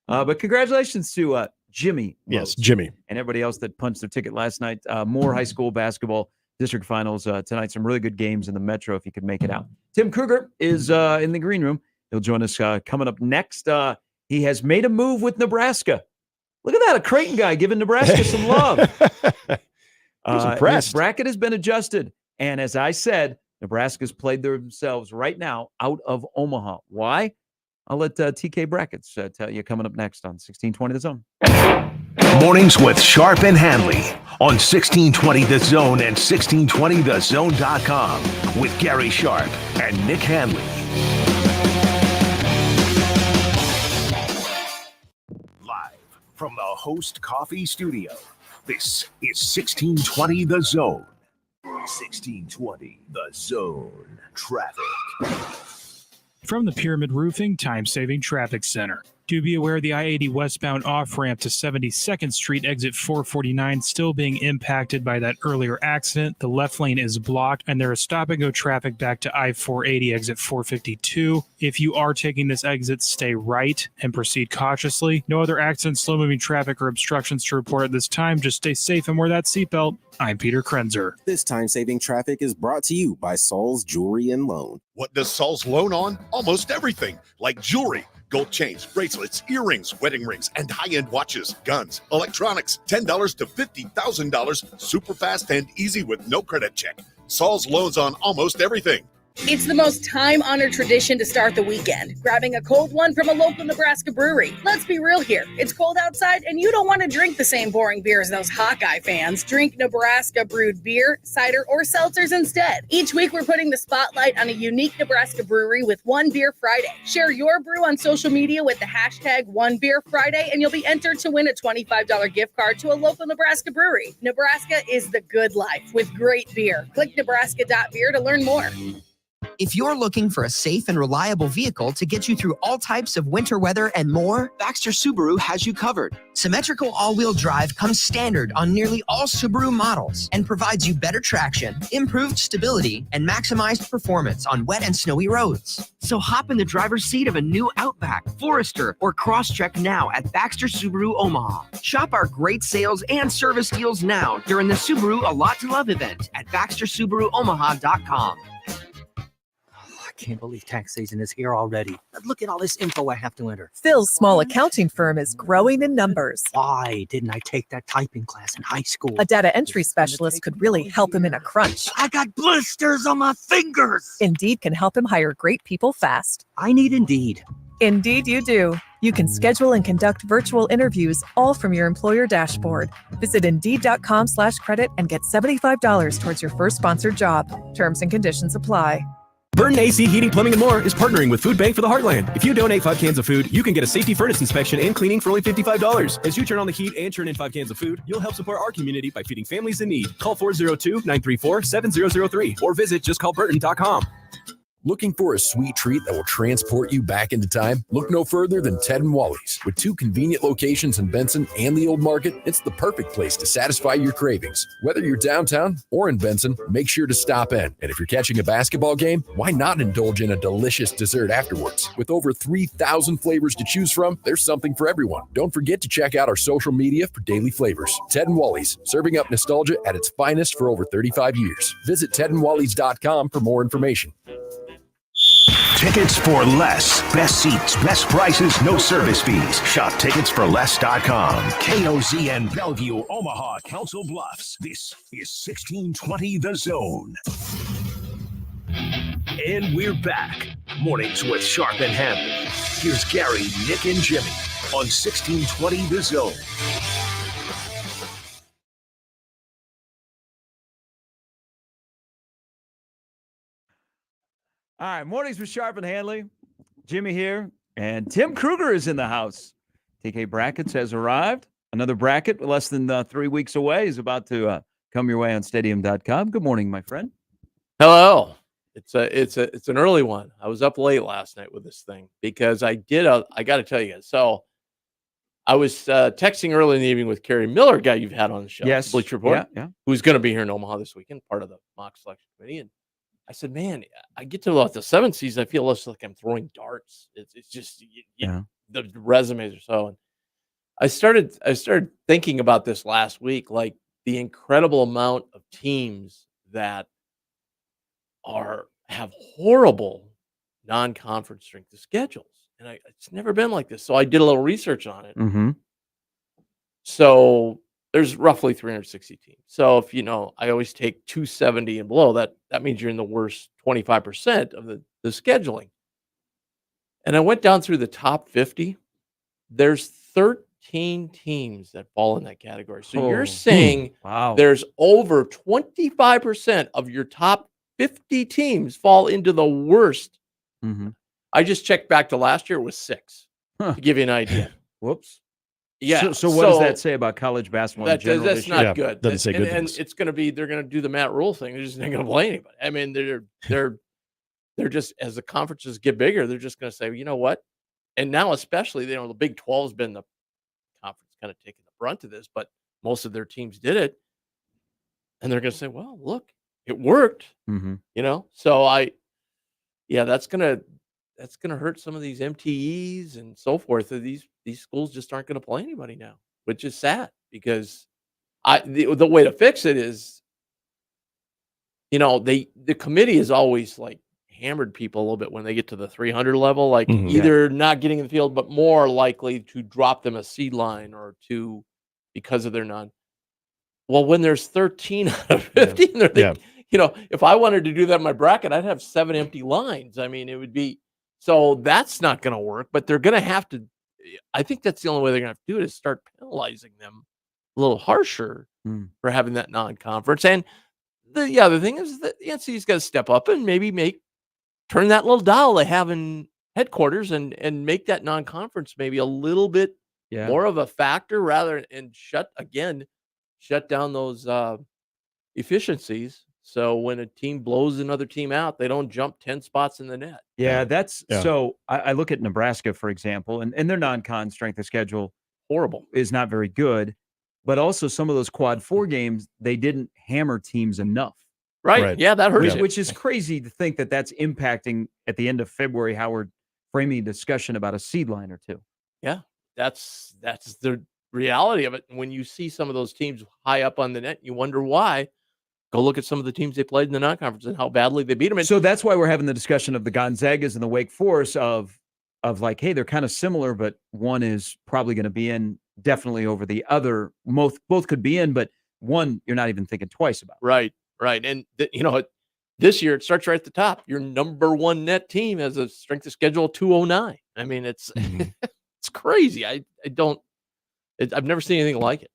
But congratulations to Jimmy. Yes, Moats Jimmy. And everybody else that punched their ticket last night. More high school basketball district finals tonight. Some really good games in the Metro if you could make it out. Tim Krueger is in the green room. He'll join us coming up next. He has made a move with Nebraska. Look at that, a Creighton guy giving Nebraska some love. He's impressed. His bracket has been adjusted. And as I said, Nebraska's played themselves right now out of Omaha. Why? I'll let TK Brackets tell you coming up next on 1620 The Zone. Mornings with Sharp and Handley on 1620 The Zone and 1620thezone.com with Gary Sharp and Nick Handley. Live from the Host Coffee Studio, this is 1620 The Zone. 1620 The Zone. Traffic. From the Pyramid Roofing Time-Saving Traffic Center. Do be aware the I-80 westbound off-ramp to 72nd Street, exit 449, still being impacted by that earlier accident. The left lane is blocked, and there is stop-and-go traffic back to I-480, exit 452. If you are taking this exit, stay right and proceed cautiously. No other accidents, slow-moving traffic, or obstructions to report at this time. Just stay safe and wear that seatbelt. I'm Peter Krenzer. This time-saving traffic is brought to you by Saul's Jewelry and Loan. What does Saul's loan on? Almost everything, like jewelry, gold chains, bracelets, earrings, wedding rings, and high-end watches, guns, electronics, $10 to $50,000, super fast and easy with no credit check. Saul's loans on almost everything. It's the most time-honored tradition to start the weekend, grabbing a cold one from a local Nebraska brewery. Let's be real here. It's cold outside, and you don't want to drink the same boring beer as those Hawkeye fans. Drink Nebraska brewed beer, cider, or seltzers instead. Each week, we're putting the spotlight on a unique Nebraska brewery with One Beer Friday. Share your brew on social media with the hashtag One Beer Friday, and you'll be entered to win a $25 gift card to a local Nebraska brewery. Nebraska is the good life with great beer. Click nebraska.beer to learn more. If you're looking for a safe and reliable vehicle to get you through all types of winter weather and more, Baxter Subaru has you covered. Symmetrical all-wheel drive comes standard on nearly all Subaru models and provides you better traction, improved stability, and maximized performance on wet and snowy roads. So hop in the driver's seat of a new Outback, Forester, or Crosstrek now at Baxter Subaru Omaha. Shop our great sales and service deals now during the Subaru A Lot to Love event at BaxterSubaruOmaha.com. I can't believe tax season is here already. Look at all this info I have to enter. Phil's small accounting firm is growing in numbers. Why didn't I take that typing class in high school? A data entry specialist could really help him in a crunch. I got blisters on my fingers. Indeed can help him hire great people fast. I need Indeed. Indeed you do. You can schedule and conduct virtual interviews all from your employer dashboard. Visit Indeed.com/credit and get $75 towards your first sponsored job. Terms and conditions apply. Burton AC Heating, Plumbing, and More is partnering with Food Bank for the Heartland. If you donate 5 cans of food, you can get a safety furnace inspection and cleaning for only $55. As you turn on the heat and turn in 5 cans of food, you'll help support our community by feeding families in need. Call 402-934-7003 or visit justcallburton.com. Looking for a sweet treat that will transport you back into time? Look no further than Ted and Wally's. With 2 convenient locations in Benson and the Old Market, it's the perfect place to satisfy your cravings. Whether you're downtown or in Benson, make sure to stop in. And if you're catching a basketball game, why not indulge in a delicious dessert afterwards? With over 3,000 flavors to choose from, there's something for everyone. Don't forget to check out our social media for daily flavors. Ted and Wally's, serving up nostalgia at its finest for over 35 years. Visit tedandwallys.com for more information. Tickets for less. Best seats, best prices, no service fees. Shop ticketsforless.com. KOZN Bellevue, Omaha, Council Bluffs. This is 1620 The Zone. And we're back. Mornings with Sharp and Handley. Here's Gary, Nick, and Jimmy on 1620 The Zone. All right, mornings with Sharp and Handley. Jimmy here, and Tim Krueger is in the house. TK Brackets has arrived. Another bracket less than 3 weeks away is about to come your way on stadium.com. Good morning, my friend. Hello. It's an early one. I was up late last night with this thing because I got to tell you guys. So I was texting early in the evening with Kerry Miller, guy you've had on the show, Yes. Bleach Report, Yeah. who's going to be here in Omaha this weekend, part of the mock selection committee. And I said, man, I get to about the 7th season, I feel less like I'm throwing darts. It's just the resumes are so. And I started thinking about this last week, like the incredible amount of teams that have horrible non-conference strength of schedules, and it's never been like this. So I did a little research on it. Mm-hmm. So there's roughly 360 teams. So if I always take 270 and below, that means you're in the worst 25% of the scheduling. And I went down through the top 50. There's 13 teams that fall in that category. So you're saying there's over 25% of your top 50 teams fall into the worst. Mm-hmm. I just checked back to last year, it was 6 to give you an idea. Whoops. Yeah. So what does that say about college basketball in general? That's not good. Doesn't say good and things. it's going to be, they're going to do the Matt Rule thing. They're just not going to play anybody. I mean, they're just, as the conferences get bigger, they're just going to say, you know what? And now, especially, the Big 12 has been the conference kind of taking the brunt of this, but most of their teams did it. And they're going to say, well, look, it worked, Mm-hmm. So that's going to hurt some of these MTEs and so forth. These schools just aren't going to play anybody now, which is sad because the way to fix it is, the committee is always like hammered people a little bit when they get to the 300 level, like either not getting in the field, but more likely to drop them a seed line or because of their well, when there's 13 out of 50, and they're thinking, if I wanted to do that in my bracket, I'd have 7 empty lines. I mean, it would be, so that's not going to work, but they're going to have to, I think that's the only way they're going to have to do it is start penalizing them a little harsher for having that non-conference. And the other thing is that the NCAA's got to step up and maybe turn that little dial they have in headquarters and make that non-conference maybe a little bit more of a factor and shut down those efficiencies So when a team blows another team out, they don't jump 10 spots in the net. Yeah, so I look at Nebraska, for example, and their non-con strength of schedule Horrible. is not very good, but also some of those quad 4 games, they didn't hammer teams enough. Right. Yeah, that hurts. Which is crazy to think that that's impacting at the end of February how we're framing a discussion about a seed line or two. Yeah, that's the reality of it. When you see some of those teams high up on the net, you wonder why. Go look at some of the teams they played in the non-conference and how badly they beat them. So that's why we're having the discussion of the Gonzagas and the Wake Forest of like, hey, they're kind of similar, but one is probably going to be in definitely over the other. Both could be in, but one you're not even thinking twice about. Right. And this year it starts right at the top. Your number 1 net team has a strength of schedule 209. I mean, it's it's crazy. I've never seen anything like it.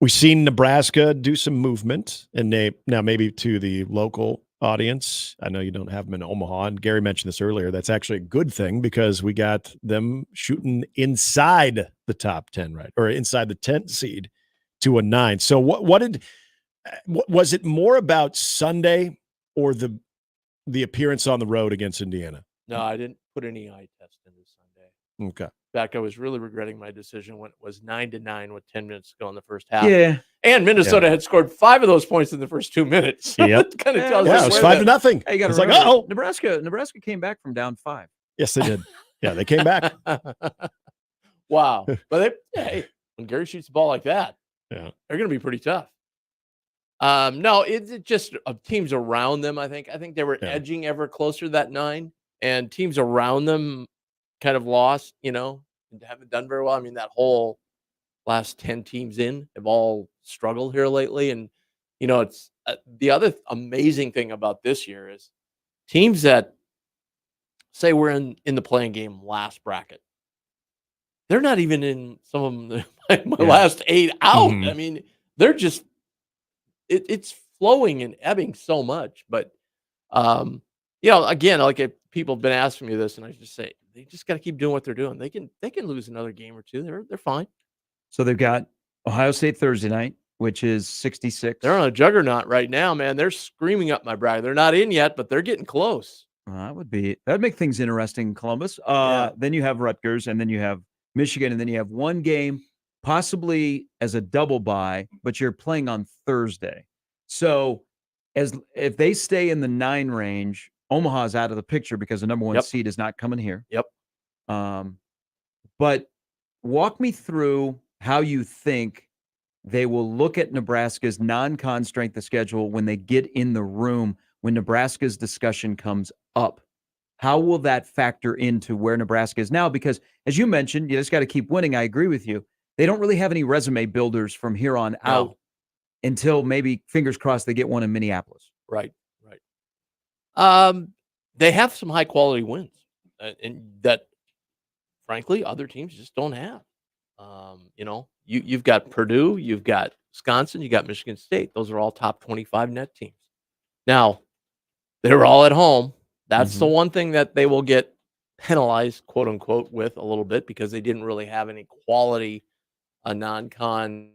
We've seen Nebraska do some movement, and now maybe to the local audience. I know you don't have them in Omaha, and Gary mentioned this earlier. That's actually a good thing because we got them shooting inside the top 10, right? Or inside the 10th seed to a 9. So what was it more about Sunday or the appearance on the road against Indiana? No, I didn't put any eye test in this Sunday. Okay. In fact, I was really regretting my decision when it was 9-9 with 10 minutes to go in the first half. Yeah. And Minnesota had scored 5 of those points in the first 2 minutes. So Yep. it kind of tells it was 5-0. Hey, you got It's to like, uh-oh. Nebraska came back from down 5. Yes, they did. Yeah, they came back. Wow. But when Gary shoots the ball like that, yeah, they're going to be pretty tough. No, it's just teams around them. I think they were edging ever closer to that 9, and teams around them kind of lost, and haven't done very well. I mean, that whole last 10 teams have all struggled here lately. And, it's the other amazing thing about this year is teams that say we're in the playing game last bracket. They're not even in some of them, my last 8 out. Mm-hmm. I mean, they're just, it's flowing and ebbing so much. But, again, like if people have been asking me this, and I just say, they just got to keep doing what they're doing. They can lose another game or two. They're fine. So they've got Ohio State Thursday night, which is 66. They're on a juggernaut right now, man. They're screaming up my bracket. They're not in yet, but they're getting close. That'd make things interesting in Columbus. Then you have Rutgers, and then you have Michigan, and then you have one game possibly as a double bye, but you're playing on Thursday. So if they stay in the 9 range, Omaha's out of the picture because the number 1 seed is not coming here. Yep. But walk me through how you think they will look at Nebraska's non-con strength of schedule when they get in the room, when Nebraska's discussion comes up. How will that factor into where Nebraska is now? Because as you mentioned, you just got to keep winning. I agree with you. They don't really have any resume builders from here on out until maybe, fingers crossed, they get one in Minneapolis. Right. They have some high quality wins, and that, frankly, other teams just don't have. You've got Purdue, you've got Wisconsin, you got Michigan State. Those are all top 25 net teams. Now, they're all at home. That's the one thing that they will get penalized, quote unquote, with a little bit because they didn't really have any quality non-con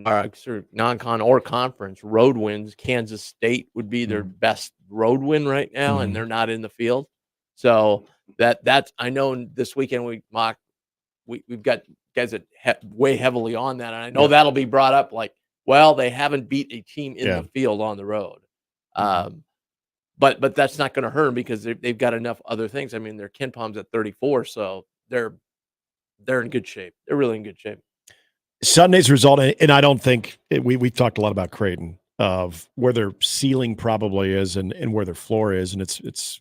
or conference road wins. Kansas State would be their best road win right now, and they're not in the field. So that's I know this weekend we've got guys that weigh heavily on that, and I know that'll be brought up. Like, well, they haven't beat a team in the field on the road, but that's not going to hurt them because they've got enough other things. I mean, their Ken Palm's at 34, so they're in good shape. They're really in good shape. Sunday's result, and I don't think we talked a lot about Creighton of where their ceiling probably is and where their floor is, and it's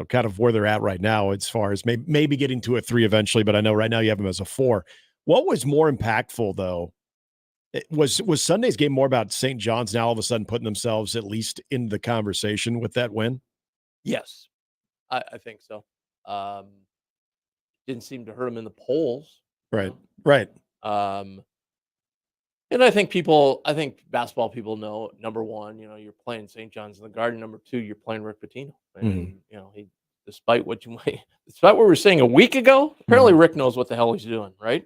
kind of where they're at right now as far as maybe getting to a 3 eventually, but I know right now you have them as a 4. What was more impactful though? Was Sunday's game more about St. John's now all of a sudden putting themselves at least in the conversation with that win? Yes, I think so. Didn't seem to hurt them in the polls. Right. And I think basketball people know, number 1, you're playing St. John's in the Garden. Number 2, you're playing Rick Pitino. And, despite what we were saying a week ago, apparently Rick knows what the hell he's doing, right?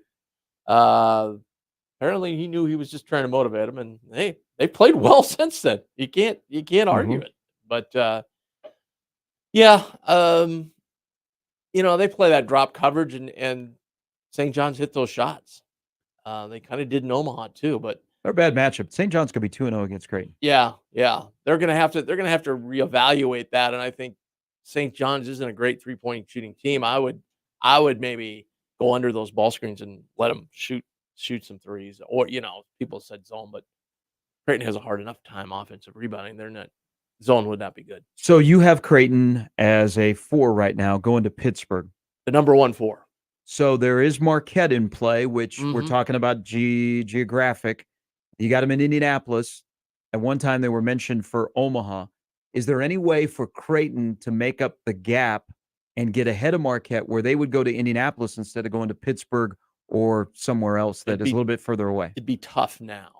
apparently he knew he was just trying to motivate him, and they played well since then. You can't argue it. But yeah, they play that drop coverage, and St. John's hit those shots. They kind of did in Omaha too, but They're a bad matchup. St. John's could be 2-0 against Creighton. yeah, they're gonna have to reevaluate that, and I think St. John's isn't a great 3-point shooting team. I would maybe go under those ball screens and let them shoot some threes, or people said zone, but Creighton has a hard enough time offensive rebounding. They're not zone would not be good. So you have Creighton as a 4 right now, going to Pittsburgh, the number 1 4. So there is Marquette in play, which we're talking about geographic. You got them in Indianapolis. At one time, they were mentioned for Omaha. Is there any way for Creighton to make up the gap and get ahead of Marquette, where they would go to Indianapolis instead of going to Pittsburgh or somewhere else that is a little bit further away? It'd be tough now.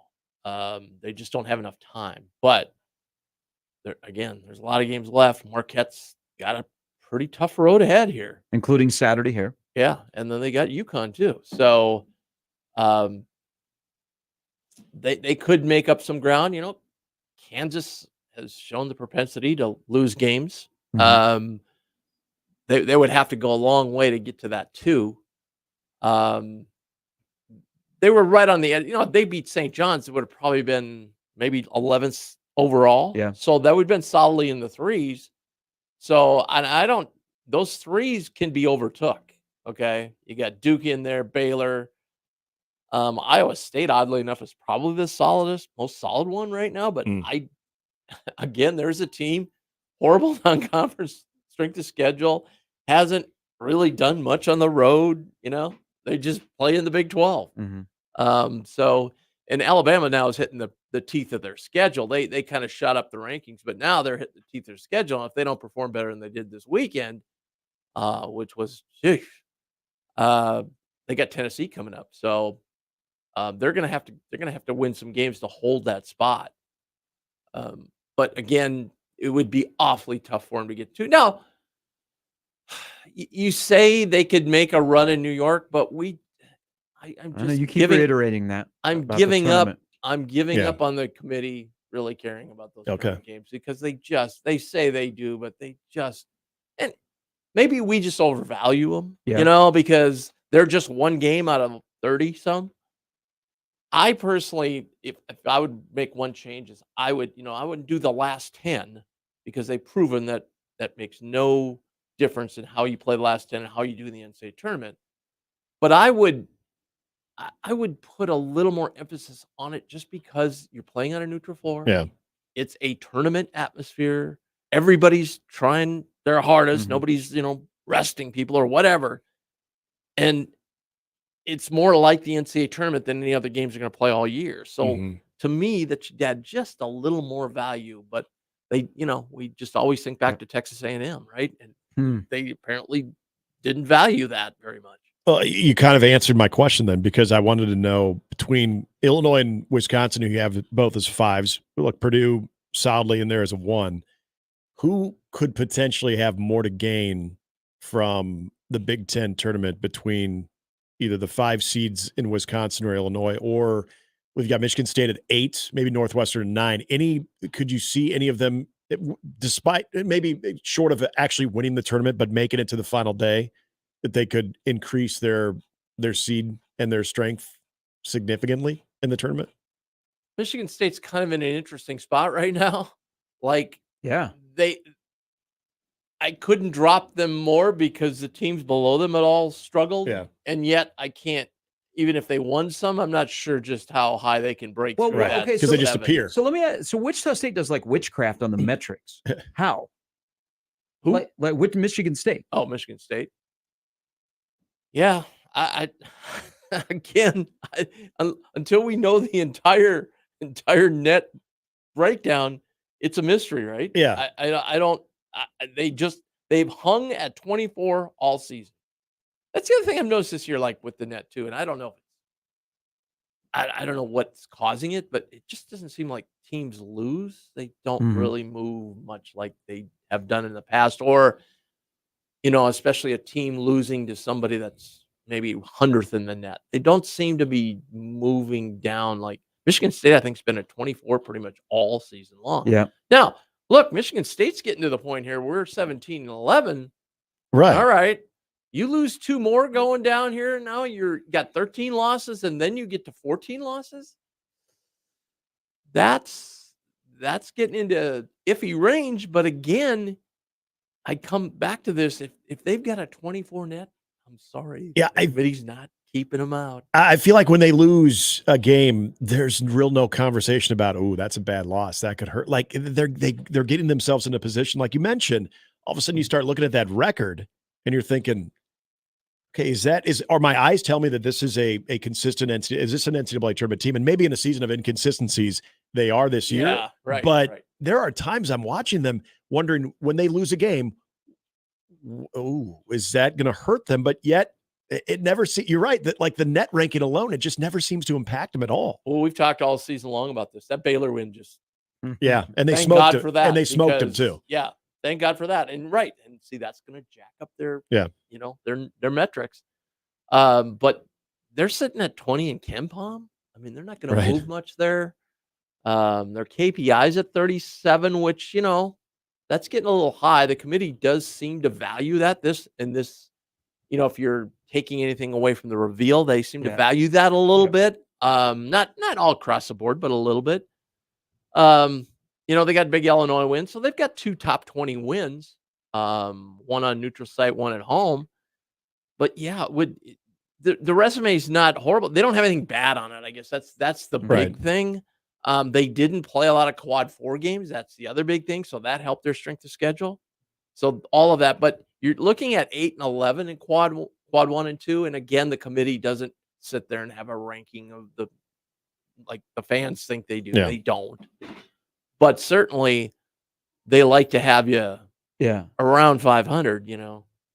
They just don't have enough time. But there's a lot of games left. Marquette's got a pretty tough road ahead here, including Saturday here. Yeah, and then they got UConn too. So they could make up some ground. Kansas has shown the propensity to lose games. They would have to go a long way to get to that too. They were right on the edge. They beat St. John's, it would have probably been maybe 11th overall. Yeah. So that would have been solidly in the threes. So those threes can be overtook. Okay. You got Duke in there, Baylor. Iowa State, oddly enough, is probably the most solid one right now. But there's a team, horrible non-conference strength of schedule, hasn't really done much on the road. They just play in the Big 12. And Alabama now is hitting the teeth of their schedule. They kind of shot up the rankings, but now they're hitting the teeth of their schedule. And if they don't perform better than they did this weekend, which was they got Tennessee coming up, so they're gonna have to win some games to hold that spot. But again, it would be awfully tough for them to get to. Now, you say they could make a run in New York, but I'm just you keep reiterating that. I'm about giving the up. tournament. I'm giving up on the committee really caring about those tournament games, because they say they do, but and maybe we just overvalue them, because they're just one game out of 30 some. I personally, if I would make one change, is I wouldn't do the last 10, because they've proven that makes no difference in how you play the last 10 and how you do in the NCAA tournament. But I would put a little more emphasis on it, just because you're playing on a neutral floor. Yeah. It's a tournament atmosphere. Everybody's trying their hardest. Nobody's, resting people or whatever. And it's more like the NCAA tournament than any other games are going to play all year. So to me, that should add just a little more value. But we just always think back to Texas A&M, right? And they apparently didn't value that very much. Well, you kind of answered my question then, because I wanted to know, between Illinois and Wisconsin, who you have both as 5s, look, Purdue solidly in there as a 1, who could potentially have more to gain from the Big Ten tournament between either the 5 seeds in Wisconsin or Illinois, or we've got Michigan State at 8, maybe Northwestern 9. Could you see any of them, despite maybe short of actually winning the tournament, but making it to the final day, that they could increase their seed and their strength significantly in the tournament? Michigan State's kind of in an interesting spot right now. I couldn't drop them more because the teams below them had all struggled. Yeah. And yet I can't, even if they won some, I'm not sure just how high they can break through that. Because they just appear. So let me ask, so Wichita State does like witchcraft on the metrics. How? Who? Like with Michigan State. Oh, Michigan State. Yeah. I until we know the entire net breakdown, it's a mystery, right? Yeah. I don't. They've hung at 24 all season. That's the other thing I've noticed this year, like with the net too. And I don't know. I don't know what's causing it, but it just doesn't seem like teams lose. They don't really move much like they have done in the past, or especially a team losing to somebody that's maybe 100th in the net. They don't seem to be moving down. Like Michigan State, I think, has been at 24 pretty much all season long. Yeah. Now, look, Michigan State's getting to the point here. We're 17-11. Right. All right. You lose 2 more going down here. Now you got 13 losses, and then you get to 14 losses. That's getting into iffy range. But again, I come back to this. If they've got a 24 net, I'm sorry. Yeah, everybody's not keeping them out. I feel like when they lose a game, there's no conversation about, oh, that's a bad loss. That could hurt. Like they're getting themselves in a position, like you mentioned. All of a sudden, you start looking at that record, and you're thinking, okay, are my eyes tell me that this is a consistent NCAA? Is this an NCAA tournament team? And maybe in a season of inconsistencies, they are this year. Yeah, right. But right. there are times I'm watching them wondering when they lose a game, oh, is that going to hurt them? But yet it never you're right that like the net ranking alone, it just never seems to impact them at all. Well, we've talked all season long about this. That Baylor win just yeah, and they thank smoked God it, for that, and they smoked them because, too. Yeah, thank God for that. And see, that's going to jack up their their metrics. But they're sitting at 20 in KenPom. I mean, they're not going to move much there. Their KPIs at 37, which that's getting a little high. The committee does seem to value that. This, if you're taking anything away from the reveal, they seem to value that a little bit. Not all across the board, but a little bit. They got big Illinois wins, so they've got 2 top 20 wins. One on neutral site, one at home. But yeah, the resume is not horrible. They don't have anything bad on it. I guess that's the big thing. They didn't play a lot of quad 4 games. That's the other big thing. So that helped their strength of schedule. So all of that, but you're looking at 8 and 11 in quad 1 and 2. And again, the committee doesn't sit there and have a ranking of the fans think they do. Yeah. They don't. But certainly they like to have you around 500,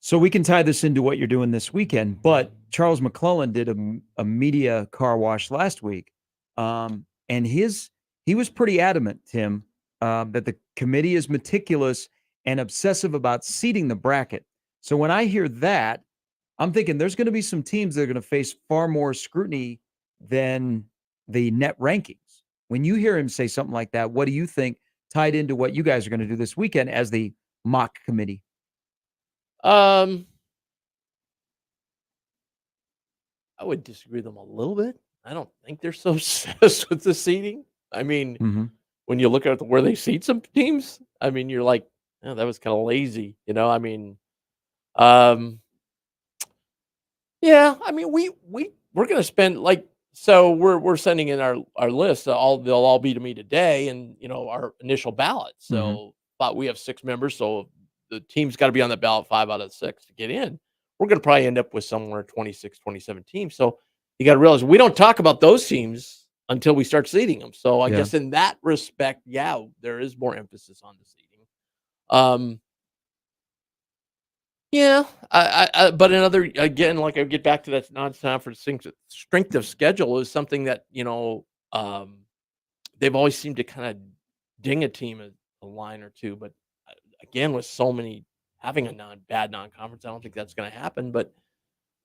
So we can tie this into what you're doing this weekend, but Charles McClellan did a media car wash last week. And he was pretty adamant, Tim, that the committee is meticulous and obsessive about seeding the bracket. So when I hear that, I'm thinking there's going to be some teams that are going to face far more scrutiny than the net rankings. When you hear him say something like that, what do you think tied into what you guys are going to do this weekend as the mock committee? I would disagree with them a little bit. I don't think they're so obsessed with the seeding. I mean, when you look at where they seed some teams, I mean, you're like, oh, that was kind of lazy, I mean, yeah, I mean, we're going to spend so we're sending in our list. They'll all be to me today, and our initial ballot. So but we have 6 members, so the team's got to be on the ballot 5 out of 6 to get in. We're going to probably end up with somewhere 26, 27 teams. So you got to realize we don't talk about those teams until we start seeding them. So I guess in that respect, there is more emphasis on the seeding. But another, again, I get back to that non-conference strength of schedule is something that, they've always seemed to kind of ding a team a line or two. But again, with so many having a bad non-conference, I don't think that's going to happen. But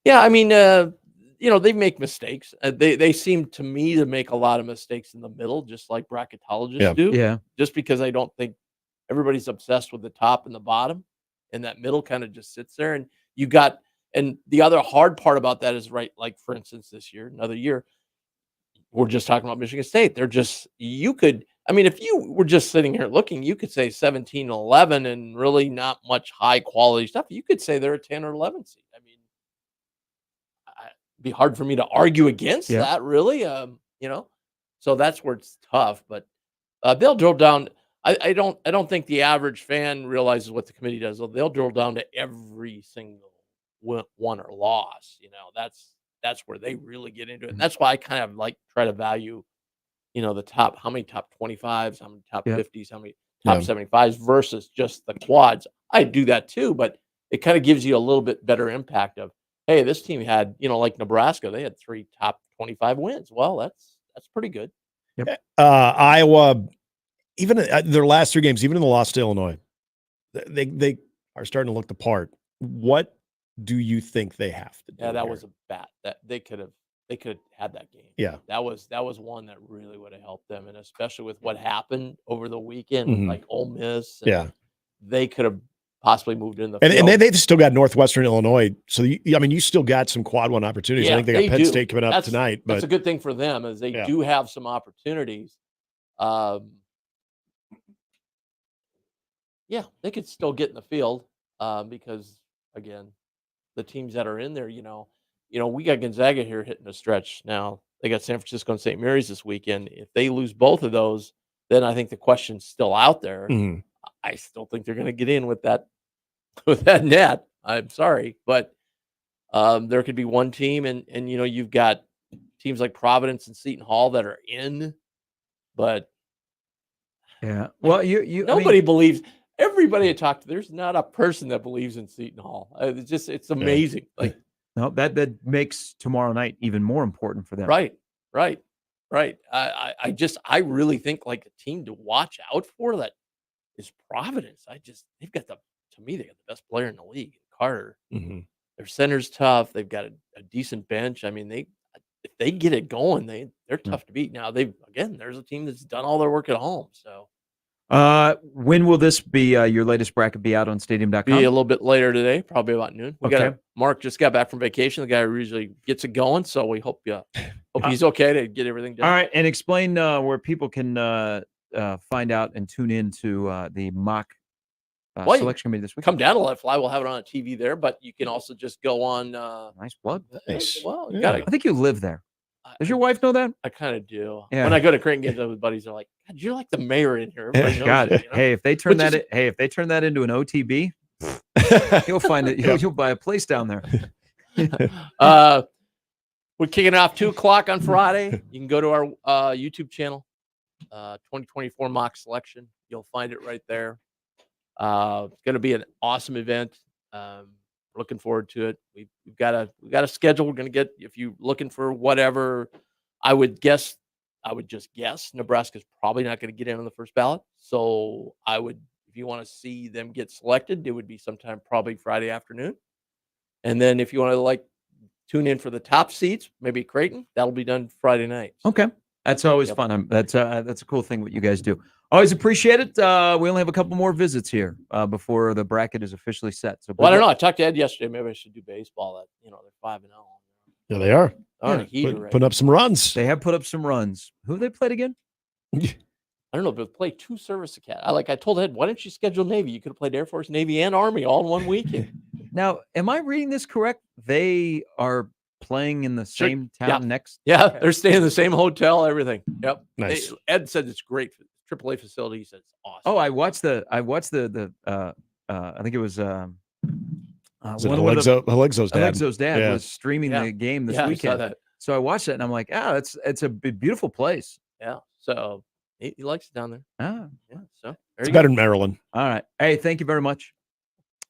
yeah, I mean, they make mistakes. They seem to me to make a lot of mistakes in the middle, just like bracketologists do. Yeah. Just because I don't think everybody's obsessed with the top and the bottom, and that middle kind of just sits there. And and the other hard part about that is like for instance, this year, another year, we're just talking about Michigan State. If you were just sitting here looking, you could say 17-11 and really not much high quality stuff. You could say they're a 10 or 11 seed. I mean, it'd be hard for me to argue against that, really. So that's where it's tough. But they'll drill down. I don't think the average fan realizes what the committee does. They'll drill down to every single won or loss. That's where they really get into it. And that's why I kind of try to value, the top, how many top 25s, how many top 50s, how many top 75s versus just the quads. I do that too, but it kind of gives you a little bit better impact of, hey, this team had, like Nebraska, they had 3 top 25 wins. Well, that's pretty good. Iowa, even their last 3 games, even in the loss to Illinois, they are starting to look the part. What do you think they have to do? Yeah, that here? was a bat that they could have had that game. Yeah. That was one that really would have helped them, and especially with what happened over the weekend, Mhm. like Ole Miss. Yeah. They could have possibly moved in the And field. they've still got Northwestern Illinois. So, you still got some quad one opportunities. I think they got Penn do. State coming up tonight. But that's a good thing for them, is they do have some opportunities. Yeah, they could still get in the field because, again, the teams that are in there, we got Gonzaga here hitting a stretch now. They got San Francisco and St. Mary's this weekend. If they lose both of those, then I think the question's still out there. Mhm. I still think they're going to get in with that net. I'm sorry, but there could be one team, and you've got teams like Providence and Seton Hall that are in, but yeah. Well, nobody believes. Everybody I talk to, there's not a person that believes in Seton Hall. It's amazing. Like, no, that makes tomorrow night even more important for them. Right. I really think like a team to watch out for that is Providence. They got the best player in the league, Carter. Mhm. Their center's tough. They've got a decent bench. I mean, if they get it going, they're tough to beat. Now there's a team that's done all their work at home. So when will this be? Your latest bracket be out on Stadium.com? be a little bit later today, probably about noon. Okay. Mark just got back from vacation. The guy who usually gets it going, so we hope he's okay to get everything done. All right, and explain where people can find out and tune in to the mock selection committee this week. Come down to Let Fly. We'll have it on a TV there, but you can also just go on. Nice plug. Nice. Well, you I think you live there. Does your wife know that? I kind of do. Yeah. When I go to Creighton games with buddies, they're like, "God, you're like the mayor in here." Everybody knows God, you, you know? hey, if they turn that into an OTB, you'll find it. You'll buy a place down there. We're kicking off 2:00 on Friday. You can go to our YouTube channel, 2024 mock selection. You'll find it right there. It's going to be an awesome event. Looking forward to it. We've got a schedule. We're going to get, if you're looking for whatever, I would just guess Nebraska's probably not going to get in on the first ballot. So if you want to see them get selected, it would be sometime probably Friday afternoon. And then if you want to tune in for the top seats, maybe Creighton, that'll be done Friday night. Okay. That's always fun. That's a cool thing what you guys do. Always appreciate it. We only have a couple more visits here before the bracket is officially set. So, I don't know. I talked to Ed yesterday. Maybe I should do baseball. They're 5-0. Yeah, they are. Putting up some runs. They have put up some runs. Who have they played again? I don't know, but play 2 service academies. I told Ed, why didn't you schedule Navy? You could have played Air Force, Navy, and Army all in one weekend. Now, am I reading this correct? They are playing in the same town next. Yeah, they're staying in the same hotel, everything. Yep. Nice. Ed said it's great. AAA facility. He said it's awesome. Oh, I watched the I think it was Alexo's dad. Alexo's dad was streaming the game this weekend. I saw that. So I watched it and I'm like, it's a beautiful place. Yeah. So he likes it down there. Ah, yeah. So it's better than Maryland. All right. Hey, thank you very much.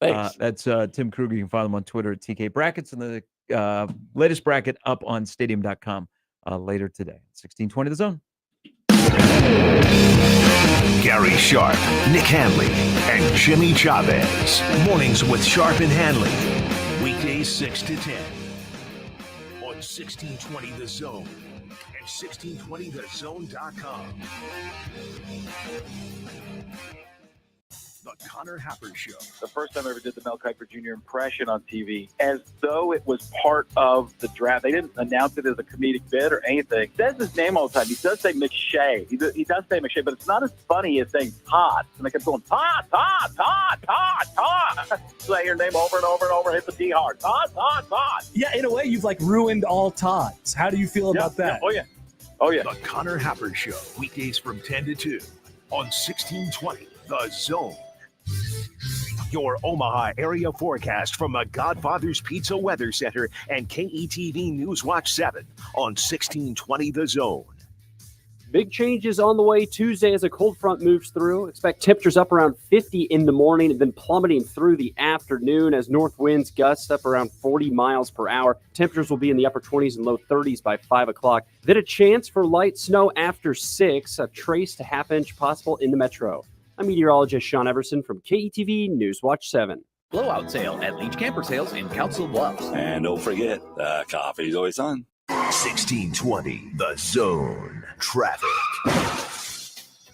Thanks. That's Tim Krueger. You can follow him on Twitter at TK Brackets, and the latest bracket up on Stadium.com later today. 1620 The Zone. Gary Sharp, Nick Handley, and Jimmy Chavez. Mornings with Sharp and Handley. Weekdays 6 to 10. On 1620 The Zone and 1620thezone.com. The Connor Happer Show. The first time I ever did the Mel Kiper Jr. impression on TV, as though it was part of the draft. They didn't announce it as a comedic bit or anything. He says his name all the time. He does say McShay. He does say McShay, but it's not as funny as saying Todd. And they kept going, Todd. Say your name over and over and over. Hit the T hard. Todd. Yeah, in a way, you've ruined all Todds. How do you feel about that? Oh, yeah. The Connor Happer Show. Weekdays from 10 to 2 on 1620 The Zone. Your Omaha area forecast from the Godfather's Pizza Weather Center and KETV News Watch 7 on 1620 The Zone. Big changes on the way Tuesday as a cold front moves through. Expect temperatures up around 50 in the morning and then plummeting through the afternoon as north winds gust up around 40 miles per hour. Temperatures will be in the upper 20s and low 30s by 5 o'clock. Then a chance for light snow after 6, a trace to half inch possible in the metro. I'm meteorologist Sean Everson from KETV News Watch 7. Blowout sale at Leach Camper Sales in Council Bluffs. And don't forget, coffee's always on. 1620, The Zone. Traffic.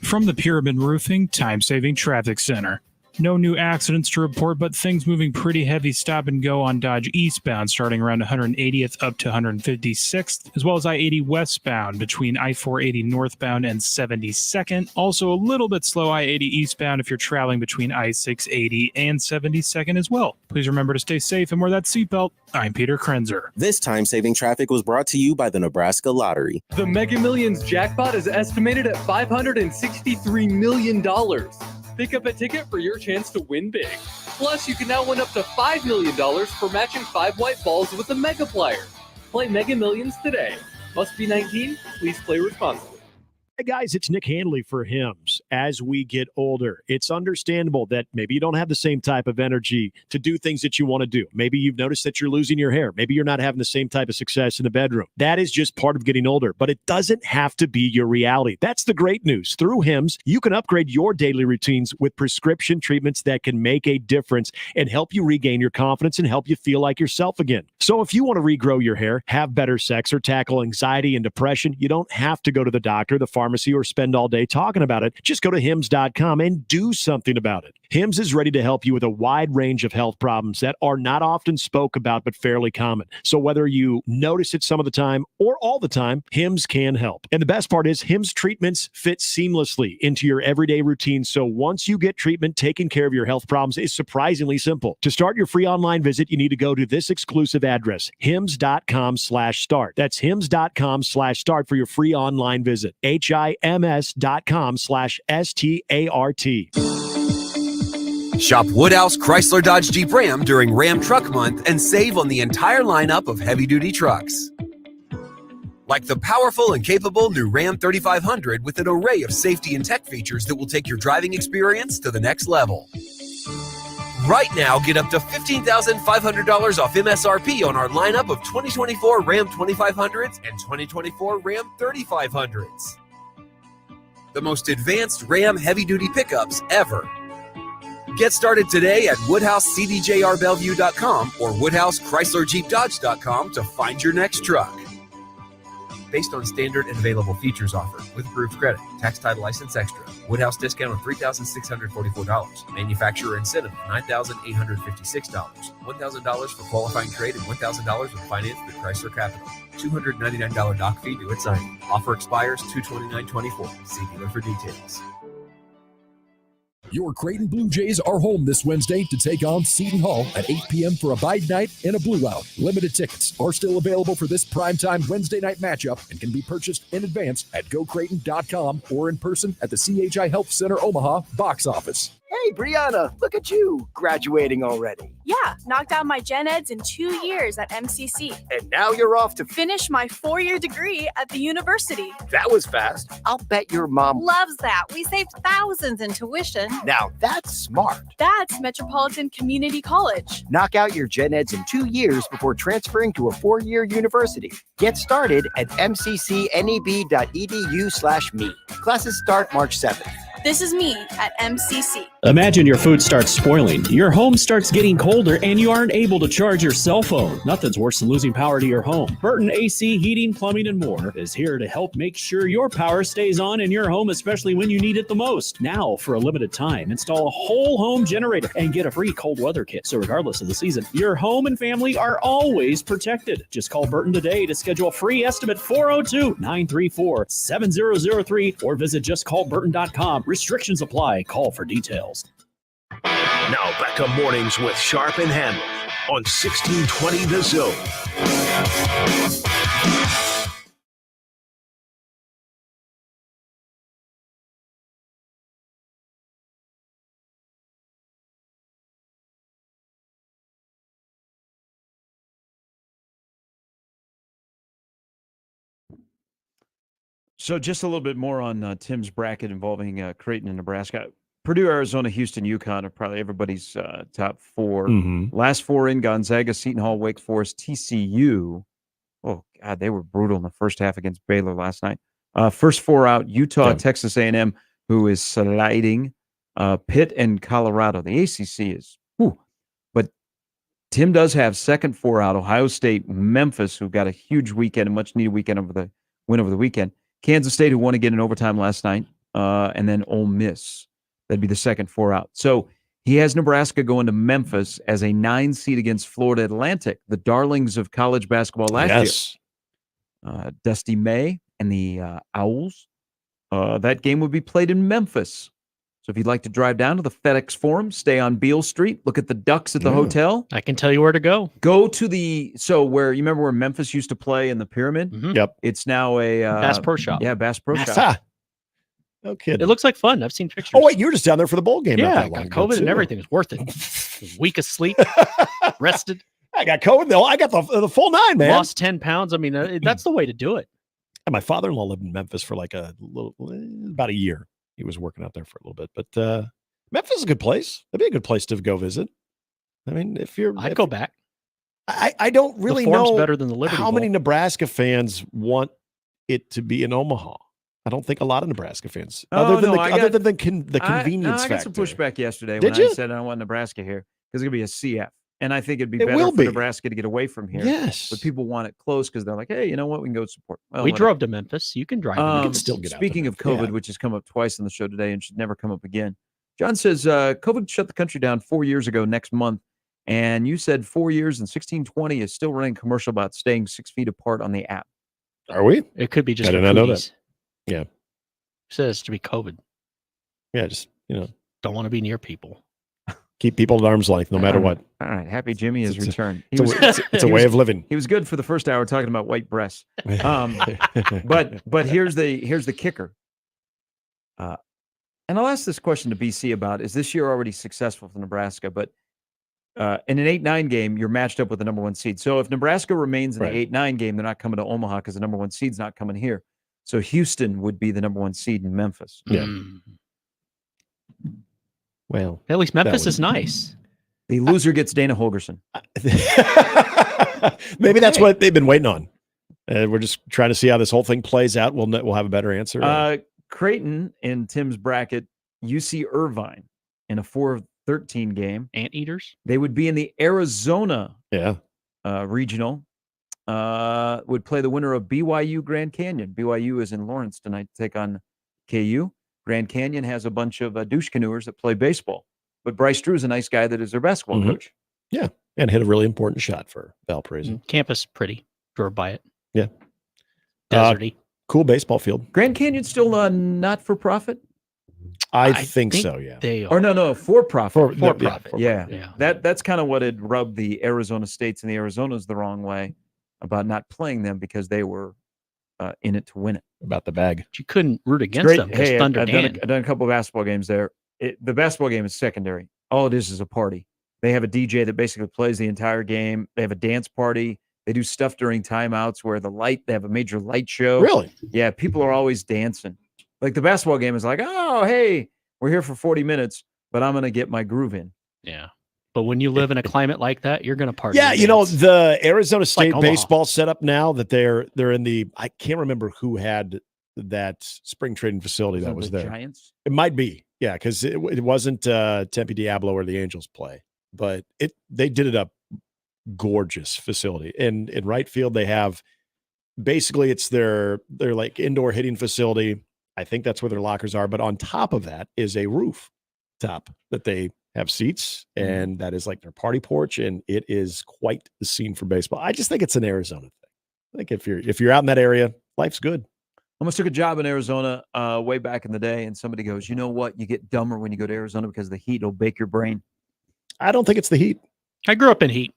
From the Pyramid Roofing Time-Saving Traffic Center. No new accidents to report, but things moving pretty heavy stop and go on Dodge eastbound starting around 180th up to 156th, as well as I-80 westbound between I-480 northbound and 72nd. Also a little bit slow I-80 eastbound if you're traveling between I-680 and 72nd as well. Please remember to stay safe and wear that seatbelt. I'm Peter Krenzer. This time-saving traffic was brought to you by the Nebraska Lottery. The Mega Millions jackpot is estimated at $563 million. Pick up a ticket for your chance to win big. Plus, you can now win up to $5 million for matching 5 white balls with a Mega Player. Play Mega Millions today. Must be 19. Please play responsibly. Hey guys, it's Nick Handley for Hims. As we get older, it's understandable that maybe you don't have the same type of energy to do things that you want to do. Maybe you've noticed that you're losing your hair. Maybe you're not having the same type of success in the bedroom. That is just part of getting older, but it doesn't have to be your reality. That's the great news. Through Hims, you can upgrade your daily routines with prescription treatments that can make a difference and help you regain your confidence and help you feel like yourself again. So if you want to regrow your hair, have better sex, or tackle anxiety and depression, you don't have to go to the doctor, the pharmacy, or spend all day talking about it. Just go to hims.com and do something about it. Hims is ready to help you with a wide range of health problems that are not often spoke about but fairly common. So whether you notice it some of the time or all the time, Hims can help. And the best part is Hims treatments fit seamlessly into your everyday routine. So once you get treatment, taking care of your health problems is surprisingly simple. To start your free online visit, you need to go to this exclusive address, hims.com/start. That's hims.com/start for your free online visit. HIMS.com/START. Shop Woodhouse Chrysler Dodge Jeep Ram during Ram Truck Month and save on the entire lineup of heavy-duty trucks. Like the powerful and capable new Ram 3500 with an array of safety and tech features that will take your driving experience to the next level. Right now, get up to $15,500 off MSRP on our lineup of 2024 Ram 2500s and 2024 Ram 3500s. The most advanced Ram heavy-duty pickups ever. Get started today at WoodhouseCDJRBellevue.com or WoodhouseChryslerJeepDodge.com to find your next truck. Based on standard and available features offered with approved credit, tax title license extra. Woodhouse discount of $3,644. Manufacturer incentive of $9,856. $1,000 for qualifying trade and $1,000 with finance through Chrysler Capital. $299 dock fee due at signing. Offer expires 2/29/24. See dealer for details. Your Creighton Blue Jays are home this Wednesday to take on Seton Hall at 8 p.m. for a bide night and a blue out. Limited tickets are still available for this primetime Wednesday night matchup and can be purchased in advance at gocreighton.com or in person at the CHI Health Center Omaha box office. Hey, Brianna, look at you, graduating already. Yeah, knocked out my gen eds in 2 years at MCC. And now you're off to finish my 4-year degree at the university. That was fast. I'll bet your mom loves that. We saved thousands in tuition. Now that's smart. That's Metropolitan Community College. Knock out your gen eds in 2 years before transferring to a 4-year university. Get started at mccneb.edu/me. Classes start March 7th. This is me at MCC. Imagine your food starts spoiling, your home starts getting colder, and you aren't able to charge your cell phone. Nothing's worse than losing power to your home. Burton AC, Heating, Plumbing, and More is here to help make sure your power stays on in your home, especially when you need it the most. Now, for a limited time, install a whole home generator and get a free cold weather kit. So regardless of the season, your home and family are always protected. Just call Burton today to schedule a free estimate 402-934-7003 or visit justcallburton.com. Restrictions apply. Call for details. Now back to mornings with Sharp and Handley on 1620 The Zone. So just a little bit more on Tim's bracket involving Creighton and Nebraska. Purdue, Arizona, Houston, UConn are probably everybody's top four. Last four in: Gonzaga, Seton Hall, Wake Forest, TCU. Oh, God, they were brutal in the first half against Baylor last night. First four out: Utah, Texas A&M, who is sliding, Pitt, and Colorado. The ACC is, whew. Tim does have second 4 out. Ohio State, Memphis, who got a huge weekend, a much-needed weekend win over the weekend. Kansas State, who won again in overtime last night, and then Ole Miss. That'd be the second 4 out. So he has Nebraska going to Memphis as a 9 seed against Florida Atlantic, the darlings of college basketball last year. Dusty May and the Owls. That game would be played in Memphis. So if you'd like to drive down to the FedEx Forum, stay on Beale Street, look at the Ducks at the hotel. I can tell you where to go. Go to where you remember where Memphis used to play in the Pyramid? Mm-hmm. Yep. It's now a Bass Pro Shop. Yeah, Bass Pro Shop. No kidding. It looks like fun. I've seen pictures. Oh, wait, you were just down there for the bowl game. Yeah, not I that long got COVID ago, and too. everything. It was worth it. Week of sleep, rested. I got COVID, though. I got the full 9, man. Lost 10 pounds. I mean, that's the way to do it. And my father-in-law lived in Memphis for like about a year. He was working out there for a little bit. But Memphis is a good place. That'd be a good place to go visit. I mean, I'd go back. I don't really the form's know better than the Liberty how Bowl. many Nebraska fans want it to be in Omaha. I don't think a lot of Nebraska fans, other than the convenience I got some factor. pushback yesterday Did when you? I said I don't want Nebraska here because it's going to be a CF. And I think it'd be It better will for be. Nebraska to get away from here. Yes. But people want it close because they're like, hey, you know what? We can go support. Well, We whatever. drove to Memphis. You can drive. to You can Memphis. still get out Speaking to of COVID, Memphis. which has come up twice on the show today and should never come up again, John says COVID shut the country down 4 years ago next month. And you said 4 years and 1620 is still running a commercial about staying 6 feet apart on the app. Are we? It could be just I did for not know foodies. that. Yeah. It says to be COVID. Yeah, just, Don't want to be near people. keep people at arm's length no matter what. All right. Happy Jimmy has returned. It's a way of living. He was good for the first hour talking about white breasts. But here's the kicker. And I'll ask this question to BC about, is this year already successful for Nebraska? But in an 8-9 game, you're matched up with the number 1 seed. So if Nebraska remains in the 8-9 game, they're not coming to Omaha because the number 1 seed's not coming here. So Houston would be the number 1 seed in Memphis. Yeah. Well, at least Memphis is nice. The loser gets Dana Holgerson. Maybe that's what they've been waiting on. We're just trying to see how this whole thing plays out. We'll have a better answer. Creighton in Tim's bracket, UC Irvine in a 4-13 game. Anteaters? They would be in the Arizona regional. Would play the winner of BYU Grand Canyon. BYU is in Lawrence tonight to take on KU. Grand Canyon has a bunch of douche canoers that play baseball. But Bryce Drew is a nice guy that is their basketball coach. Yeah, and hit a really important shot for Valparaiso. Campus pretty. Drove by it. Yeah. Deserty. Cool baseball field. Grand Canyon's still not for profit? I think so, yeah. They are. Or no, for profit. For profit. Yeah. That's kind of what had rubbed the Arizona States and the Arizonas the wrong way about not playing them because they were in it to win it. About the bag. But you couldn't root against them because Hey, Thunder I've Dan. done a couple of basketball games there. The basketball game is secondary. All it is a party. They have a DJ that basically plays the entire game. They have a dance party. They do stuff during timeouts where they have a major light show. Really? Yeah, people are always dancing. Like the basketball game is like, oh, hey, we're here for 40 minutes, but I'm going to get my groove in. Yeah. But when you live in a climate like that, you're going to party. Yeah, and dance. the Arizona State Omaha. baseball setup now that they're in the, I can't remember who had that spring training facility that was the there. Giants? It might be. Yeah, because it wasn't Tempe Diablo where the Angels play, but they did it up gorgeous facility. And in right field, they have basically it's their like indoor hitting facility. I think that's where their lockers are. But on top of that is a roof top that they have seats, and that is like their party porch. And it is quite the scene for baseball. I just think it's an Arizona thing. I think if you're out in that area, life's good. Almost took a job in Arizona way back in the day, and somebody goes, you know what? You get dumber when you go to Arizona because the heat will bake your brain. I don't think it's the heat. I grew up in heat.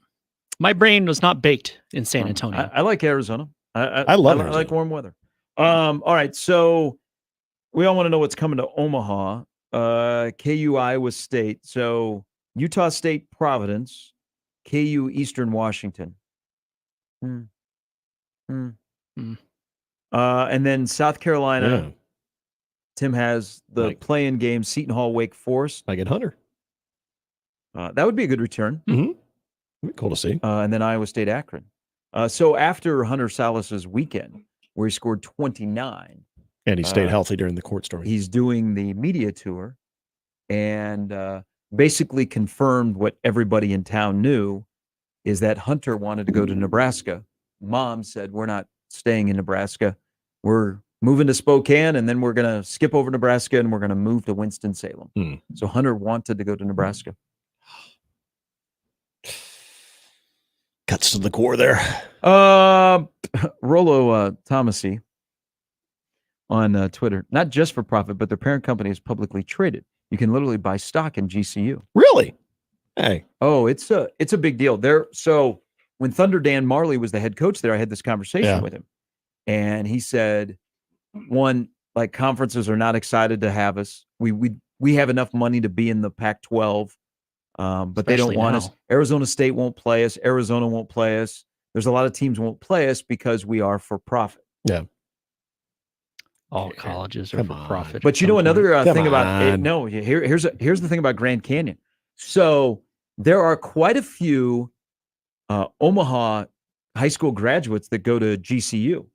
My brain was not baked in San Antonio. I like Arizona. I love Arizona. I like warm weather. All right, so we all want to know what's coming to Omaha. KU Iowa State. So Utah State Providence, KU Eastern Washington. And then South Carolina. Yeah. Tim has the play-in game, Seton Hall, Wake Forest. I get Hunter. That would be a good return. Mm-hmm. That'd be cool to see. And then Iowa State, Akron. So after Hunter Salas's weekend, where he scored 29. And he stayed healthy during the court story. He's doing the media tour and basically confirmed what everybody in town knew, is that Hunter wanted to go to Nebraska. Mom said, we're not staying in Nebraska. We're moving to Spokane, and then we're going to skip over Nebraska, and we're going to move to Winston-Salem. So Hunter wanted to go to Nebraska. Cuts to the core there. Rollo Thomasy on Twitter. Not just for profit, but their parent company is publicly traded. You can literally buy stock in GCU. Really? Hey. Oh, it's a big deal. So when Thunder Dan Marley was the head coach there, I had this conversation with him. And he said, one, like conferences are not excited to have us. We have enough money to be in the Pac-12. But they don't want us. Arizona State won't play us. Arizona won't play us. There's a lot of teams won't play us because we are for profit. Yeah. All colleges are for profit. But you know another thing about it. No, here's the thing about Grand Canyon. So there are quite a few Omaha high school graduates that go to GCU,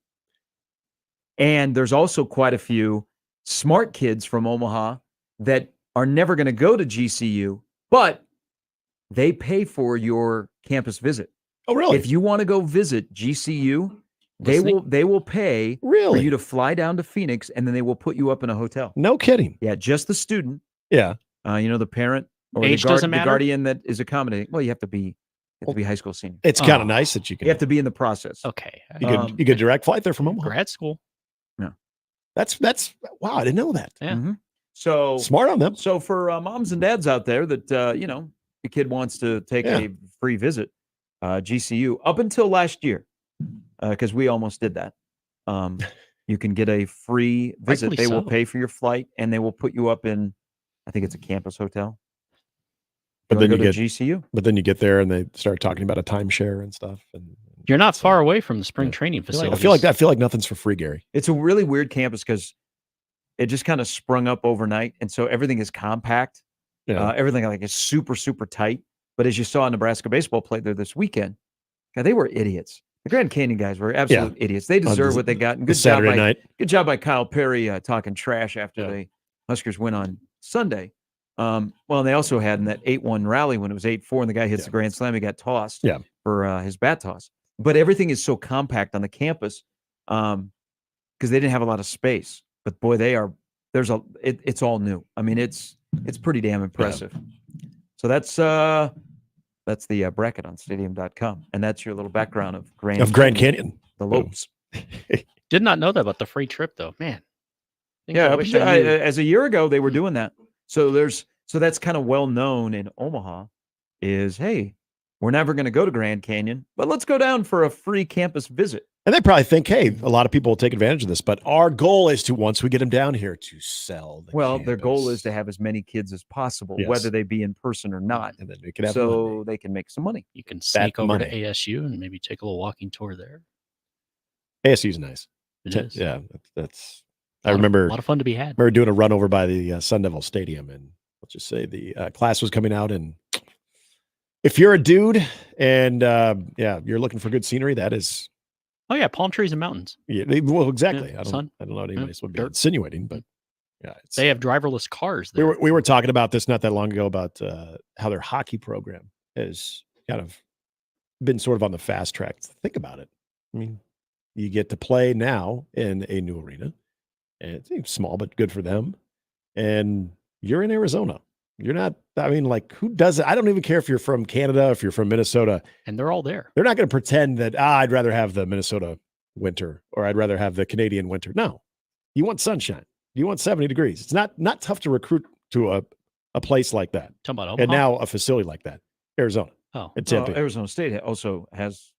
and there's also quite a few smart kids from Omaha that are never going to go to GCU, but they pay for your campus visit. Oh, really? If you want to go visit GCU, they will pay for you to fly down to Phoenix, and then they will put you up in a hotel. No kidding. Yeah, just the student. Yeah. The parent or Age doesn't matter? the guardian that is accommodating. Well, you have to be high school senior. It's kind of nice that you can. You have to be in the process. Okay. You get direct flight there from Omaha. Grad school. Yeah. That's wow. I didn't know that. Yeah. So smart on them. So for moms and dads out there that the kid wants to take a free visit, GCU up until last year, because we almost did that. You can get a free visit. Rightfully They will so. pay for your flight, and they will put you up in, I think it's a campus hotel. But then go you to get GCU. But then you get there and they start talking about a timeshare and stuff. And You're not far away from the spring training facility. I feel like nothing's for free, Gary. It's a really weird campus because it just kind of sprung up overnight, and so everything is compact. Yeah. Everything is super, super tight. But as you saw Nebraska baseball play there this weekend, God, they were idiots. The Grand Canyon guys were absolute idiots. They deserve what they got. And good job Saturday night. Good job by Kyle Perry talking trash after the Huskers win on Sunday. Well, and they also had in that 8-1 rally when it was 8-4 and the guy hits the grand slam, he got tossed for his bat toss. But everything is so compact on the campus because they didn't have a lot of space. But boy, it's all new. I mean, it's pretty damn impressive. So that's the bracket on stadium.com. And that's your little background of Grand Canyon. The Lopes. Did not know that about the free trip though, man. As a year ago, they were doing that. So that's kind of well known in Omaha is, hey, we're never going to go to Grand Canyon, but let's go down for a free campus visit. And they probably think, hey, a lot of people will take advantage of this, but our goal is to, once we get them down here, to sell the campus. Their goal is to have as many kids as possible, whether they be in person or not. And then they can have they can make some money. You can sneak over to ASU and maybe take a little walking tour there. ASU's nice. It is. Yeah, that's. I remember a lot of fun to be had. Remember doing a run over by the Sun Devil Stadium, and let's just say the class was coming out, and if you're a dude and you're looking for good scenery, that is. Oh yeah, palm trees and mountains. Yeah, well, exactly. Yeah, I don't know what anybody would be insinuating, but they have driverless cars there. We were talking about this not that long ago about how their hockey program has kind of been sort of on the fast track. Think about it. I mean, you get to play now in a new arena. And it's small, but good for them. And you're in Arizona. You're not, who does it? I don't even care if you're from Canada, if you're from Minnesota. And they're all there. They're not going to pretend that, I'd rather have the Minnesota winter or I'd rather have the Canadian winter. No. You want sunshine. You want 70 degrees. It's not tough to recruit to a place like that. Talking about Omaha? And now a facility like that. Arizona. Oh. And Tempe. Arizona State also has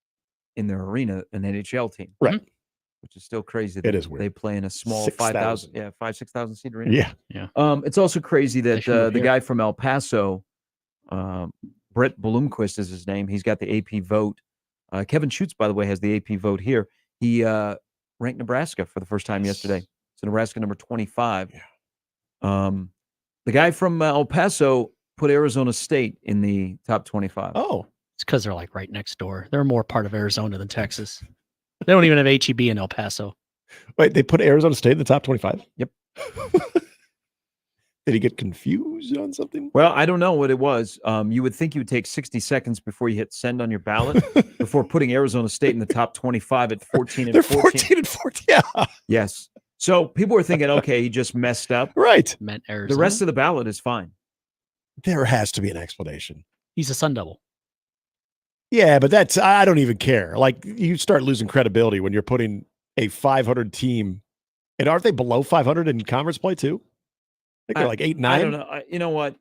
in their arena an NHL team. Right. Which is still crazy. It is weird. They play in a small 6,000 seat arena. Yeah. It's also crazy that the guy from El Paso, Brett Bloomquist is his name. He's got the AP vote. Kevin Schutz, by the way, has the AP vote here. He ranked Nebraska for the first time yesterday. So Nebraska number 25. Yeah. The guy from El Paso put Arizona State in the top 25. Oh, it's because they're like right next door. They're more part of Arizona than Texas. They don't even have HEB in El Paso. Wait, they put Arizona State in the top 25? Yep. Did he get confused on something? Well, I don't know what it was. You would think you would take 60 seconds before you hit send on your ballot before putting Arizona State in the top 25 at 14 and They're 14. 14 and 14. Yeah. Yes. So people were thinking, okay, he just messed up. Right. Meant Arizona. The rest of the ballot is fine. There has to be an explanation. He's a Sun Devil. Yeah, but I don't even care. Like, you start losing credibility when you're putting a 500 team, and aren't they below 500 in conference play too? I think they're like 8, 9. I don't know. You know what?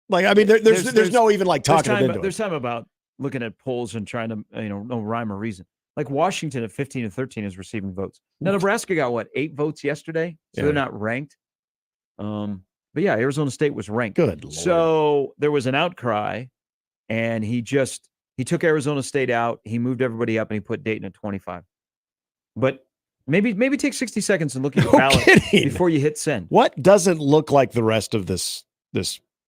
Like, I mean, there's no even like talking it into it. There's time about looking at polls and trying to, no rhyme or reason. Like Washington at 15 and 13 is receiving votes. Now, Nebraska got what, 8 votes yesterday? So they're not ranked. But yeah, Arizona State was ranked. Good Lord. So there was an outcry, and he took Arizona State out. He moved everybody up, and he put Dayton at 25. But maybe take 60 seconds and look at your ballot before you hit send. What doesn't look like the rest of this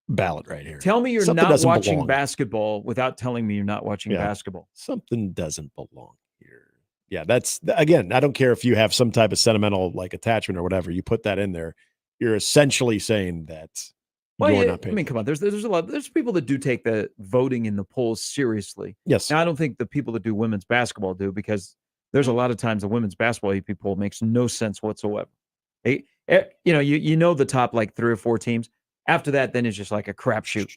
ballot right here? Tell me you're Something not doesn't watching belong. basketball without telling me you're not watching basketball. Something doesn't belong here. Yeah, that's, again, I don't care if you have some type of sentimental like attachment or whatever. You put that in there, you're essentially saying that you're not paying. I mean, come on. There's people that do take the voting in the polls seriously. Yes. Now, I don't think the people that do women's basketball do, because there's a lot of times the women's basketball AP poll makes no sense whatsoever. You know the top like 3 or 4 teams. After that, then it's just like a crapshoot.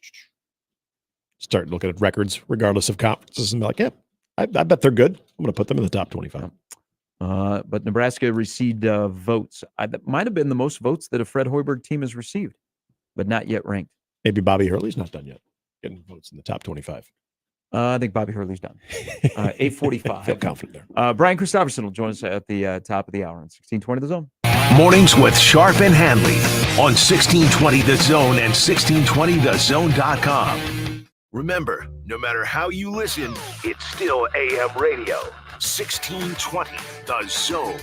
Start looking at records regardless of conferences and be like, yeah, I bet they're good. I'm going to put them in the top 25. But Nebraska received votes. That might have been the most votes that a Fred Hoiberg team has received, but not yet ranked. Maybe Bobby Hurley's not done yet, getting votes in the top 25. I think Bobby Hurley's done. 8:45. I feel confident there. Brian Christopherson will join us at the top of the hour on 1620 The Zone. Mornings with Sharp and Handley on 1620 The Zone and 1620thezone.com. Remember, no matter how you listen, it's still AM radio. 1620 The Zone.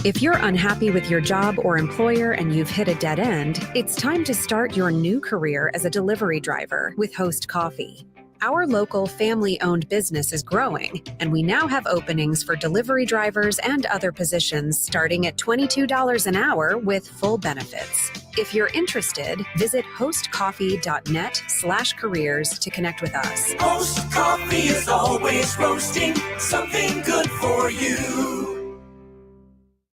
If you're unhappy with your job or employer and you've hit a dead end, it's time to start your new career as a delivery driver with Host Coffee. Our local family-owned business is growing, and we now have openings for delivery drivers and other positions starting at $22 an hour with full benefits. If you're interested, visit hostcoffee.net/careers to connect with us. Host Coffee is always roasting something good for you.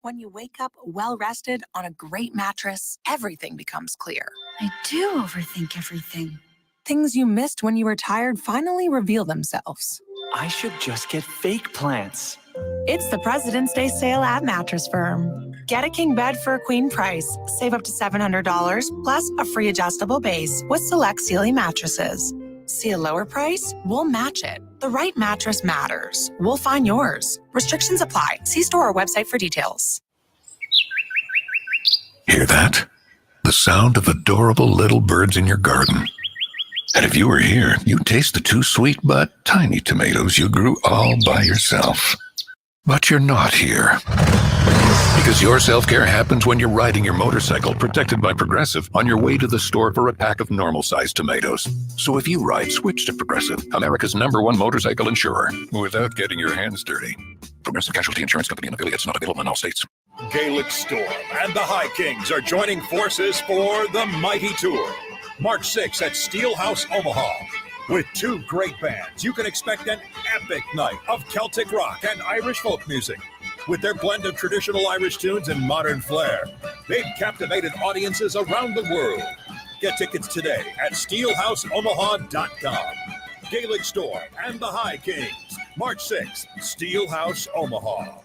When you wake up well-rested on a great mattress, everything becomes clear. I do overthink everything. Things you missed when you were tired finally reveal themselves. I should just get fake plants. It's the President's Day sale at Mattress Firm. Get a king bed for a queen price. Save up to $700 plus a free adjustable base with select Sealy mattresses. See a lower price? We'll match it. The right mattress matters. We'll find yours. Restrictions apply. See store or website for details. Hear that? The sound of adorable little birds in your garden. And if you were here, you'd taste the 2 sweet but tiny tomatoes you grew all by yourself. But you're not here. Because your self-care happens when you're riding your motorcycle protected by Progressive on your way to the store for a pack of normal-sized tomatoes. So if you ride, switch to Progressive, America's #1 motorcycle insurer, without getting your hands dirty. Progressive Casualty Insurance Company and affiliates, not available in all states. Gaelic Storm and the High Kings are joining forces for the Mighty Tour. March 6th at Steelhouse, Omaha. With 2 great bands, you can expect an epic night of Celtic rock and Irish folk music. With their blend of traditional Irish tunes and modern flair, they've captivated audiences around the world. Get tickets today at steelhouseomaha.com. Gaelic Storm and the High Kings. March 6th, Steelhouse, Omaha.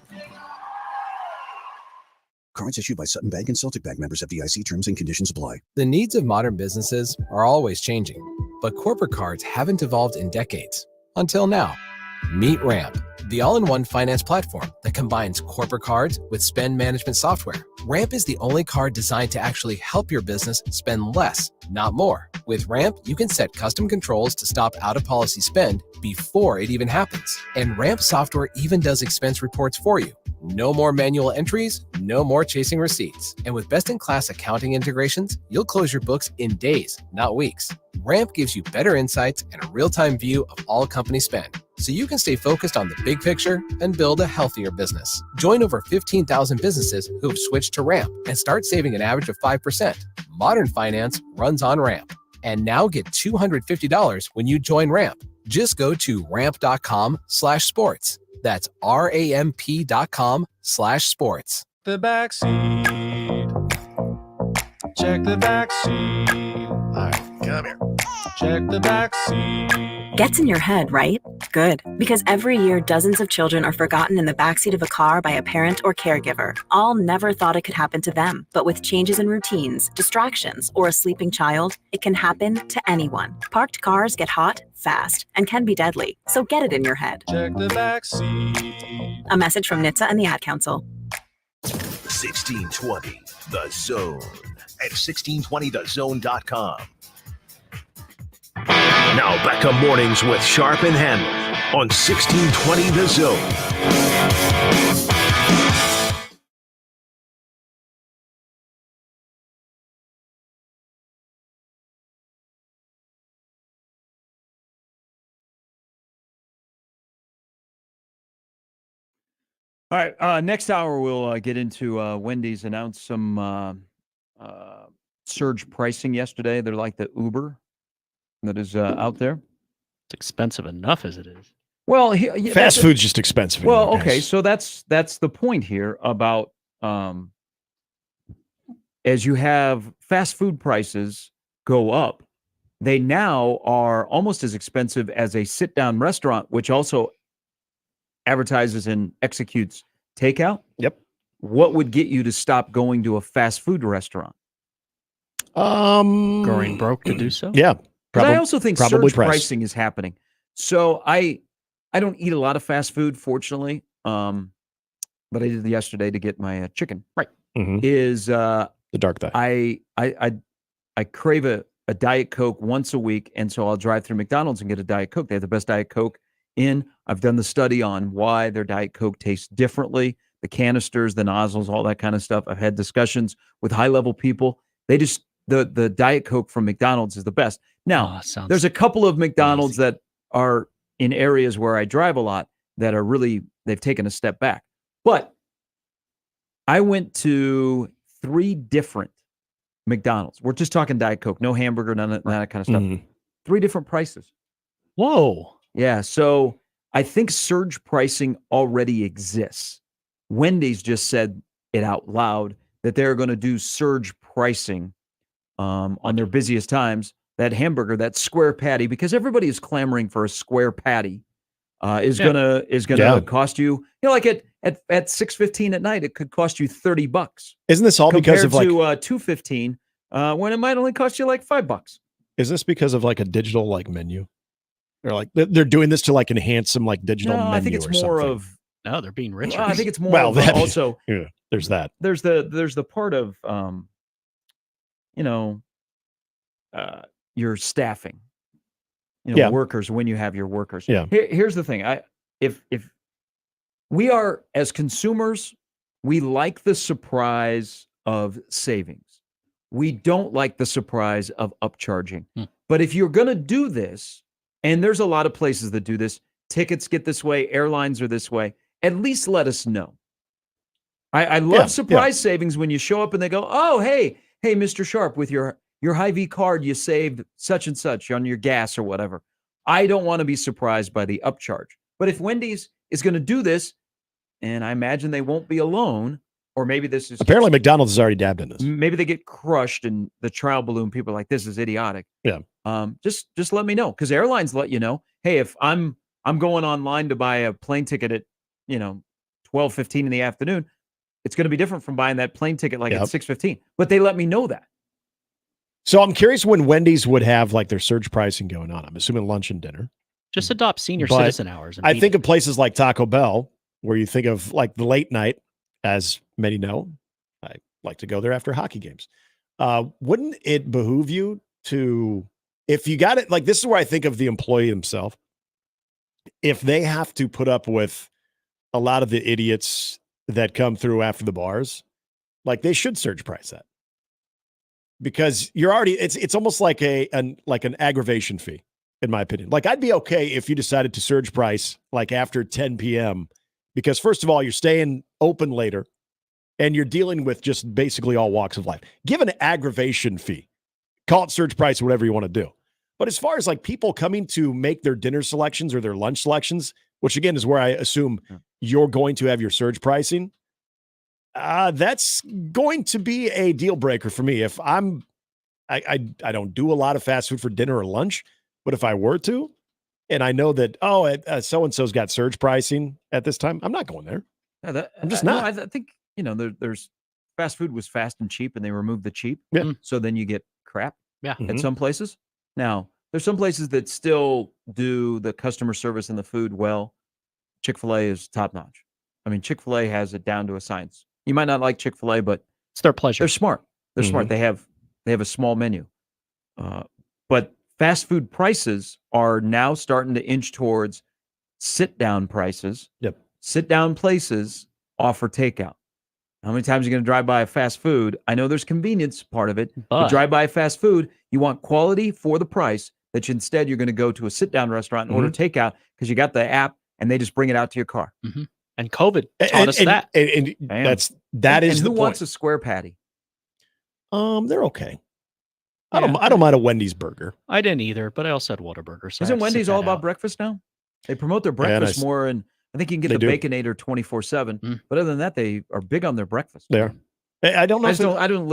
Cards issued by Sutton Bank and Celtic Bank, members FDIC. Terms and conditions apply. The needs of modern businesses are always changing, but corporate cards haven't evolved in decades. Until now. Meet Ramp, the all-in-one finance platform that combines corporate cards with spend management software. Ramp is the only card designed to actually help your business spend less, not more. With Ramp, you can set custom controls to stop out-of-policy spend before it even happens. And Ramp software even does expense reports for you. No more manual entries, no more chasing receipts. And with best-in-class accounting integrations, you'll close your books in days, not weeks. Ramp gives you better insights and a real-time view of all company spend. so you can stay focused on the big picture and build a healthier business. Join over 15,000 businesses who have switched to Ramp and start saving an average of 5%. Modern finance runs on Ramp. And now get $250 when you join Ramp. Just go to ramp.com/sports. That's ramp.com/sports. The backseat. Check the backseat. All right, come here. Check the backseat. Gets in your head, right? Good. Because every year, dozens of children are forgotten in the backseat of a car by a parent or caregiver. All never thought it could happen to them. But with changes in routines, distractions, or a sleeping child, it can happen to anyone. Parked cars get hot, fast, and can be deadly. So get it in your head. Check the backseat. A message from NHTSA and the Ad Council. 1620 The Zone at 1620thezone.com. Now back to mornings with Sharp and Handley on 1620 The Zone. All right. Next hour, we'll get into Wendy's announced some surge pricing yesterday. They're like the Uber that is out there. It's expensive enough as it is. Well, fast food's just expensive. Well, anymore, okay, guys. so that's the point here about as you have fast food prices go up, they now are almost as expensive as a sit-down restaurant, which also advertises and executes takeout. Yep. What would get you to stop going to a fast food restaurant? Going broke to do so. Yeah. But I also think probably surge price. pricing is happening. So I don't eat a lot of fast food, fortunately. But I did yesterday to get my chicken. Right. Is the dark thigh. I crave a Diet Coke once a week, and so I'll drive through McDonald's and get a Diet Coke. They have the best Diet Coke in. I've done the study on why their Diet Coke tastes differently, the canisters, the nozzles, all that kind of stuff. I've had discussions with high-level people. They just the Diet Coke from McDonald's is the best. Now, there's a couple of McDonald's that are in areas where I drive a lot that are really, they've taken a step back. But I went to 3 different McDonald's. We're just talking Diet Coke, no hamburger, none of that kind of stuff. 3 different prices. Whoa. Yeah. So I think surge pricing already exists. Wendy's just said it out loud that they're going to do surge pricing on their busiest times. That hamburger, that square patty, because everybody is clamoring for a square patty, is gonna cost you. Like at $6.15 at night, it could cost you $30. Isn't this all because of like to $2.15 when it might only cost you like $5? Is this because of like a digital like menu? Or like they're doing this to like enhance some like digital menu? I think it's more something? of no, they're being richer. I think it's more Well, of that- also Yeah, there's that. there's the part of your staffing, Yeah. workers, when you have your workers. Yeah. Here's the thing. If we are, as consumers, we like the surprise of savings. We don't like the surprise of upcharging. But if you're going to do this, and there's a lot of places that do this, tickets get this way, airlines are this way, at least let us know. I love surprise savings when you show up and they go, oh, hey, Mr. Sharp, with your Hy-Vee card, you saved such and such on your gas or whatever. I don't want to be surprised by the upcharge. But if Wendy's is going to do this, and I imagine they won't be alone, or maybe this is Apparently McDonald's has already dabbed in this. maybe they get crushed in the trial balloon. People are like, this is idiotic. Yeah. Just let me know, because airlines let you know, hey, if I'm going online to buy a plane ticket at 12:15 in the afternoon, it's going to be different from buying that plane ticket like at 6:15. But they let me know that. So I'm curious when Wendy's would have like their surge pricing going on. I'm assuming lunch and dinner. Just adopt senior But citizen hours. And I beat think it. of places like Taco Bell, where you think of like the late night, as many know. I like to go there after hockey games. Wouldn't it behoove you to, if you got it, like this is where I think of the employee himself. If they have to put up with a lot of the idiots that come through after the bars, like they should surge price that. Because you're already, it's almost like an aggravation fee. in my opinion. Like, I'd be okay if you decided to surge price like after 10 p.m. because, first of all, you're staying open later and you're dealing with just basically all walks of life. Give an aggravation fee. Call it surge price, whatever you want to do. But as far as like people coming to make their dinner selections or their lunch selections, which again is where I assume you're going to have your surge pricing, that's going to be a deal breaker for me. If I don't do a lot of fast food for dinner or lunch, but if I were to, and I know that, so-and-so's got surge pricing at this time, I'm not going there. I'm just not. I think, there's fast food was fast and cheap and they removed the cheap. Yeah. So then you get crap Yeah. at some places. Now, there's some places that still do the customer service and the food well. Chick-fil-A is top notch. I mean, Chick-fil-A has it down to a science. You might not like Chick-fil-A, but it's their pleasure. They're smart. They're smart. They have a small menu. But fast food prices are now starting to inch towards sit-down prices. Yep. Sit-down places offer takeout. How many times are you going to drive by a fast food? I know there's convenience part of it, but drive by a fast food, you want quality for the price, that instead you're going to go to a sit-down restaurant and order takeout because you got the app and they just bring it out to your car. Mm-hmm. And COVID taught us that. And that is who the point. wants a square patty? They're okay. I don't mind a Wendy's burger. I didn't either, but I also had Whataburger. So Isn't Wendy's all about breakfast now? They promote their breakfast more, and I think you can get the Baconator 24/7. But other than that, they are big on their breakfast. They are. I don't know. I don't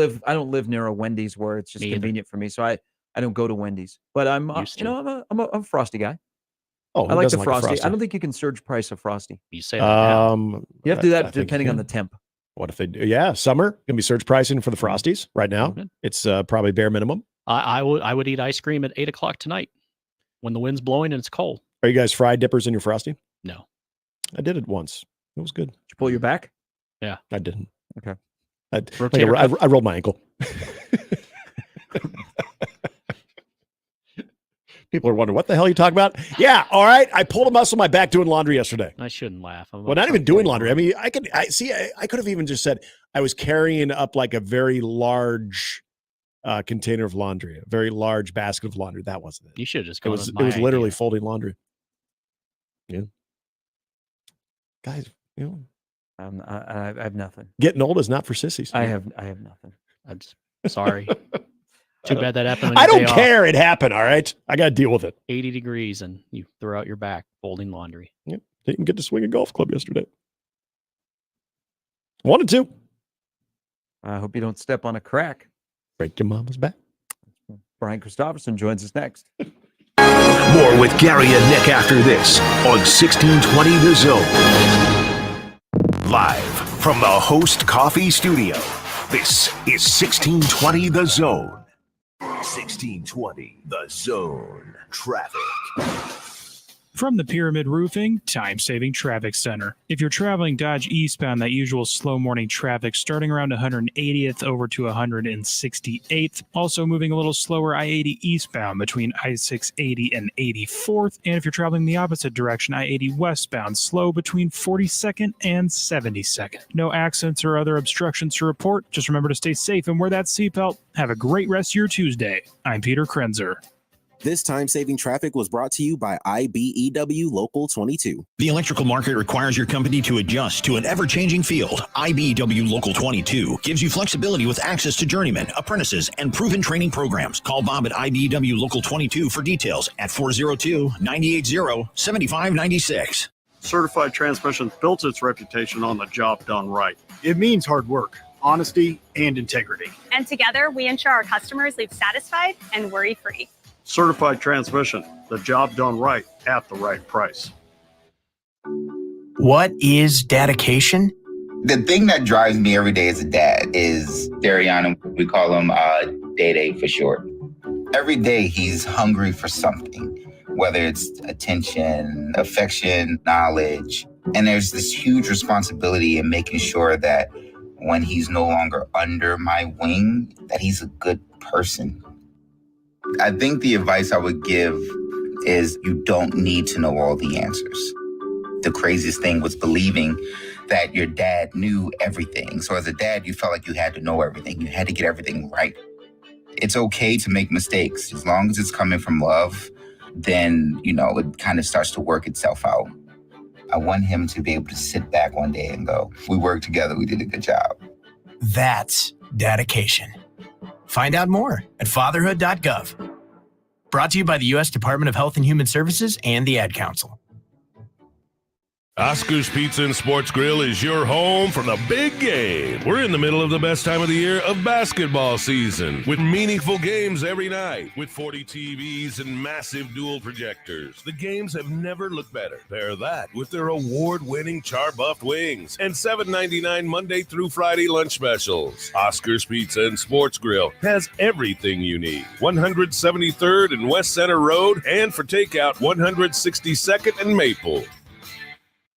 live near a Wendy's where it's just convenient for me, so I don't go to Wendy's. But I'm I'm a Frosty guy. Oh, I like the Frosty. I don't think you can surge price a Frosty. You say that now. You have to do that depending on the temp. What if they do? Yeah, summer gonna be surge pricing for the Frosties right now. It's probably bare minimum. I would eat ice cream at 8:00 tonight when the wind's blowing and it's cold. Are you guys fry dippers in your Frosty? No. I did it once. It was good. Did you pull your back? Yeah. I didn't. Okay. I rolled my ankle. People are wondering, what the hell are you talking about? Yeah, all right. I pulled a muscle in my back doing laundry yesterday. I shouldn't laugh. Well, not even doing laundry. I mean, I could have even just said I was carrying up like a very large container of laundry, a very large basket of laundry. That wasn't it. You should have just gone with my idea. It was literally folding laundry. Yeah. Guys, I have nothing. Getting old is not for sissies. I have nothing. I'm sorry. Too bad that happened. I don't care. It happened. All right. I got to deal with it. 80 degrees and you throw out your back folding laundry. Yep. Didn't get to swing a golf club yesterday. Wanted to. I hope you don't step on a crack. Break your mama's back. Brian Christopherson joins us next. More with Gary and Nick after this on 1620 The Zone. Live from the Host Coffee Studio, this is 1620 The Zone. 1620 The Zone. Traffic. From the Pyramid Roofing Time-Saving Traffic Center. If you're traveling Dodge eastbound, that usual slow morning traffic starting around 180th over to 168th. Also moving a little slower I-80 eastbound between I-680 and 84th. And if you're traveling the opposite direction, I-80 westbound, slow between 42nd and 72nd. No accidents or other obstructions to report. Just remember to stay safe and wear that seatbelt. Have a great rest of your Tuesday. I'm Peter Krenzer. This time-saving traffic was brought to you by IBEW Local 22. The electrical market requires your company to adjust to an ever-changing field. IBEW Local 22 gives you flexibility with access to journeymen, apprentices, and proven training programs. Call Bob at IBEW Local 22 for details at 402-980-7596. Certified Transmission built its reputation on the job done right. It means hard work, honesty, and integrity. And together, we ensure our customers leave satisfied and worry-free. Certified Transmission, the job done right at the right price. What is dedication? The thing that drives me every day as a dad is Dariana. We call him Day for short. Every day he's hungry for something, whether it's attention, affection, knowledge. And there's this huge responsibility in making sure that when he's no longer under my wing, that he's a good person. I think the advice I would give is you don't need to know all the answers. The craziest thing was believing that your dad knew everything. So as a dad, you felt like you had to know everything. You had to get everything right. It's okay to make mistakes as long as it's coming from love. then, it kind of starts to work itself out. I want him to be able to sit back one day and go, we worked together, we did a good job. That's dedication. Find out more at fatherhood.gov. Brought to you by the U.S. Department of Health and Human Services and the Ad Council. Oscar's Pizza and Sports Grill is your home for the big game. We're in the middle of the best time of the year of basketball season, with meaningful games every night, with 40 TVs and massive dual projectors. The games have never looked better. Pair that with their award-winning char-buffed wings and $7.99 Monday through Friday lunch specials. Oscar's Pizza and Sports Grill has everything you need. 173rd and West Center Road, and for takeout, 162nd and Maple.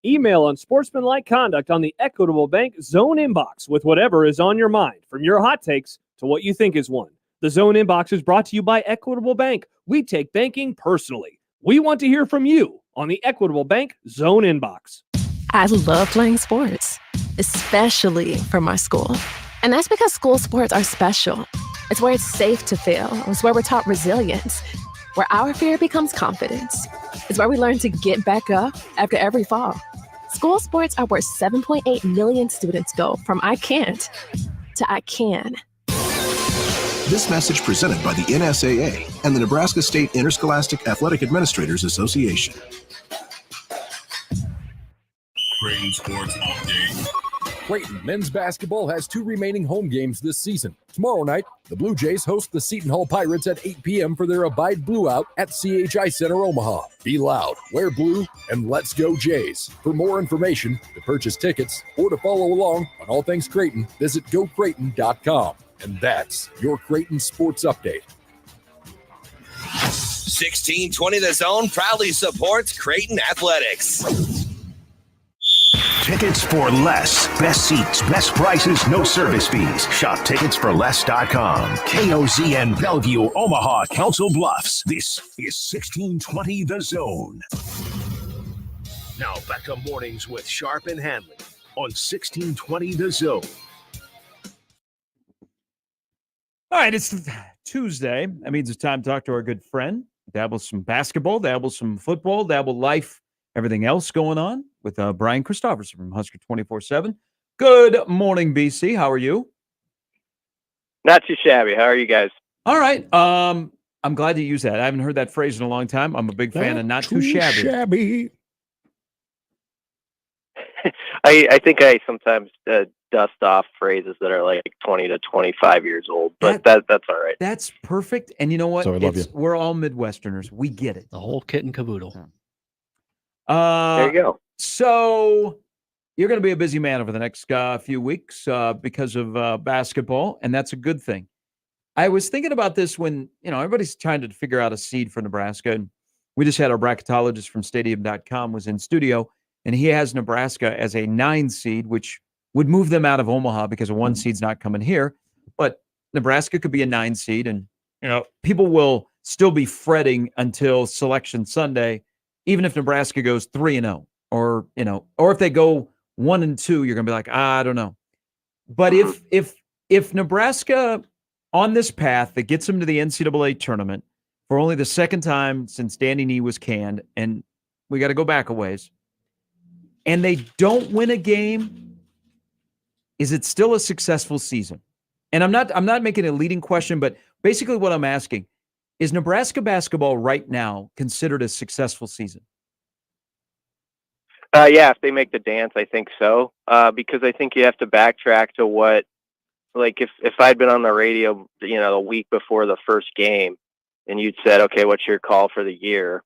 Email unsportsmanlike conduct on the Equitable Bank Zone inbox with whatever is on your mind, from your hot takes to what you think is one. The Zone inbox is brought to you by Equitable Bank. We take banking personally. We want to hear from you on the Equitable Bank Zone inbox. I love playing sports, especially for my school. And that's because school sports are special. It's where it's safe to fail. It's where we're taught resilience, where our fear becomes confidence. It's where we learn to get back up after every fall. School sports are where 7.8 million students go from I can't to I can. This message presented by the NSAA and the Nebraska State Interscholastic Athletic Administrators Association. Creighton Sports Update. Creighton men's basketball has 2 remaining home games this season. Tomorrow night, the Blue Jays host the Seton Hall Pirates at 8 p.m. for their Abide Blue Out at CHI Center, Omaha. Be loud, wear blue, and let's go Jays. For more information, to purchase tickets, or to follow along on all things Creighton, visit gocreighton.com. And that's your Creighton Sports Update. 1620 The Zone proudly supports Creighton Athletics. Tickets for less. Best seats, best prices, no service fees. Shop ticketsforless.com. KOZN Bellevue, Omaha, Council Bluffs. This is 1620 The Zone. Now back to mornings with Sharp and Handley on 1620 The Zone. All right, it's Tuesday. That means it's time to talk to our good friend. Dabble some basketball, dabble some football, dabble life, everything else going on with Brian Christopherson from Husker 24/7. Good morning, BC. How are you? Not too shabby. How are you guys? All right. I'm glad you use that. I haven't heard that phrase in a long time. I'm a big fan of not too shabby. I think I sometimes dust off phrases that are like 20 to 25 years old, but that's all right. That's perfect. And you know what? So I love you. We're all Midwesterners. We get it. The whole kit and caboodle. There you go. So you're going to be a busy man over the next few weeks because of basketball, and that's a good thing. I was thinking about this when, everybody's trying to figure out a seed for Nebraska, and we just had our bracketologist from stadium.com was in studio, and he has Nebraska as a 9 seed, which would move them out of Omaha because a 1 seed's not coming here. But Nebraska could be a 9 seed, and, people will still be fretting until Selection Sunday, even if Nebraska goes 3-0, or if they go 1-2, you're going to be like, I don't know. But if Nebraska on this path that gets them to the NCAA tournament for only the second time since Danny Nee was canned, and we got to go back a ways, and they don't win a game, is it still a successful season? And I'm not making a leading question, but basically what I'm asking, is Nebraska basketball right now considered a successful season? Yeah, if they make the dance, I think so. Because I think you have to backtrack to what, like, if I'd been on the radio, the week before the first game, and you'd said, okay, what's your call for the year?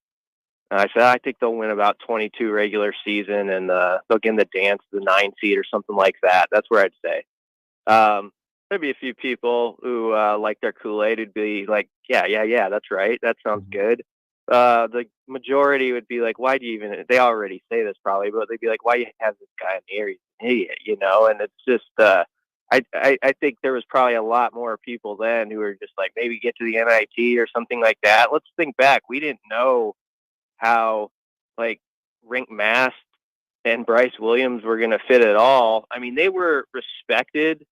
And I said, I think they'll win about 22 regular season, and they'll get in the dance, the 9 seed or something like that. That's where I'd say. There'd be a few people who like their Kool-Aid would be like, yeah, that's right. That sounds good. The majority would be like, why do you even, they already say this probably, but they'd be like, why you have this guy in here? He's an idiot, and it's just, I think there was probably a lot more people then who were just like, maybe get to the NIT or something like that. Let's think back. We didn't know how, like, Rink Mast and Bryce Williams were going to fit at all. I mean, they were respected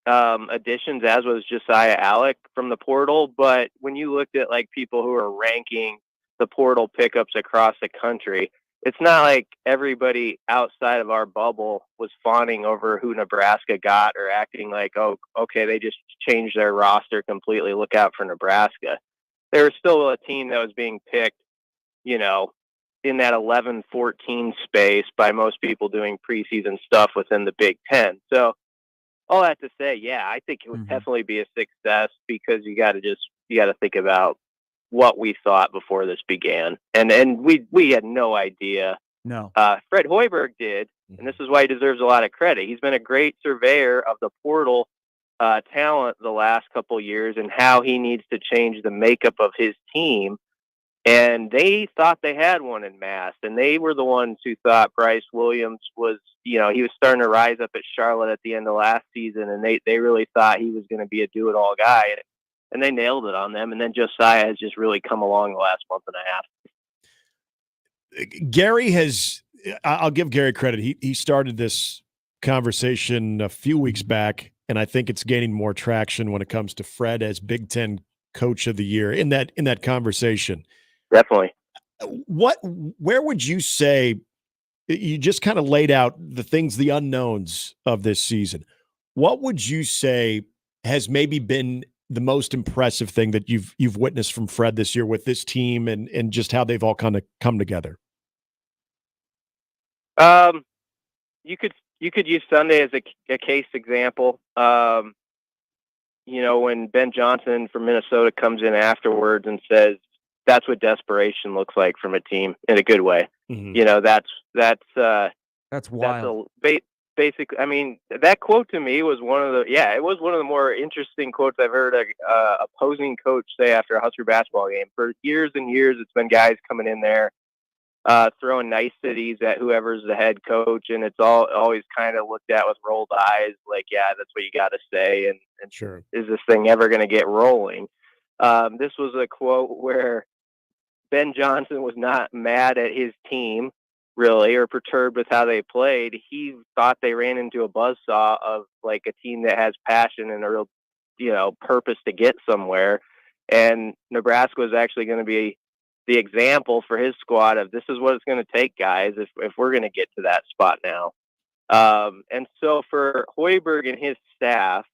additions, as was Josiah Alec from the portal. But when you looked at, like, people who are ranking the portal pickups across the country. It's not like everybody outside of our bubble was fawning over who Nebraska got or acting like, oh, okay, they just changed their roster completely. Look out for Nebraska. There was still a team that was being picked, in that 11-14 space by most people doing preseason stuff within the Big Ten. So all that to say, yeah, I think it would definitely be a success because you got to think about what we thought before this began. And we had no idea. No. Fred Hoiberg did, and this is why he deserves a lot of credit. He's been a great surveyor of the portal talent the last couple years and how he needs to change the makeup of his team. And they thought they had one in Mast, and they were the ones who thought Bryce Williams was, he was starting to rise up at Charlotte at the end of last season, and they really thought he was going to be a do-it-all guy. And they nailed it on them. And then Josiah has just really come along the last month and a half. Gary I'll give Gary credit. He started this conversation a few weeks back, and I think it's gaining more traction when it comes to Fred as Big Ten Coach of the Year in that conversation. Definitely. Where would you say, you just kind of laid out the unknowns of this season. What would you say has maybe been the most impressive thing that you've witnessed from Fred this year with this team and just how they've all kind of come together? You could use Sunday as a case example. When Ben Johnson from Minnesota comes in afterwards and says, that's what desperation looks like from a team in a good way. That's wild. Basically, I mean, that quote to me was one of the more interesting quotes I've heard a opposing coach say after a Husker basketball game. For years and years, it's been guys coming in there, throwing niceties at whoever's the head coach, and it's always kind of looked at with rolled eyes, like, yeah, that's what you got to say, and sure, is this thing ever going to get rolling? This was a quote where Ben Johnson was not mad at his team, really, or perturbed with how they played. He thought they ran into a buzzsaw of like a team that has passion and a real, purpose to get somewhere. And Nebraska was actually going to be the example for his squad of this is what it's going to take, guys, if we're going to get to that spot now. And so for Hoiberg and his staff,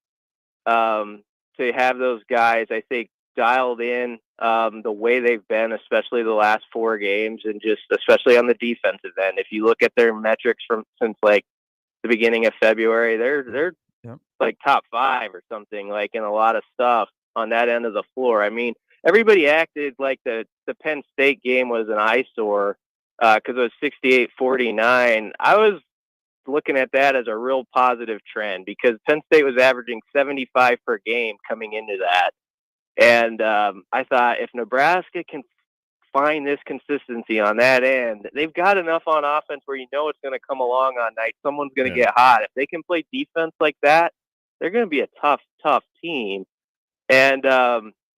to have those guys, I think, dialed in the way they've been, especially the last 4 games, and just especially on the defensive end. If you look at their metrics since like the beginning of February, they're like top 5 or something, like in a lot of stuff on that end of the floor. I mean, everybody acted like the Penn State game was an eyesore because it was 68-49. I was looking at that as a real positive trend because Penn State was averaging 75 per game coming into that. And I thought if Nebraska can find this consistency on that end, they've got enough on offense where it's going to come along on night. Someone's going to get hot. If they can play defense like that, they're going to be a tough team. And,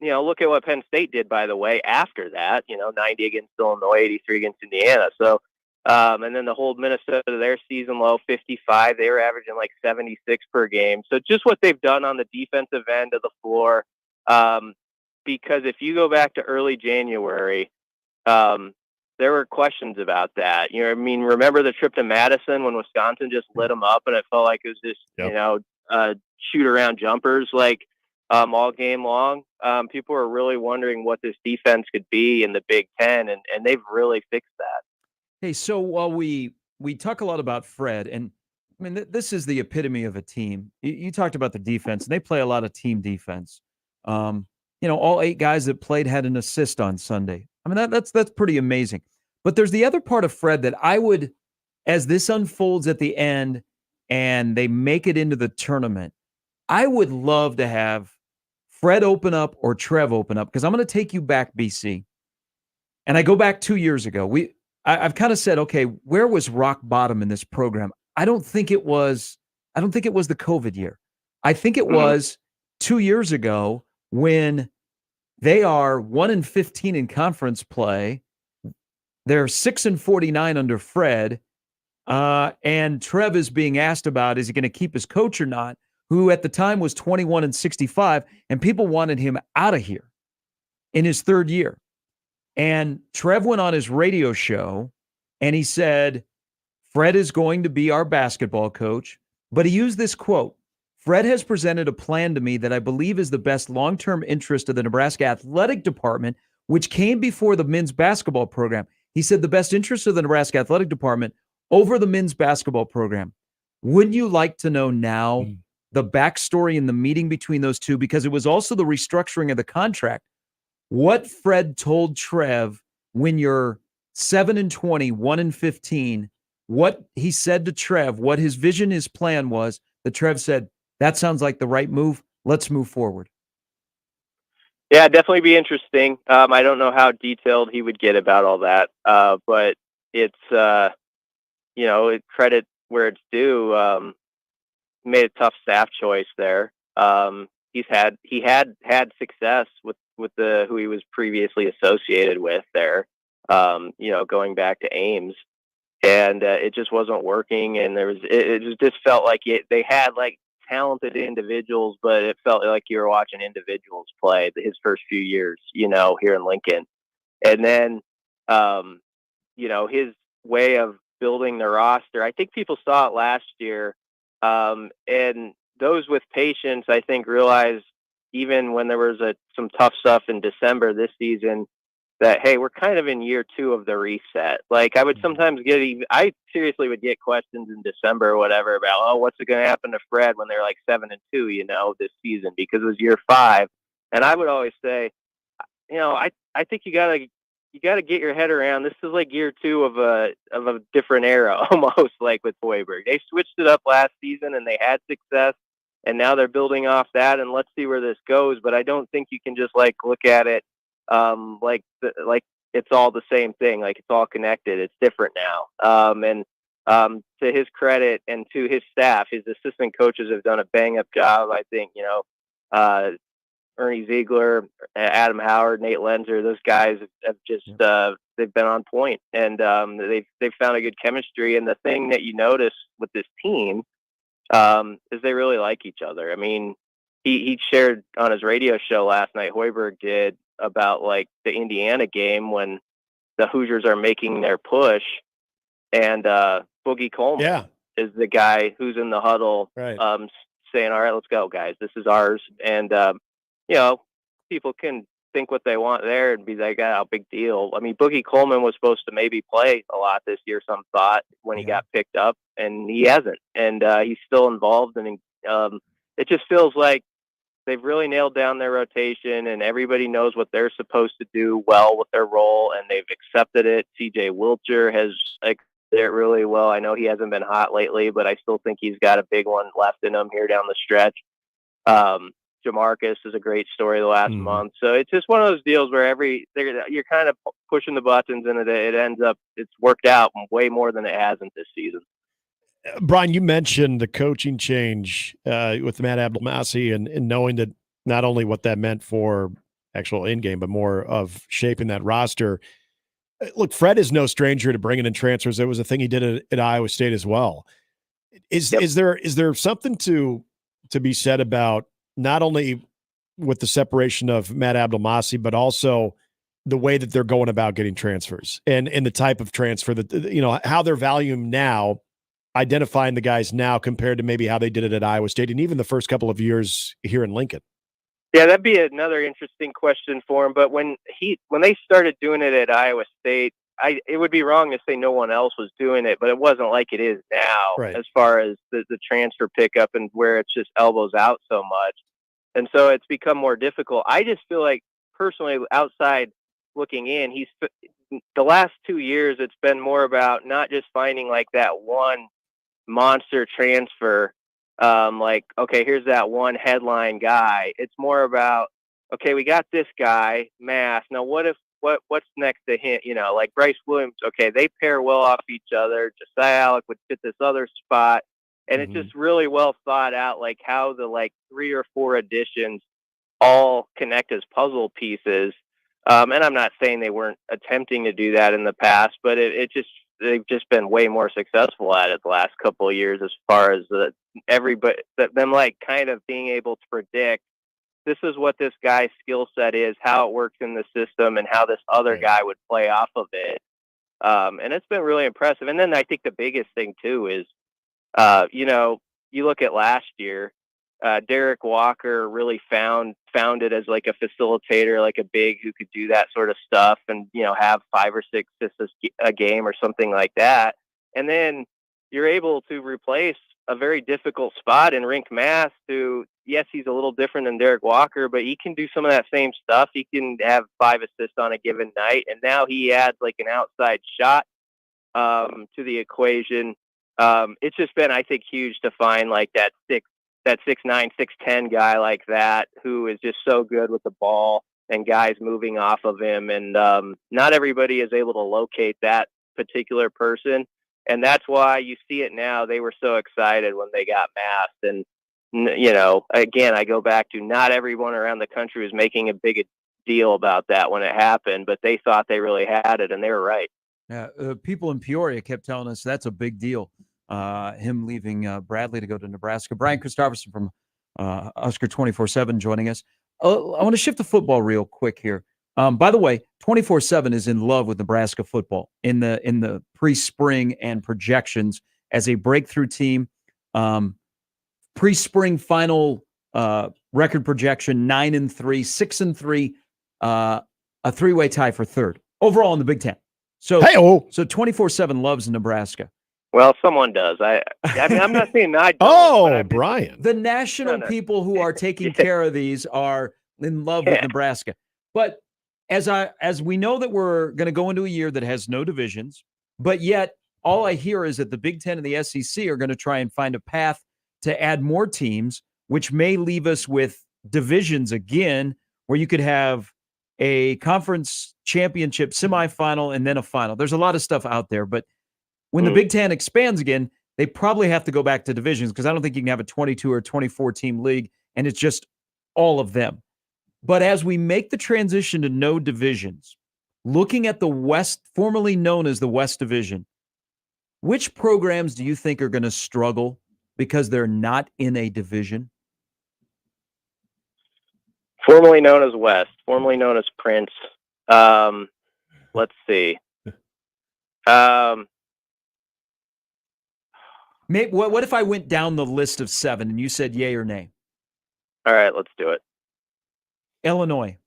look at what Penn State did, by the way, after that, 90 against Illinois, 83 against Indiana. So, and then the whole Minnesota, their season low, 55. They were averaging like 76 per game. So just what they've done on the defensive end of the floor, because if you go back to early January, there were questions about that. Remember the trip to Madison when Wisconsin just lit them up and it felt like it was just, shoot around jumpers all game long. People were really wondering what this defense could be in the Big Ten, and they've really fixed that. Hey, so while we talk a lot about Fred, and I mean, this is the epitome of a team. You talked about the defense, and they play a lot of team defense. All 8 guys that played had an assist on Sunday. I mean, that's pretty amazing. But there's the other part of Fred that I would, as this unfolds at the end and they make it into the tournament, I would love to have Fred open up or Trev open up, because I'm going to take you back, BC. And I go back 2 years ago. I've kind of said, okay, where was rock bottom in this program? I don't think it was the COVID year. I think it was 2 years ago when they are 1-15 in conference play. They're 6-49 under Fred. And Trev is being asked about, is he going to keep his coach or not? Who at the time was 21-65, and people wanted him out of here in his 3rd year. And Trev went on his radio show and he said, Fred is going to be our basketball coach. But he used this quote: Fred has presented a plan to me that I believe is the best long-term interest of the Nebraska athletic department, which came before the men's basketball program. He said the best interest of the Nebraska athletic department over the men's basketball program. Wouldn't you like to know now the backstory in the meeting between those two? Because it was also the restructuring of the contract. What Fred told Trev when you're 7-20, 1-15, what he said to Trev, what his vision, his plan was, that Trev said, that sounds like the right move. Let's move forward. Yeah, definitely be interesting. I don't know how detailed he would get about all that, but it's, credit where it's due. Made a tough staff choice there. He had success with who he was previously associated with there. Going back to Ames, and it just wasn't working. And it just felt like they had like talented individuals, but it felt like you were watching individuals play his first few years, here in Lincoln. And then, his way of building the roster, I think people saw it last year. And those with patience, I think, realized even when there was some tough stuff in December this season, that, hey, we're kind of in year 2 of the reset. Like, I would sometimes I seriously would get questions in December or whatever about, oh, what's going to happen to Fred when they're like 7-2, this season, because it was year 5. And I would always say, I think you gotta get your head around. This is like year 2 of a different era, almost like with Hoiberg. They switched it up last season and they had success, and now they're building off that. And let's see where this goes. But I don't think you can just like look at it like it's all the same thing, like it's all connected. It's different now. And to his credit and to his staff, his assistant coaches have done a bang up job. I think, Ernie Ziegler, Adam Howard, Nate Lenzer, those guys have just they've been on point, and they've found a good chemistry. And the thing that you notice with this team is they really like each other. I mean, he shared on his radio show last night, Hoiberg did, about like the Indiana game when the Hoosiers are making their push, and Boogie Coleman is the guy who's in the huddle, saying, all right, let's go, guys, this is ours. And people can think what they want there and be like, oh, big deal. I mean, Boogie Coleman was supposed to maybe play a lot this year, some thought, when he got picked up, and he hasn't. And he's still involved. And it just feels like they've really nailed down their rotation, and everybody knows what they're supposed to do well with their role, and they've accepted it. CJ Wilcher has accepted it really well. I know he hasn't been hot lately, but I still think he's got a big one left in him here down the stretch. Jamarcus is a great story the last month. So it's just one of those deals where you're kind of pushing the buttons, and it ends up, it's worked out way more than it hasn't this season. Brian, you mentioned the coaching change with Matt Abdelmassih and knowing that not only what that meant for actual in-game, but more of shaping that roster. Look, Fred is no stranger to bringing in transfers. It was a thing he did at Iowa State as well. Is there something to be said about not only with the separation of Matt Abdelmassih, but also the way that they're going about getting transfers and the type of transfer that, how they're valuing now, identifying the guys now compared to maybe how they did it at Iowa State and even the first couple of years here in Lincoln? Yeah, that'd be another interesting question for him. But when they started doing it at Iowa State, it would be wrong to say no one else was doing it, but it wasn't like it is now, as far as the transfer pickup and where it's just elbows out so much. And so it's become more difficult. I just feel like, personally, outside looking in, the last 2 years, it's been more about not just finding like that one monster transfer, like, okay, here's that one headline guy. It's more about, okay, we got this guy, Mast. Now what's next to him? Like Bryce Williams, okay, they pair well off each other. Josiah Alec would fit this other spot. And it's just really well thought out, like how the 3 or 4 additions all connect as puzzle pieces. And I'm not saying they weren't attempting to do that in the past, but they've just been way more successful at it the last couple of years, as far as them kind of being able to predict this is what this guy's skill set is, how it works in the system, and how this other guy would play off of it. And it's been really impressive. And then I think the biggest thing too is, you look at last year, Derek Walker really found it as like a facilitator, like a big who could do that sort of stuff and, have 5 or 6 assists a game or something like that. And then you're able to replace a very difficult spot in Rink Mast, who, yes, he's a little different than Derek Walker, but he can do some of that same stuff. He can have 5 assists on a given night. And now he adds like an outside shot to the equation. It's just been, I think, huge to find like that 6'9", 6'10" guy like that, who is just so good with the ball and guys moving off of him. And not everybody is able to locate that particular person. And that's why you see it now. They were so excited when they got Mast. And, again, I go back to not everyone around the country was making a big deal about that when it happened, but they thought they really had it, and they were right. Yeah, people in Peoria kept telling us that's a big deal. Him leaving Bradley to go to Nebraska. Brian Christopherson from Husker 24/7 joining us. I want to shift to football real quick here. By the way, 24/7 is in love with Nebraska football in the pre-spring and projections as a breakthrough team. Pre-spring final record projection 9-3, 6-3, a 3-way tie for third overall in the Big Ten. So 24/7 loves Nebraska. Well, someone does. I mean, I'm not saying I don't. Brian. The national people who are taking care of these are in love with Nebraska. But as we know that we're going to go into a year that has no divisions, but yet all I hear is that the Big Ten and the SEC are going to try and find a path to add more teams, which may leave us with divisions again, where you could have a conference championship semifinal and then a final. There's a lot of stuff out there, but when the Big Ten expands again, they probably have to go back to divisions, because I don't think you can have a 22 or 24 team league and it's just all of them. But as we make the transition to no divisions, looking at the West, formerly known as the West Division, which programs do you think are going to struggle because they're not in a division? Formerly known as West, formerly known as Prince. Let's see. What if I went down the list of 7 and you said yay or nay? All right, let's do it. Illinois.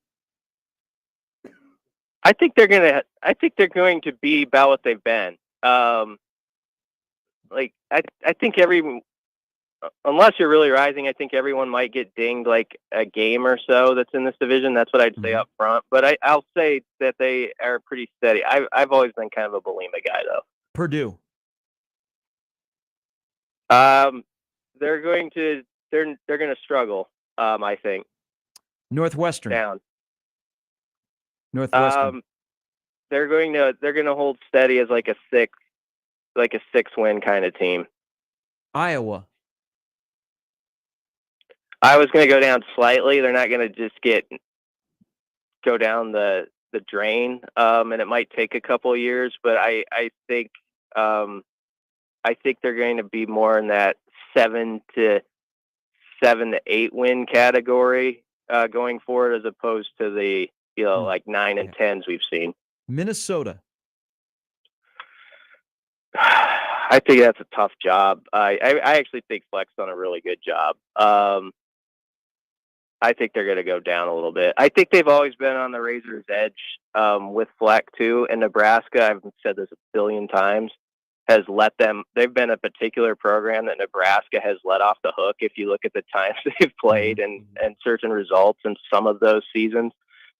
I think they're going to be about what they've been. I think unless you're really rising, I think everyone might get dinged like a game or so that's in this division. That's what I'd say up front. But I'll say that they are pretty steady. I've always been kind of a Belima guy, though. Purdue. They're going to struggle. I think. Northwestern. Down. Northwestern. They're going to hold steady as like a 6-win kind of team. Iowa. I was going to go down slightly. They're not going to just go down the drain, and it might take a couple of years. But I think they're going to be more in that 7 to 8 win category going forward, as opposed to the like 9 and 10s we've seen. Minnesota. I think that's a tough job. I actually think Fleck's done a really good job. I think they're going to go down a little bit. I think they've always been on the razor's edge with Fleck too. And Nebraska, I've said this a billion times, has let them. They've been a particular program that Nebraska has let off the hook. If you look at the times they've played and certain results in some of those seasons,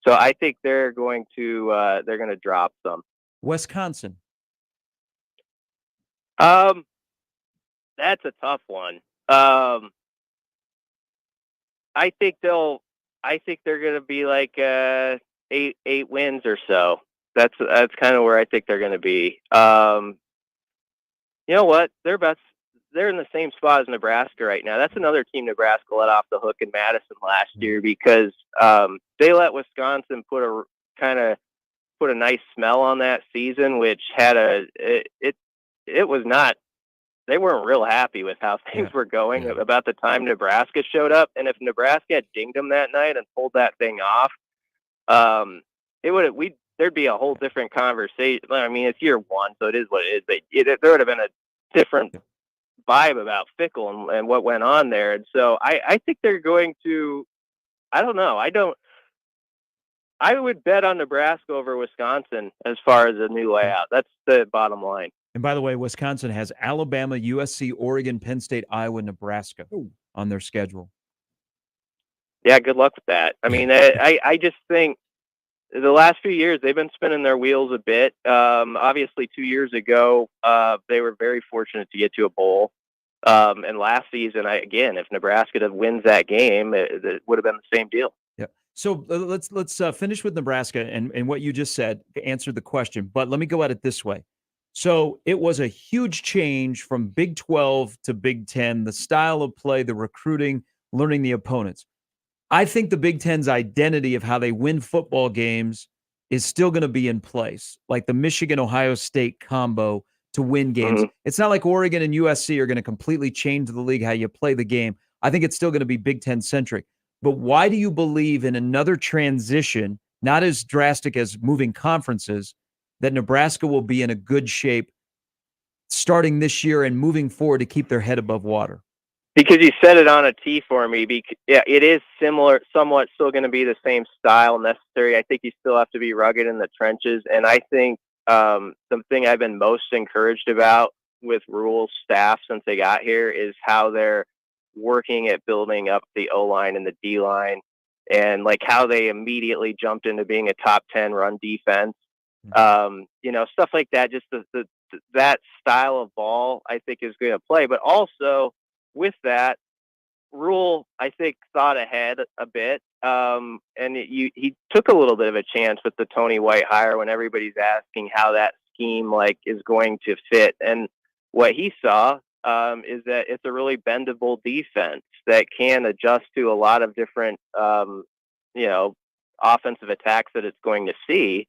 so I think they're going to drop some. Wisconsin. That's a tough one. I think they're going to be like 8 wins or so. That's kind of where I think they're going to be. You know what? They're in the same spot as Nebraska right now. That's another team Nebraska let off the hook in Madison last year, because they let Wisconsin put a nice smell on that season, which had it was not they weren't real happy with how things were going about the time Nebraska showed up. And if Nebraska had dinged them that night and pulled that thing off, there'd be a whole different conversation. I mean, it's year one, so it is what it is. But there would have been a different vibe about Fickle and what went on there. And so I think they're going to. I don't know. I would bet on Nebraska over Wisconsin as far as a new layout. That's the bottom line. And by the way, Wisconsin has Alabama, USC, Oregon, Penn State, Iowa, Nebraska on their schedule. Yeah, good luck with that. I mean, I just think the last few years they've been spinning their wheels a bit. Obviously, 2 years ago, they were very fortunate to get to a bowl. And last season, if Nebraska wins that game, it would have been the same deal. Yeah. So let's finish with Nebraska and what you just said to answer the question. But let me go at it this way. So it was a huge change from Big 12 to Big 10, the style of play, the recruiting, learning the opponents. I think the Big Ten's identity of how they win football games is still going to be in place, like the Michigan-Ohio State combo to win games. Mm-hmm. It's not like Oregon and USC are going to completely change the league how you play the game. I think it's still going to be Big Ten-centric. But why do you believe in another transition, not as drastic as moving conferences, that Nebraska will be in a good shape starting this year and moving forward to keep their head above water? Because you set it on a tee for me. It is similar, somewhat still going to be the same style necessary. I think you still have to be rugged in the trenches. And I think something I've been most encouraged about with Rule's staff since they got here is how they're working at building up the O-line and the D-line, and like how they immediately jumped into being a top 10 run defense. Stuff like that. Just that style of ball, I think, is going to play. But also with that, Rule, I think, thought ahead a bit, and he took a little bit of a chance with the Tony White hire when everybody's asking how that scheme is going to fit. And what he saw is that it's a really bendable defense that can adjust to a lot of different, offensive attacks that it's going to see.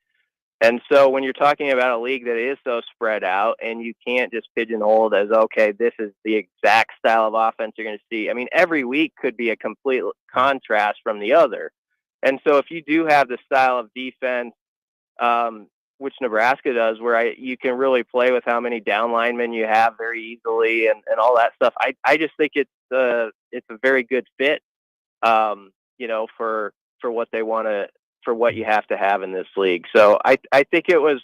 And so when you're talking about a league that is so spread out and you can't just pigeonhole it as, okay, this is the exact style of offense you're going to see. I mean, every week could be a complete contrast from the other. And so if you do have the style of defense, which Nebraska does, where you can really play with how many down linemen you have very easily and all that stuff, I just think it's a very good fit, for what they want to, for what you have to have in this league. So I think it was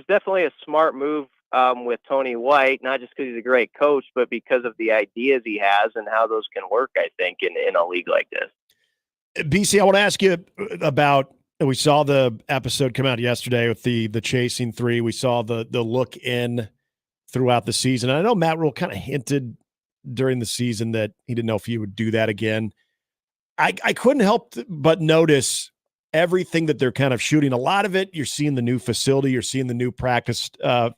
definitely a smart move with Tony White, not just because he's a great coach, but because of the ideas he has and how those can work, I think, in a league like this. BC, I want to ask you about, we saw the episode come out yesterday with the Chasing 3. We saw the look in throughout the season. I know Matt Rule kind of hinted during the season that he didn't know if he would do that again. I couldn't help but notice everything that they're kind of shooting. A lot of it, you're seeing the new facility, you're seeing the new practice. All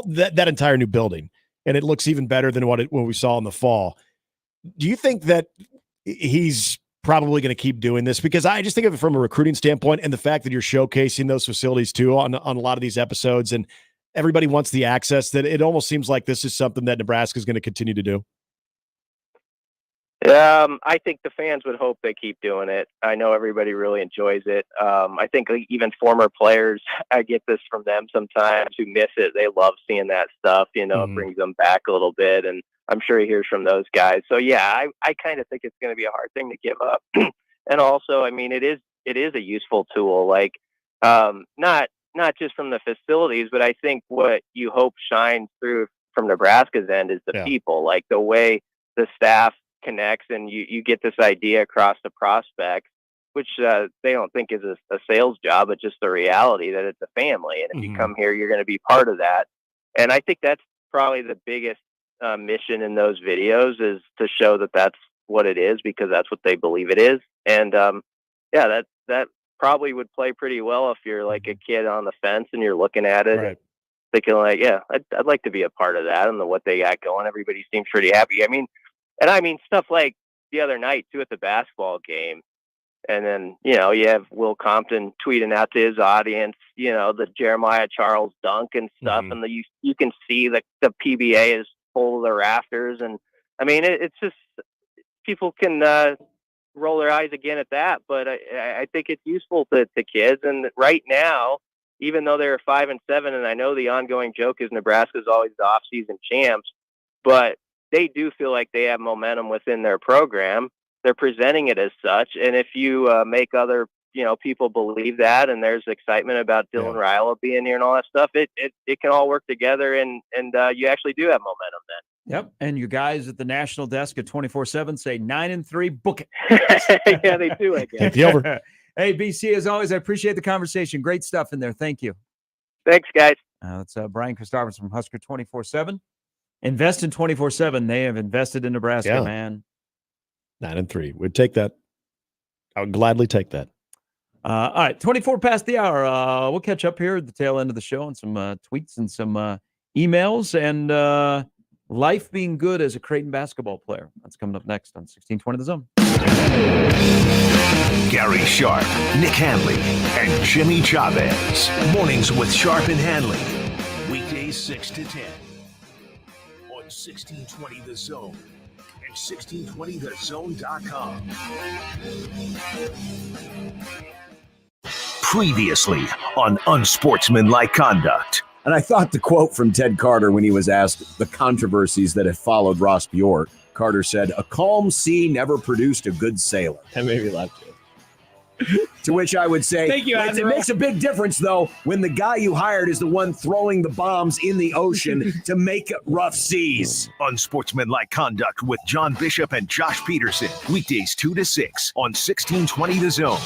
that entire new building, and it looks even better than what we saw in the fall. Do you think that he's probably going to keep doing this? Because I just think of it from a recruiting standpoint, and the fact that you're showcasing those facilities too on a lot of these episodes, and everybody wants the access, that it almost seems like this is something that Nebraska is going to continue to do. I think the fans would hope they keep doing it. I know everybody really enjoys it. I think even former players, I get this from them sometimes, who miss it. They love seeing that stuff. It brings them back a little bit, and I'm sure he hears from those guys. So yeah, I kind of think it's going to be a hard thing to give up. And also, I mean, it is a useful tool. Not just from the facilities, but I think what you hope shines through from Nebraska's end is the people, like the way the staff connects, and you get this idea across the prospects, which they don't think is a sales job, but just the reality that it's a family, and if you come here, you're going to be part of that. And I think that's probably the biggest mission in those videos, is to show that that's what it is, because that's what they believe it is. And that probably would play pretty well if you're like a kid on the fence and you're looking at it, and thinking I'd like to be a part of that, and what they got going. Everybody seems pretty happy. I mean, stuff like the other night too at the basketball game, And then, you have Will Compton tweeting out to his audience, the Jeremiah Charles dunk and stuff. And you can see that the PBA is full of the rafters. And I mean, it's just, people can roll their eyes again at that. But I think it's useful to kids. And right now, even though they're 5-7, and I know the ongoing joke is Nebraska's always the off-season champs, but they do feel like they have momentum within their program. They're presenting it as such. And if you make other, people believe that, and there's excitement about Dylan Ryla being here and all that stuff, it can all work together, and you actually do have momentum then. Yep. And you guys at the national desk at 24/7 say 9-3, book it. Yeah, they do, I guess. Take the over. Hey, BC, as always, I appreciate the conversation. Great stuff in there. Thank you. Thanks, guys. That's Brian Christopherson from Husker 24/7. Invest in 24/7. They have invested in Nebraska, man. 9-3. We'd take that. I would gladly take that. All right, 24 past the hour. We'll catch up here at the tail end of the show and some tweets and some emails and life being good as a Creighton basketball player. That's coming up next on 1620 The Zone. Gary Sharp, Nick Handley, and Jimmy Chavez. Mornings with Sharp and Handley. Weekdays 6 to 10 on 1620 The Zone and 1620thezone.com. Previously on Unsportsmanlike Conduct. And I thought the quote from Ted Carter when he was asked the controversies that have followed Ross Bjork, Carter said, "A calm sea never produced a good sailor." That made me laugh too. To which I would say, Thank you, it makes a big difference, though, when the guy you hired is the one throwing the bombs in the ocean to make rough seas. Unsportsmanlike Conduct with John Bishop and Josh Peterson. Weekdays 2 to 6 on 1620 The Zone.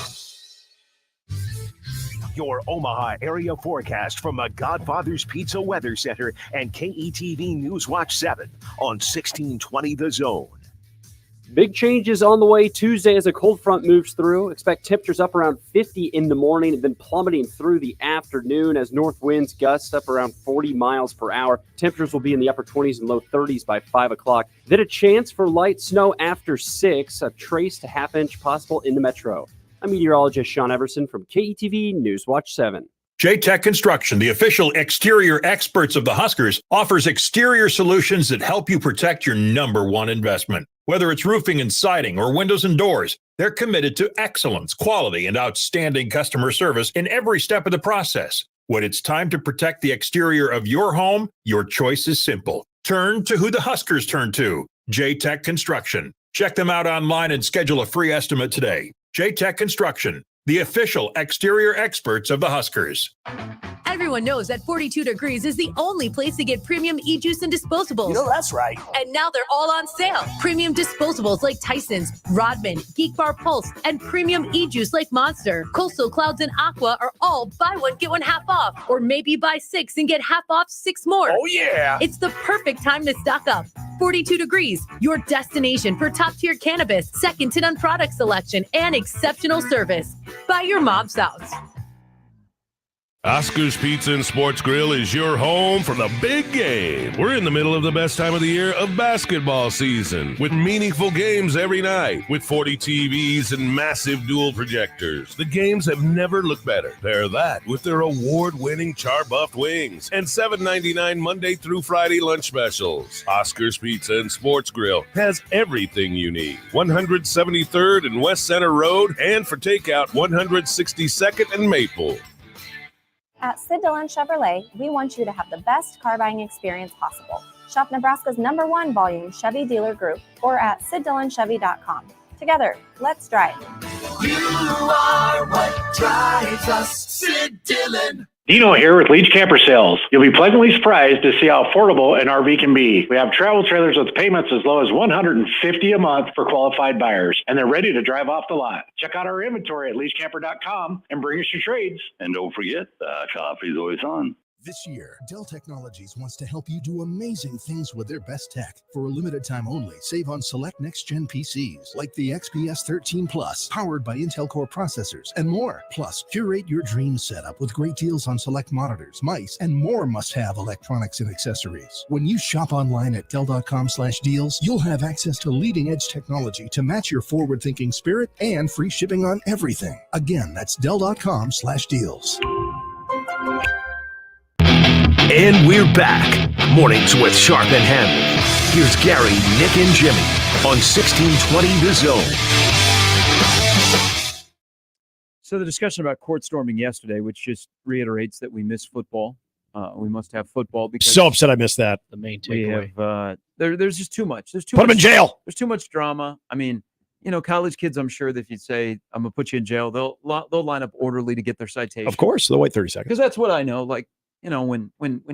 Your Omaha area forecast from a Godfather's Pizza Weather Center and KETV News Watch 7 on 1620 The Zone. Big changes on the way Tuesday as a cold front moves through. Expect temperatures up around 50 in the morning and then plummeting through the afternoon as north winds gust up around 40 miles per hour. Temperatures will be in the upper 20s and low 30s by 5 o'clock. Then a chance for light snow after 6, a trace to half-inch possible in the metro. I'm meteorologist Sean Everson from KETV News Watch 7. J-Tech Construction, the official exterior experts of the Huskers, offers exterior solutions that help you protect your number one investment. Whether it's roofing and siding or windows and doors, they're committed to excellence, quality, and outstanding customer service in every step of the process. When it's time to protect the exterior of your home, your choice is simple. Turn to who the Huskers turn to, J-Tech Construction. Check them out online and schedule a free estimate today. J-Tech Construction, the official exterior experts of the Huskers. Everyone knows that 42 Degrees is the only place to get premium e-juice and disposables. You know that's right. And now they're all on sale. Premium disposables like Tyson's, Rodman, Geek Bar Pulse, and premium e-juice like Monster, Coastal Clouds, and Aqua are all buy one, get one half off. Or maybe buy 6 and get half off 6 more. Oh, yeah. It's the perfect time to stock up. 42 Degrees, your destination for top-tier cannabis, second-to-none product selection, and exceptional service. By your mom's house. Oscar's Pizza and Sports Grill is your home for the big game. We're in the middle of the best time of the year of basketball season, with meaningful games every night, with 40 TVs and massive dual projectors. The games have never looked better. Pair that with their award-winning char-buffed wings and $7.99 Monday through Friday lunch specials. Oscar's Pizza and Sports Grill has everything you need. 173rd and West Center Road, and for takeout, 162nd and Maple. At Sid Dillon Chevrolet, we want you to have the best car buying experience possible. Shop Nebraska's #1 volume Chevy dealer group or at SidDillonChevy.com. Together, let's drive. You are what drives us, Sid Dillon. Dino here with Leach Camper Sales. You'll be pleasantly surprised to see how affordable an RV can be. We have travel trailers with payments as low as $150 a month for qualified buyers, and they're ready to drive off the lot. Check out our inventory at leachcamper.com and bring us your trades. And don't forget, coffee's always on. This year, Dell Technologies wants to help you do amazing things with their best tech. For a limited time only, save on select next-gen PCs like the XPS 13 Plus, powered by Intel Core processors, and more. Plus, curate your dream setup with great deals on select monitors, mice, and more must-have electronics and accessories. When you shop online at Dell.com/deals, you'll have access to leading-edge technology to match your forward-thinking spirit and free shipping on everything. Again, that's Dell.com/deals. And we're back. Mornings with Sharp and Handley. Here's Gary, Nick, and Jimmy on 1620 The Zone. So the discussion about court storming yesterday, which just reiterates that we miss football. We must have football because So upset I missed that. The main we takeaway. have there's just too much. There's too Put much, him in jail. There's too much drama. I mean, college kids, I'm sure that if you say I'm gonna put you in jail, they'll line up orderly to get their citation. Of course, they'll wait 30 seconds. Because that's what I know. Like, when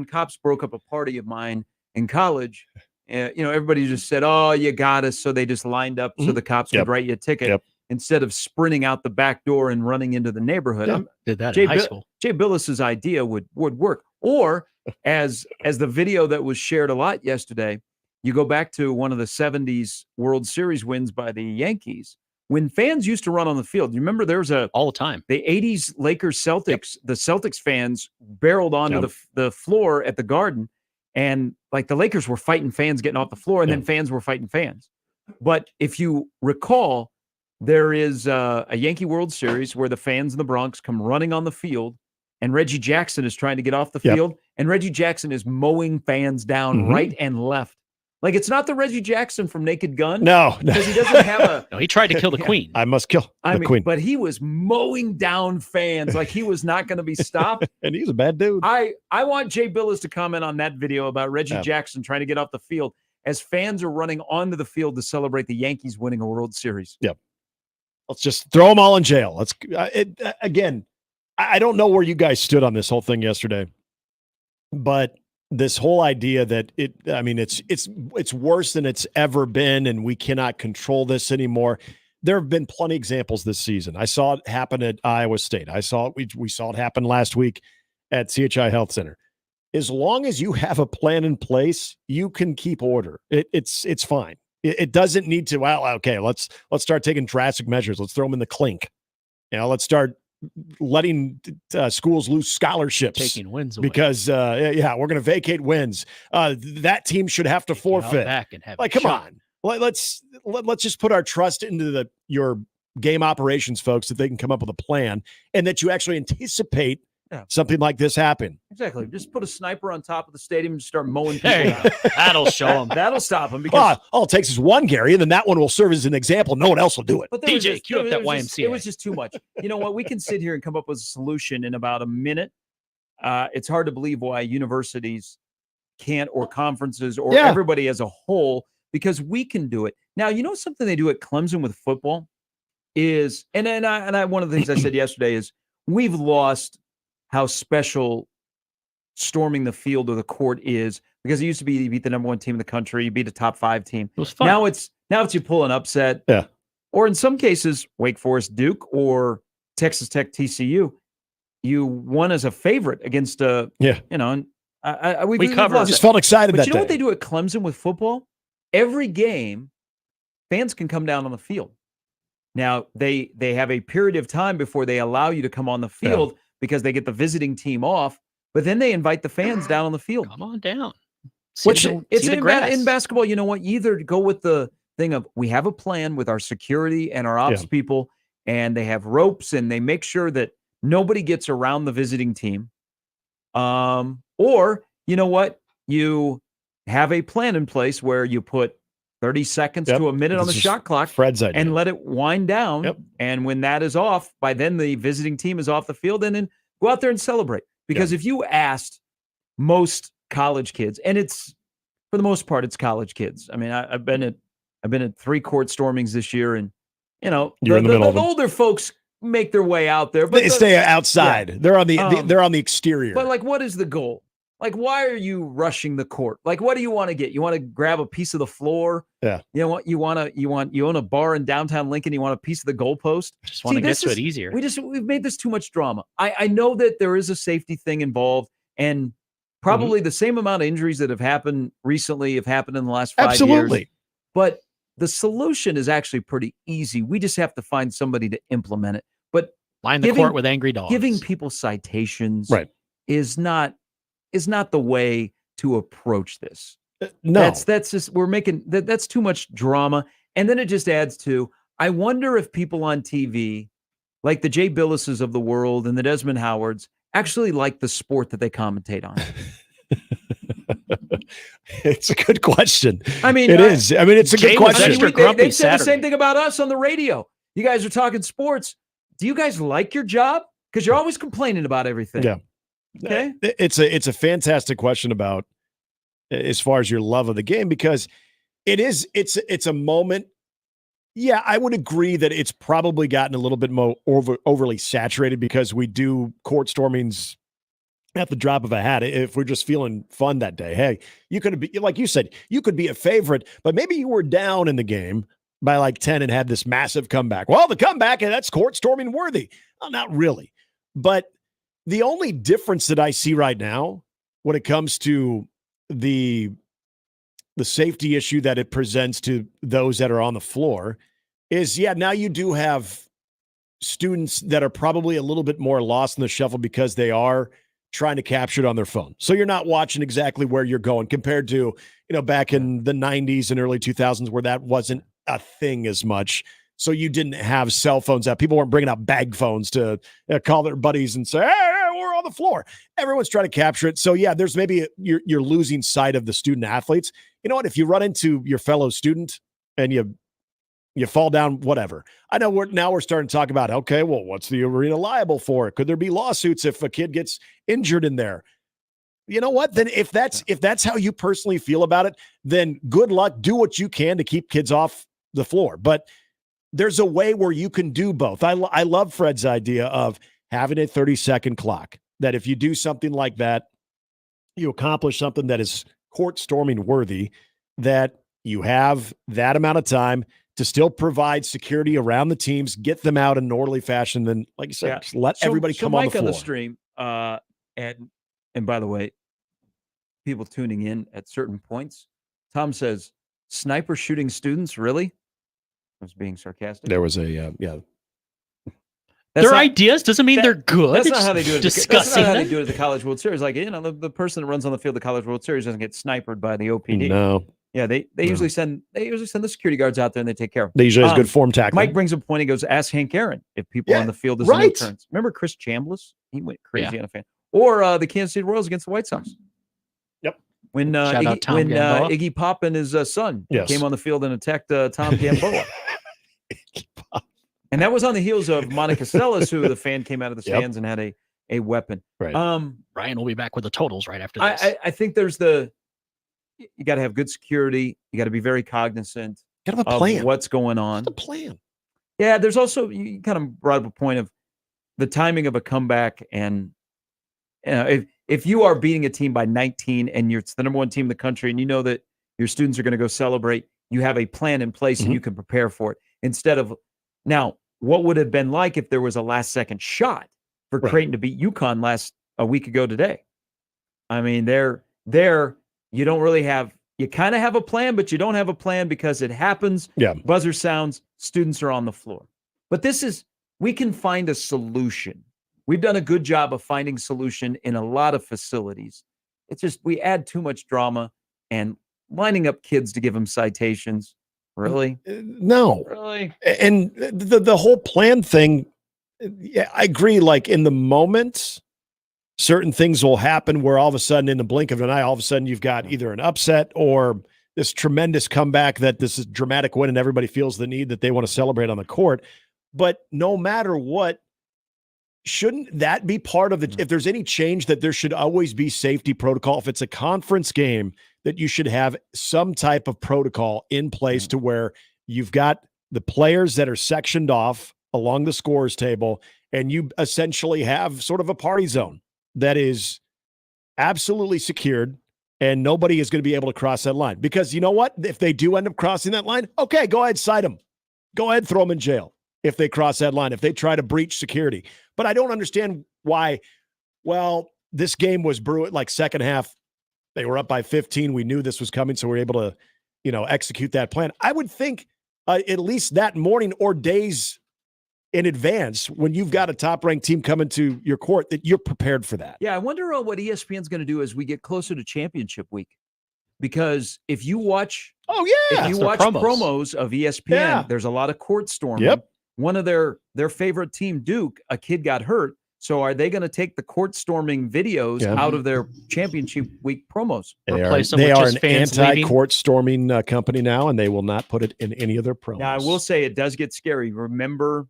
cops broke up a party of mine in college, everybody just said, "Oh, you got us." So they just lined up so the cops would write you a ticket instead of sprinting out the back door and running into the neighborhood. Did that in high school. Jay Billis's idea would work. Or as the video that was shared a lot yesterday, you go back to one of the 70s World Series wins by the Yankees. When fans used to run on the field, you remember there was all the time. The 80s Lakers Celtics, the Celtics fans barreled onto the floor at the Garden, and like the Lakers were fighting fans getting off the floor, and then fans were fighting fans. But if you recall, there is a Yankee World Series where the fans in the Bronx come running on the field, and Reggie Jackson is trying to get off the field, and Reggie Jackson is mowing fans down right and left. Like, it's not the Reggie Jackson from Naked Gun. No. Because he doesn't have a... No, he tried to kill the queen. I must kill the queen. But he was mowing down fans like he was not going to be stopped. And he's a bad dude. I want Jay Billis to comment on that video about Reggie Jackson trying to get off the field as fans are running onto the field to celebrate the Yankees winning a World Series. Yep. Let's just throw them all in jail. Let's again, I don't know where you guys stood on this whole thing yesterday, but this whole idea that it's worse than it's ever been and we cannot control this anymore. There have been plenty of examples this season. I saw it happen at Iowa State. We saw it happen last week at CHI Health Center. As long as you have a plan in place, you can keep order. It's fine. It doesn't need to, let's start taking drastic measures. Let's throw them in the clink. Let's start letting schools lose scholarships, taking wins away. Because we're going to vacate wins. That team should have to forfeit. Come on, let's just put our trust into your game operations folks that they can come up with a plan and that you actually anticipate something like this happen. Exactly. Just put a sniper on top of the stadium and just start mowing people down. That'll show them. That'll stop them. Because all it takes is one, Gary, and then that one will serve as an example. No one else will do it. But DJ, cue up that YMCA. It was just too much. You know what? We can sit here and come up with a solution in about a minute. It's hard to believe why universities can't, or conferences, or everybody as a whole, because we can do it. Now, something they do at Clemson with football is, and one of the things I said yesterday is we've lost how special storming the field or the court is, because it used to be you beat the number one team in the country, you beat a top 5 team. It was fun. Now it's you pull an upset. Yeah. Or in some cases, Wake Forest Duke or Texas Tech TCU, you won as a favorite against and we covered. I just felt excited but that you know day. what they do at Clemson with football? Every game, fans can come down on the field. Now they have a period of time before they allow you to come on the field because they get the visiting team off, but then they invite the fans down on the field. Come on down. It's in basketball. You know what? You either go with the thing of we have a plan with our security and our ops people, and they have ropes and they make sure that nobody gets around the visiting team. Or you know what? You have a plan in place where you put 30 seconds to a minute on the shot clock, Fred's idea, and let it wind down. Yep. And when that is off, by then the visiting team is off the field, and then go out there and celebrate. Because if you asked most college kids, and it's for the most part, it's college kids. I mean, I've been at 3 court stormings this year, and You're in the middle of them. older folks make their way out there, but they stay outside. Yeah. They're on the exterior. But what is the goal? Why are you rushing the court? What do you want to get? You want to grab a piece of the floor? Yeah. You know what? You own a bar in downtown Lincoln. You want a piece of the goalpost? Just want to get to it easier. We've made this too much drama. I know that there is a safety thing involved, and Probably the same amount of injuries that have happened recently have happened in the last 5 years. Absolutely. But the solution is actually pretty easy. We just have to find somebody to implement it. But line the court with angry dogs. Giving people citations right. is not the way to approach this. No, that's just we're making that's too much drama, and then it just adds to. I wonder if people on TV, like the Jay Billises of the world and the Desmond Howards, actually like the sport that they commentate on. It's a good question. I mean, it is. I mean, it's a good question. They said the same thing about us on the radio. You guys are talking sports. Do you guys like your job? Because you're always complaining about everything. Yeah. Okay. It's a fantastic question about as far as your love of the game, because it's a moment. Yeah, I would agree that it's probably gotten a little bit more overly saturated because we do court stormings at the drop of a hat. If we're just feeling fun that day, hey, you could be, like you said, you could be a favorite, but maybe you were down in the game by like 10 and had this massive comeback. Well, the comeback, and that's court storming worthy. Well, not really. But the only difference that I see right now when it comes to the safety issue that it presents to those that are on the floor is, now you do have students that are probably a little bit more lost in the shuffle because they are trying to capture it on their phone. So you're not watching exactly where you're going compared to, back in the 90s and early 2000s where that wasn't a thing as much. So you didn't have cell phones out. People weren't bringing out bag phones to call their buddies and say, hey, we're on the floor. Everyone's trying to capture it. So there's maybe you're losing sight of the student athletes. You know what? If you run into your fellow student and you fall down, whatever. I know we're starting to talk about, okay, well, what's the arena liable for? Could there be lawsuits if a kid gets injured in there? You know what? Then if that's how you personally feel about it, then good luck. Do what you can to keep kids off the floor. But there's a way where you can do both. I love Fred's idea of having a 30-second clock, that if you do something like that, you accomplish something that is court storming worthy, that you have that amount of time to still provide security around the teams, get them out in an orderly fashion, then, like you said, just let everybody come on the floor. On the stream, and by the way, people tuning in at certain points, Tom says, sniper shooting students, really? I was being sarcastic. There was their ideas doesn't mean they're good. That's not how they do it. Discussing that's not how they do it at the College World Series. Like, the person that runs on the field of the College World Series doesn't get sniped by the OPD. No. Yeah, they usually send the security guards out there and they take care of them. They usually have good form tackling. Mike brings up a point. He goes, ask Hank Aaron if people on the field is no turns. Remember Chris Chambliss? He went crazy on a fan. Or the Kansas City Royals against the White Sox. Yep. When Iggy Pop and his son came on the field and attacked Tom Gamboa. And that was on the heels of Monica Seles, who the fan came out of the stands and had a weapon. Right. Ryan will be back with the totals right after this. I think there's you got to have good security. You got to be very cognizant of what's going on. What's the plan? Yeah, there's also, you kind of brought up a point of the timing of a comeback. And if you are beating a team by 19 and it's the number one team in the country and you know that your students are going to go celebrate, you have a plan in place and you can prepare for it. Instead of, now, what would have been like if there was a last-second shot for Creighton to beat UConn a week ago today? I mean, you don't really have, you kind of have a plan, but you don't have a plan because it happens. Yeah. Buzzer sounds, students are on the floor. But we can find a solution. We've done a good job of finding solution in a lot of facilities. It's just, we add too much drama and lining up kids to give them citations. Really? No. Really? And the whole plan thing, I agree. Like in the moment, certain things will happen where all of a sudden, in the blink of an eye, all of a sudden you've got either an upset or this tremendous comeback, that this is dramatic win and everybody feels the need that they want to celebrate on the court. But no matter what, shouldn't that be part of if there's any change, that there should always be safety protocol? If it's a conference game, that you should have some type of protocol in place to where you've got the players that are sectioned off along the scorer's table, and you essentially have sort of a party zone that is absolutely secured, and nobody is going to be able to cross that line. Because you know what? If they do end up crossing that line, okay, go ahead, cite them. Go ahead, throw them in jail if they cross that line, if they try to breach security. But I don't understand why, this game was brewing, like second half, they were up by 15. We knew this was coming, so we were able to, execute that plan. I would think at least that morning or days in advance, when you've got a top-ranked team coming to your court, that you're prepared for that. Yeah, I wonder what ESPN's going to do as we get closer to championship week. Because if you watch promos of ESPN, there's a lot of court storming. Yep. One of their favorite team, Duke, a kid got hurt. So are they going to take the court storming videos out of their championship week promos? They are an anti-court storming company now, and they will not put it in any of their promos. Now, I will say it does get scary. Remember,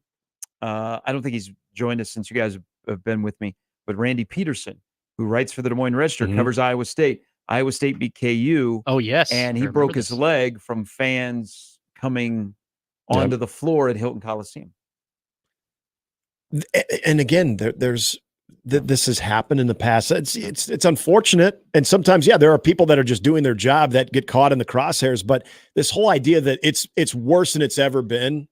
I don't think he's joined us since you guys have been with me, but Randy Peterson, who writes for the Des Moines Register, covers Iowa State. Iowa State beat KU. Oh, yes. And he broke his leg from fans coming onto the floor at Hilton Coliseum. And again, this has happened in the past. It's unfortunate. And sometimes, there are people that are just doing their job that get caught in the crosshairs. But this whole idea that it's worse than it's ever been,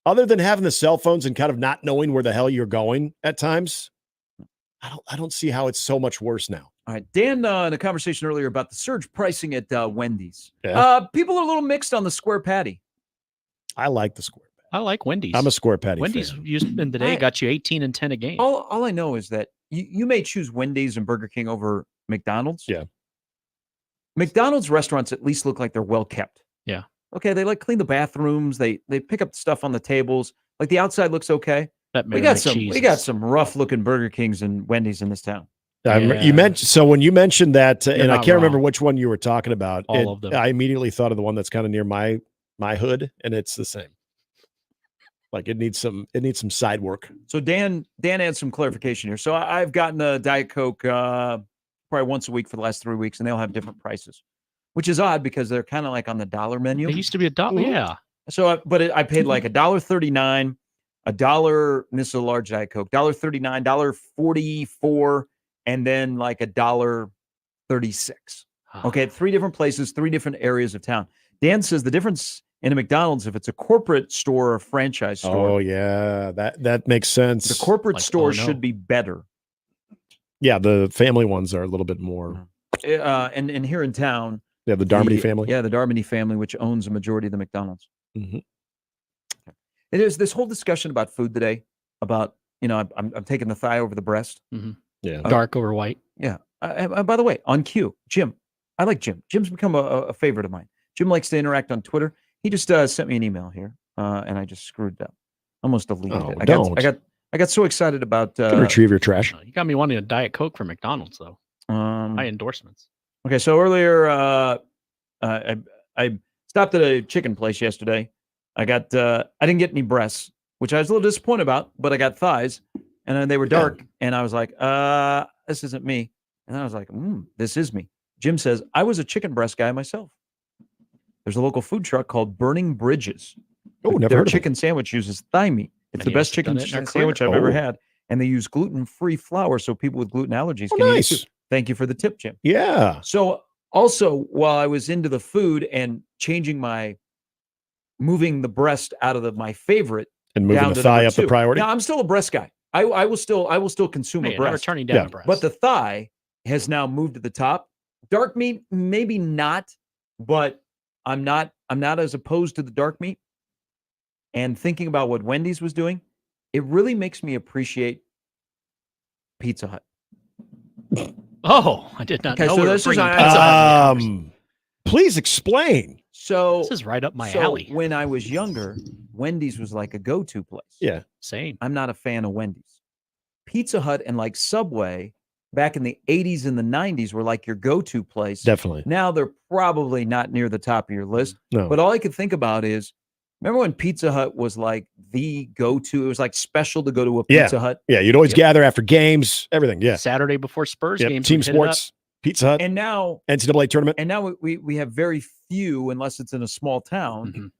other than having the cell phones and kind of not knowing where the hell you're going at times, I don't see how it's so much worse now. All right, Dan, in a conversation earlier about the surge pricing at Wendy's. Yeah. People are a little mixed on the square patty. I like the square patty. I like Wendy's. I'm a square patty Wendy's fan. used in today got you 18 and 10 a game. All I know is that you may choose Wendy's and Burger King over McDonald's. Yeah. McDonald's restaurants at least look like they're well kept. Yeah. Okay, they clean the bathrooms. They pick up stuff on the tables. Like the outside looks okay. We got some rough looking Burger Kings and Wendy's in this town. You mentioned when you mentioned that, and I can't remember wrong. which one you were talking about. All of them. I immediately thought of the one that's kind of near my hood, and it's the same. Like it needs some side work. So Dan had some clarification here. So I've gotten a Diet Coke probably once a week for the last 3 weeks, and they'll have different prices, which is odd because they're kind of like on the dollar menu. It used to be $1. Yeah. So, I paid like $1.39, $1. This is a large Diet Coke, $1.39, $1.44, and then like $1.36. Okay, at 3 different places, 3 different areas of town. Dan says the difference in a McDonald's, if it's a corporate store or a franchise store. Oh yeah, that makes sense. The corporate store should be better. Yeah, the family ones are a little bit more. And here in town, the Darmody family. Yeah, the Darmody family, which owns a majority of the McDonald's. Mm-hmm. There's this whole discussion about food today. About I'm taking the thigh over the breast. Mm-hmm. Yeah, dark over white. Yeah. By the way, on cue, Jim. I like Jim. Jim's become a favorite of mine. Jim likes to interact on Twitter. He just sent me an email here, and I just screwed it up. Almost deleted it. I got so excited about retrieve your trash. You got me wanting a Diet Coke from McDonald's though. High endorsements. Okay, so earlier I stopped at a chicken place yesterday. I didn't get any breasts, which I was a little disappointed about, but I got thighs, and they were dark, and I was like, this isn't me. And I was like, this is me. Jim says, I was a chicken breast guy myself. There's a local food truck called Burning Bridges. Oh, never Their heard of chicken sandwich uses thigh meat. It's the best chicken sandwich I've ever had. And they use gluten-free flour so people with gluten allergies can eat it too. Thank you for the tip, Jim. Yeah. So also, while I was into the food and moving the breast out of my favorite and moving down the to thigh number up the 2. priority. Now, I'm still a breast guy. I will still consume a breast. Never turning down a breast. But the thigh has now moved to the top. Dark meat, maybe not, but I'm not as opposed to the dark meat. And thinking about what Wendy's was doing, it really makes me appreciate Pizza Hut. Oh, I did not know. So we were this is bringing Pizza Hut. Please explain. So this is right up my alley. When I was younger, Wendy's was like a go-to place. Yeah, same. I'm not a fan of Wendy's. Pizza Hut and like Subway back in the 80s and the 90s were like your go-to place. Definitely. Now they're probably not near the top of your list. No. But all I could think about is, remember when Pizza Hut was like the go-to? It was like special to go to a Pizza Hut. Yeah, you'd always gather after games, everything. Yeah. Saturday before Spurs games. Team sports, Pizza Hut. And now NCAA tournament. And now we have very few, unless it's in a small town,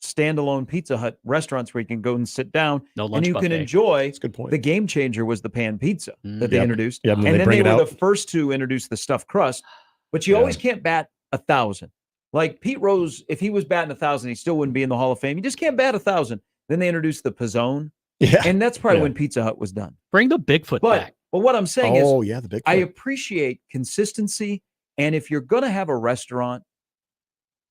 standalone Pizza Hut restaurants where you can go and sit down and you can enjoy. That's a good point. The game changer was the pan pizza that they introduced. Yep. And then they were the first to introduce the stuffed crust, but you always can't bat 1,000. Like Pete Rose, if he was batting 1,000, he still wouldn't be in the Hall of Fame. You just can't bat 1,000. Then they introduced the Pizzone Yeah. And that's probably when Pizza Hut was done. Bring the Bigfoot back. But what I'm saying is, the Bigfoot. I appreciate consistency. And if you're going to have a restaurant,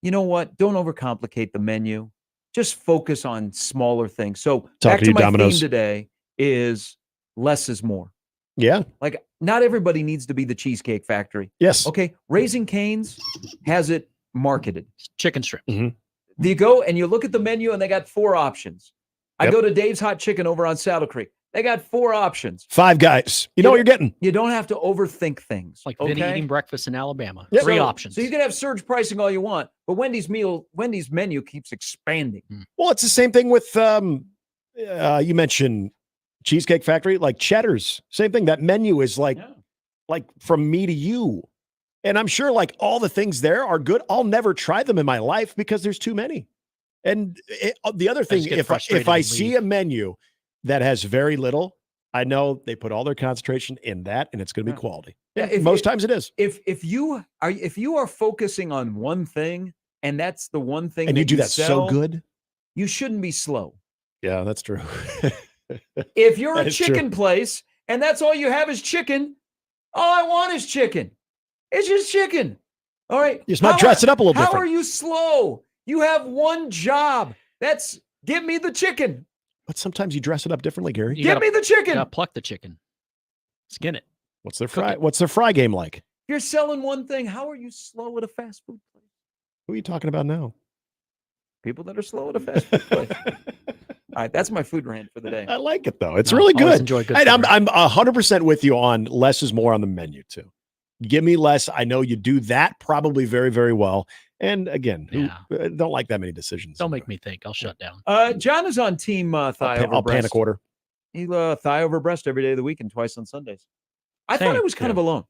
you know what? Don't overcomplicate the menu. Just focus on smaller things. So back to my theme today is less is more. Yeah. Like, not everybody needs to be the Cheesecake Factory. Yes. Okay. Raising Cane's has it marketed. Chicken strips. Do you go and you look at the menu and they got 4 options? I Yep. go to Dave's Hot Chicken over on Saddle Creek. They got 4 options. 5 guys. You know what you're getting. You don't have to overthink things. Like Vinny eating breakfast in Alabama. Yep. 3 So- options. So you can have surge pricing all you want, but Wendy's menu keeps expanding. Well, it's the same thing with you mentioned Cheesecake Factory, like Cheddar's. Same thing. That menu is like from me to you. And I'm sure like all the things there are good. I'll never try them in my life because there's too many. And the other thing, if I see a menu that has very little, I know they put all their concentration in that, and it's going to be quality. Yeah, Most times it is. If you are focusing on one thing and that's the one thing And you do that sell, so good. you shouldn't be slow. Yeah, that's true. If you're That a is true. chicken place and that's all you have is chicken, all I want is chicken. It's just chicken. All right. You just might dress it up a little How different. are you slow? You have one job. That's give me the chicken. But sometimes you dress it up differently, Gary. You Give me the chicken. You gotta pluck the chicken. Skin it. What's their fry game like? If you're selling one thing, how are you slow at a fast food place? Who are you talking about now? People that are slow at a fast food place. All right, that's my food rant for the day. I like it though. It's really always good. enjoy good And food. I'm 100% with you on less is more on the menu too. Give me less. I know you do that probably very, very well. And again, don't like that many decisions. Don't make me think. I'll shut down. John is on team thigh over I'll breast. panic order. He thigh over breast every day of the week and twice on Sundays. I thought Same. I was kind of alone,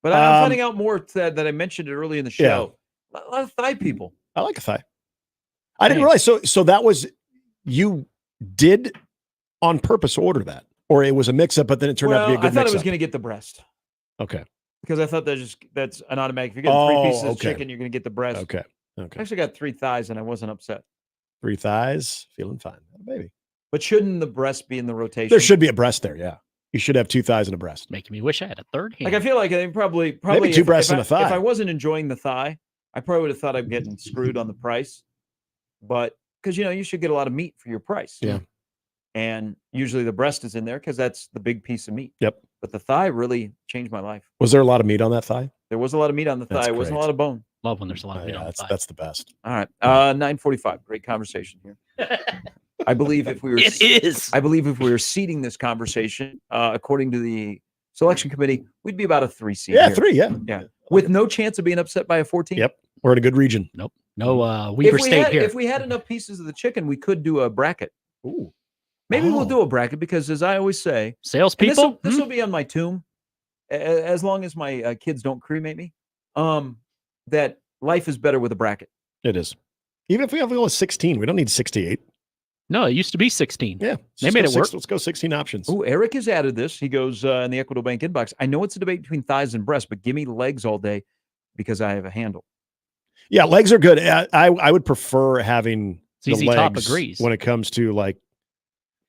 but I'm finding out more that I mentioned it early in the show. A lot of thigh people. I like a thigh. I didn't realize. So that was, you did on purpose order that, or it was a mix up, but then it turned out to be a good I thought I was mix-up. going to get the breast Okay. because I thought that's an automatic. If you're getting 3 pieces of okay. chicken, you're going to get the breast. Okay. I actually got 3 thighs and I wasn't upset. 3 thighs, feeling fine. Baby. But shouldn't the breast be in the rotation? There should be a breast there. Yeah. You should have 2 thighs and a breast. Making me wish I had a third hand. Like, I feel like they probably Maybe 2 breasts if and a thigh. If I wasn't enjoying the thigh, I probably would have thought I'm getting screwed on the price. But because you should get a lot of meat for your price. Yeah. And usually the breast is in there because that's the big piece of meat. Yep. But the thigh really changed my life. Was there a lot of meat on that thigh? There was a lot of meat on the That's thigh. It wasn't a great. lot of bone. Love when there's a lot of meat on the thigh. That's the best. All right. 9:45. Great conversation here. I believe if we were I believe if we were seeding this conversation, according to the selection committee, we'd be about a 3 seed. Yeah, here. 3. Yeah. Yeah. With no chance of being upset by a 14. Yep. We're in a good region. Nope. No Weaver State here. If we had enough pieces of the chicken, we could do a bracket. Ooh. Maybe we'll do a bracket because, as I always say, salespeople. This will be on my tomb, as long as my kids don't cremate me. That life is better with a bracket. It is. Even if we have to go with 16, we don't need 68. No, it used to be 16. Yeah. They made it work. Let's go 16 options. Oh, Eric has added this. He goes in the Equitable Bank inbox. I know it's a debate between thighs and breasts, but give me legs all day because I have a handle. Yeah, legs are good. I would prefer having the ZZ Top legs agrees. when it comes to like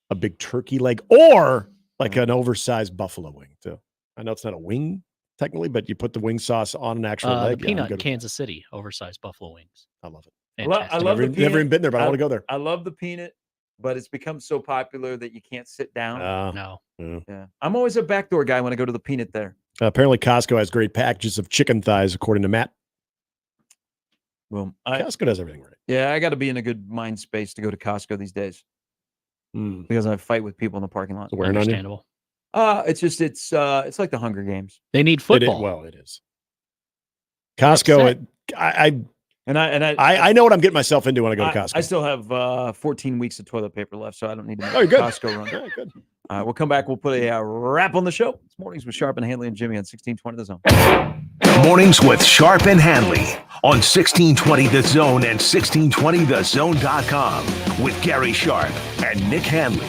a big turkey leg or like an oversized buffalo wing too. I know it's not a wing technically, but you put the wing sauce on an actual leg. The peanut in Kansas City, oversized buffalo wings. I love it. I love the peanut. Never even been there, but I want to go there. I love the peanut, but it's become so popular that you can't sit down. No. Yeah. I'm always a backdoor guy when I go to the peanut there. Apparently Costco has great packages of chicken thighs, according to Matt. Well, Costco does everything right. Yeah, I got to be in a good mind space to go to Costco these days because I fight with people in the parking lot. So wearing on you? Understandable. It's like the Hunger Games. They need football. Well, it is. Costco. I know what I'm getting myself into when I go to Costco. I still have 14 weeks of toilet paper left, so I don't need to make you're a good. Costco run. Yeah, good. We'll come back. We'll put a wrap on the show. It's Mornings with Sharp and Handley and Jimmy on 1620 The Zone. Mornings with Sharp and Handley on 1620 The Zone and 1620thezone.com with Gary Sharp and Nick Handley.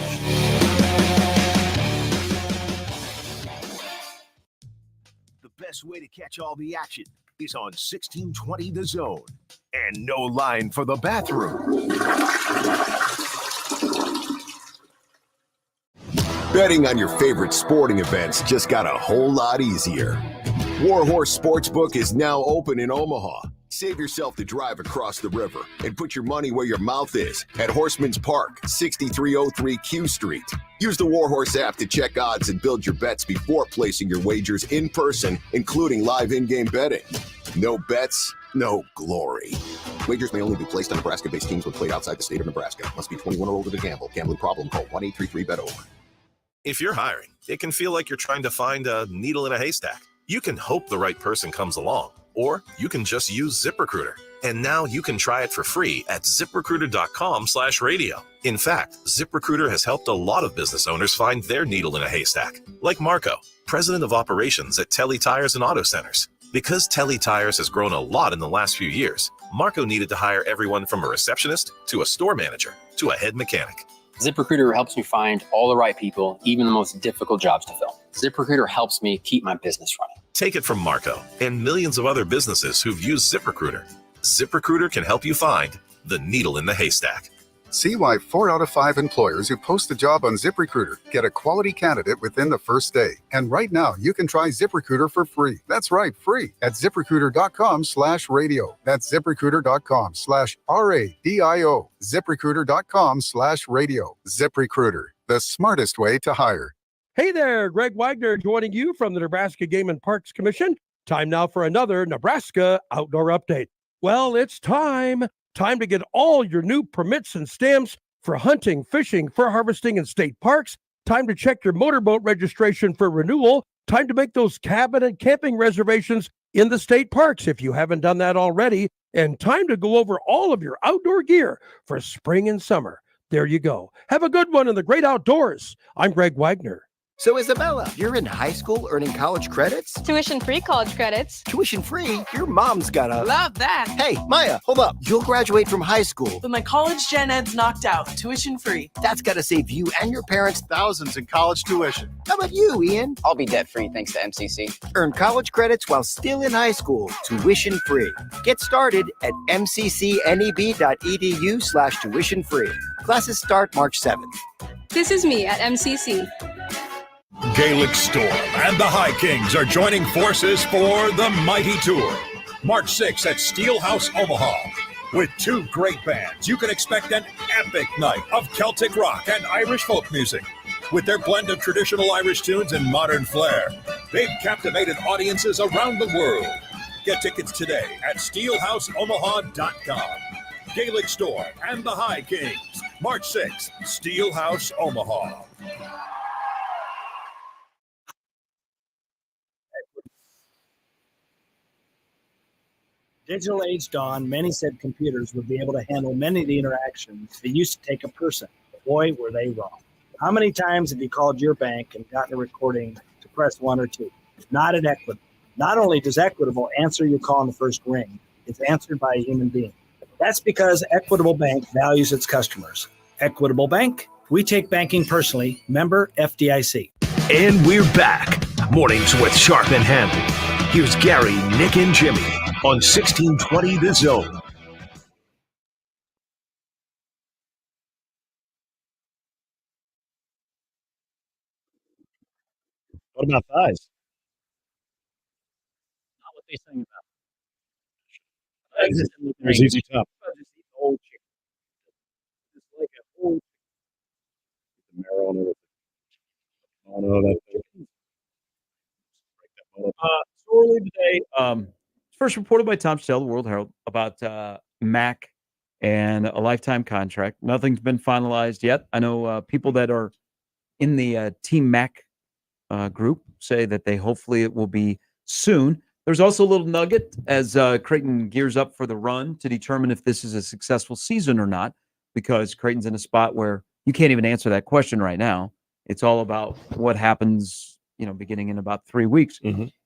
The best way to catch all the action is on 1620 The Zone. And no line for the bathroom. Betting on your favorite sporting events just got a whole lot easier. Warhorse Sportsbook is now open in Omaha. Save yourself the drive across the river and put your money where your mouth is at Horseman's Park, 6303 Q Street. Use the Warhorse app to check odds and build your bets before placing your wagers in person, including live in-game betting. No bets, no glory. Wagers may only be placed on Nebraska-based teams when played outside the state of Nebraska. Must be 21 or older to gamble. Gambling problem? Call 1-833-BET-OVER. If you're hiring, it can feel like you're trying to find a needle in a haystack. You can hope the right person comes along, or you can just use ZipRecruiter. And now you can try it for free at ZipRecruiter.com/radio. In fact, ZipRecruiter has helped a lot of business owners find their needle in a haystack, like Marco, president of operations at Telly Tires and Auto Centers. Because Telly Tires has grown a lot in the last few years, Marco needed to hire everyone from a receptionist to a store manager to a head mechanic. ZipRecruiter helps me find all the right people, even the most difficult jobs to fill. ZipRecruiter helps me keep my business running. Take it from Marco and millions of other businesses who've used ZipRecruiter. ZipRecruiter can help you find the needle in the haystack. See why 4 out of 5 employers who post a job on ZipRecruiter get a quality candidate within the first day. And right now, you can try ZipRecruiter for free. That's right, free at ZipRecruiter.com/radio. That's ZipRecruiter.com/RADIO. ZipRecruiter.com/radio. ZipRecruiter, the smartest way to hire. Hey there, Greg Wagner joining you from the Nebraska Game and Parks Commission. Time now for another Nebraska Outdoor Update. Well, it's time. Time to get all your new permits and stamps for hunting, fishing, fur harvesting, and state parks. Time to check your motorboat registration for renewal. Time to make those cabin and camping reservations in the state parks if you haven't done that already. And time to go over all of your outdoor gear for spring and summer. There you go. Have a good one in the great outdoors. I'm Greg Wagner. So, Isabella, you're in high school earning college credits? Tuition-free college credits. Tuition-free? Your mom's gotta... Love that. Hey, Maya, hold up. You'll graduate from high school. But my college gen ed's knocked out. Tuition-free. That's gotta save you and your parents thousands in college tuition. How about you, Ian? I'll be debt-free thanks to MCC. Earn college credits while still in high school. Tuition-free. Get started at mccneb.edu/tuition-free. Classes start March 7th. This is me at MCC. Gaelic Storm and the High Kings are joining forces for the Mighty Tour. March 6th at Steelhouse, Omaha. With 2 great bands, you can expect an epic night of Celtic rock and Irish folk music. With their blend of traditional Irish tunes and modern flair, they've captivated audiences around the world. Get tickets today at steelhouseomaha.com. Gaelic Storm and the High Kings, March 6th, Steelhouse, Omaha. Digital age dawned, many said computers would be able to handle many of the interactions that used to take a person. Boy, were they wrong. How many times have you called your bank and gotten a recording to press 1 or 2? Not at Equitable. Not only does Equitable answer your call in the first ring, it's answered by a human being. That's because Equitable Bank values its customers. Equitable Bank, we take banking personally. Member FDIC. And we're back. Mornings with Sharp and Handley. Here's Gary, Nick, and Jimmy on 1620 The Zone. What about thighs? Not what they sing about. There's easy top. Old chicken. It's like an old The marrow and everything. Oh, no, that So early today, first reported by Tom Stell, the World Herald, about Mac and a lifetime contract. Nothing's been finalized yet. I know people that are in the Team Mac group say that hopefully it will be soon. There's also a little nugget as Creighton gears up for the run to determine if this is a successful season or not, because Creighton's in a spot where you can't even answer that question right now. It's all about what happens, beginning in about 3 weeks.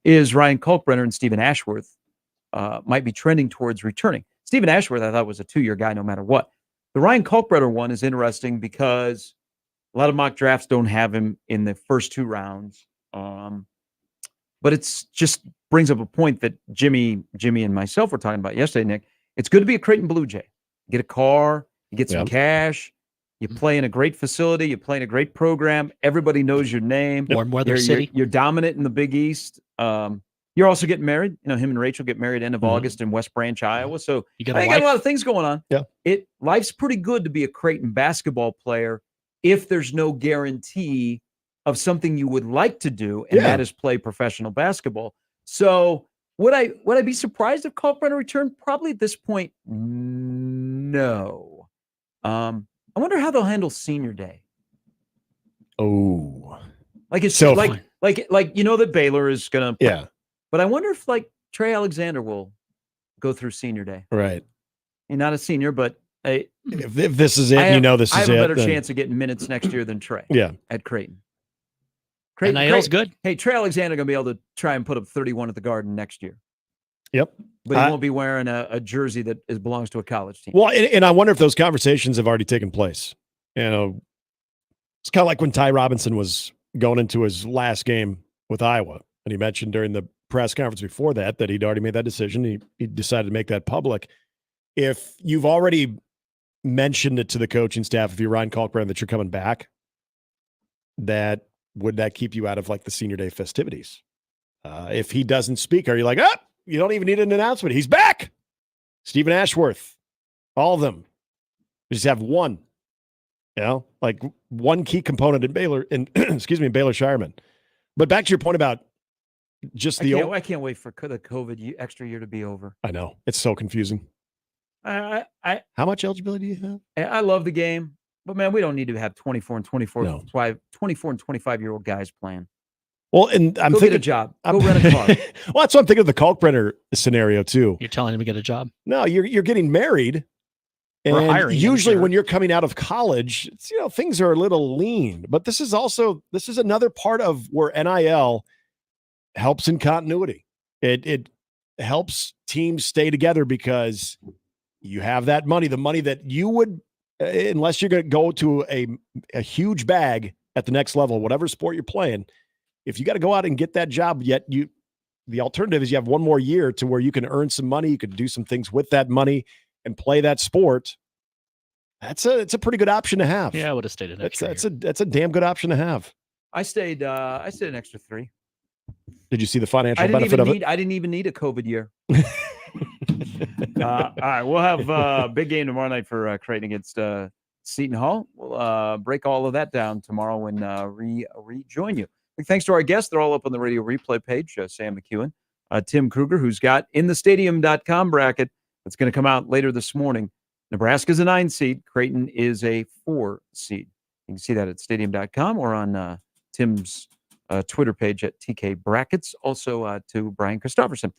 Is Ryan Kalkbrenner and Stephen Ashworth might be trending towards returning. Stephen Ashworth, I thought, was a 2-year guy no matter what. The Ryan Kalkbrenner one is interesting because a lot of mock drafts don't have him in the first 2 rounds. But it's just brings up a point that Jimmy and myself were talking about yesterday, Nick. It's good to be a Creighton Blue Jay. Get a car, you get some cash, You play in a great facility. You play in a great program. Everybody knows your name. Warm weather You're- city. You're dominant in the Big East. You're also getting married. You know, him and Rachel get married end of August in West Branch, Iowa. So You got I a got a wife? lot of things going on. Yeah. Life's pretty good to be a Creighton basketball player if there's no guarantee of something you would like to do, and that is play professional basketball. So would I be surprised if Kalkbrenner returned? Probably at this point, no. I wonder how they'll handle senior day. Oh, Like it's So like you know that Baylor is gonna but I wonder if like Trey Alexander will go through senior day. right. He's not a senior, but If this is it, you know this I is have it. a better then- chance of getting minutes next year than Trey. Yeah. At Creighton. NIL's good. Hey, Trey Alexander gonna be able to try and put up 31 at the Garden next year, Yep. but he won't be wearing a jersey that belongs to a college team. Well, and I wonder if those conversations have already taken place. You know, it's kind of like when Ty Robinson was going into his last game with Iowa, and he mentioned during the press conference before that he'd already made that decision. He decided to make that public. If you've already mentioned it to the coaching staff, if you're Ryan Kalkbrenner, that you're coming back, would that keep you out of like the senior day festivities? If he doesn't speak, are you like, you don't even need an announcement. He's back. Stephen Ashworth, all of them. We just have one, like one key component in Baylor, Baylor Shireman. But back to your point about just I can't wait for the COVID extra year to be over. I know. It's so confusing. I How much eligibility do you have? I love the game, but man, we don't need to have 24 and 25-year-old guys playing. Well, and I'm Go thinking get a job. Go rent a car. Well, that's what I'm thinking of the Kalkbrenner scenario too. You're telling him to get a job. No, you're getting married. And Or hiring him, usually sure. when you're coming out of college, it's, things are a little lean. But this is another part of where NIL helps in continuity. It helps teams stay together because you have that money, the money that you would, unless you're going to go to a huge bag at the next level, whatever sport you're playing, if you got to go out and get that job, the alternative is you have one more year to where you can earn some money, you can do some things with that money and play that sport. It's a pretty good option to have. Yeah, I would have stayed an extra year. That's a damn good option to have. I stayed an extra 3. Did you see the financial benefit of it? I didn't even need a COVID year. All right, we'll have a big game tomorrow night for Creighton against Seton Hall. We'll break all of that down tomorrow when we rejoin you. Big thanks to our guests. They're all up on the radio replay page. Sam McEwen, Tim Krueger, who's got InTheStadium.com bracket that's going to come out later this morning. Nebraska's a 9 seed. Creighton is a 4 seed. You can see that at stadium.com or on Tim's Twitter page at TK Brackets. Also to Brian Christopherson.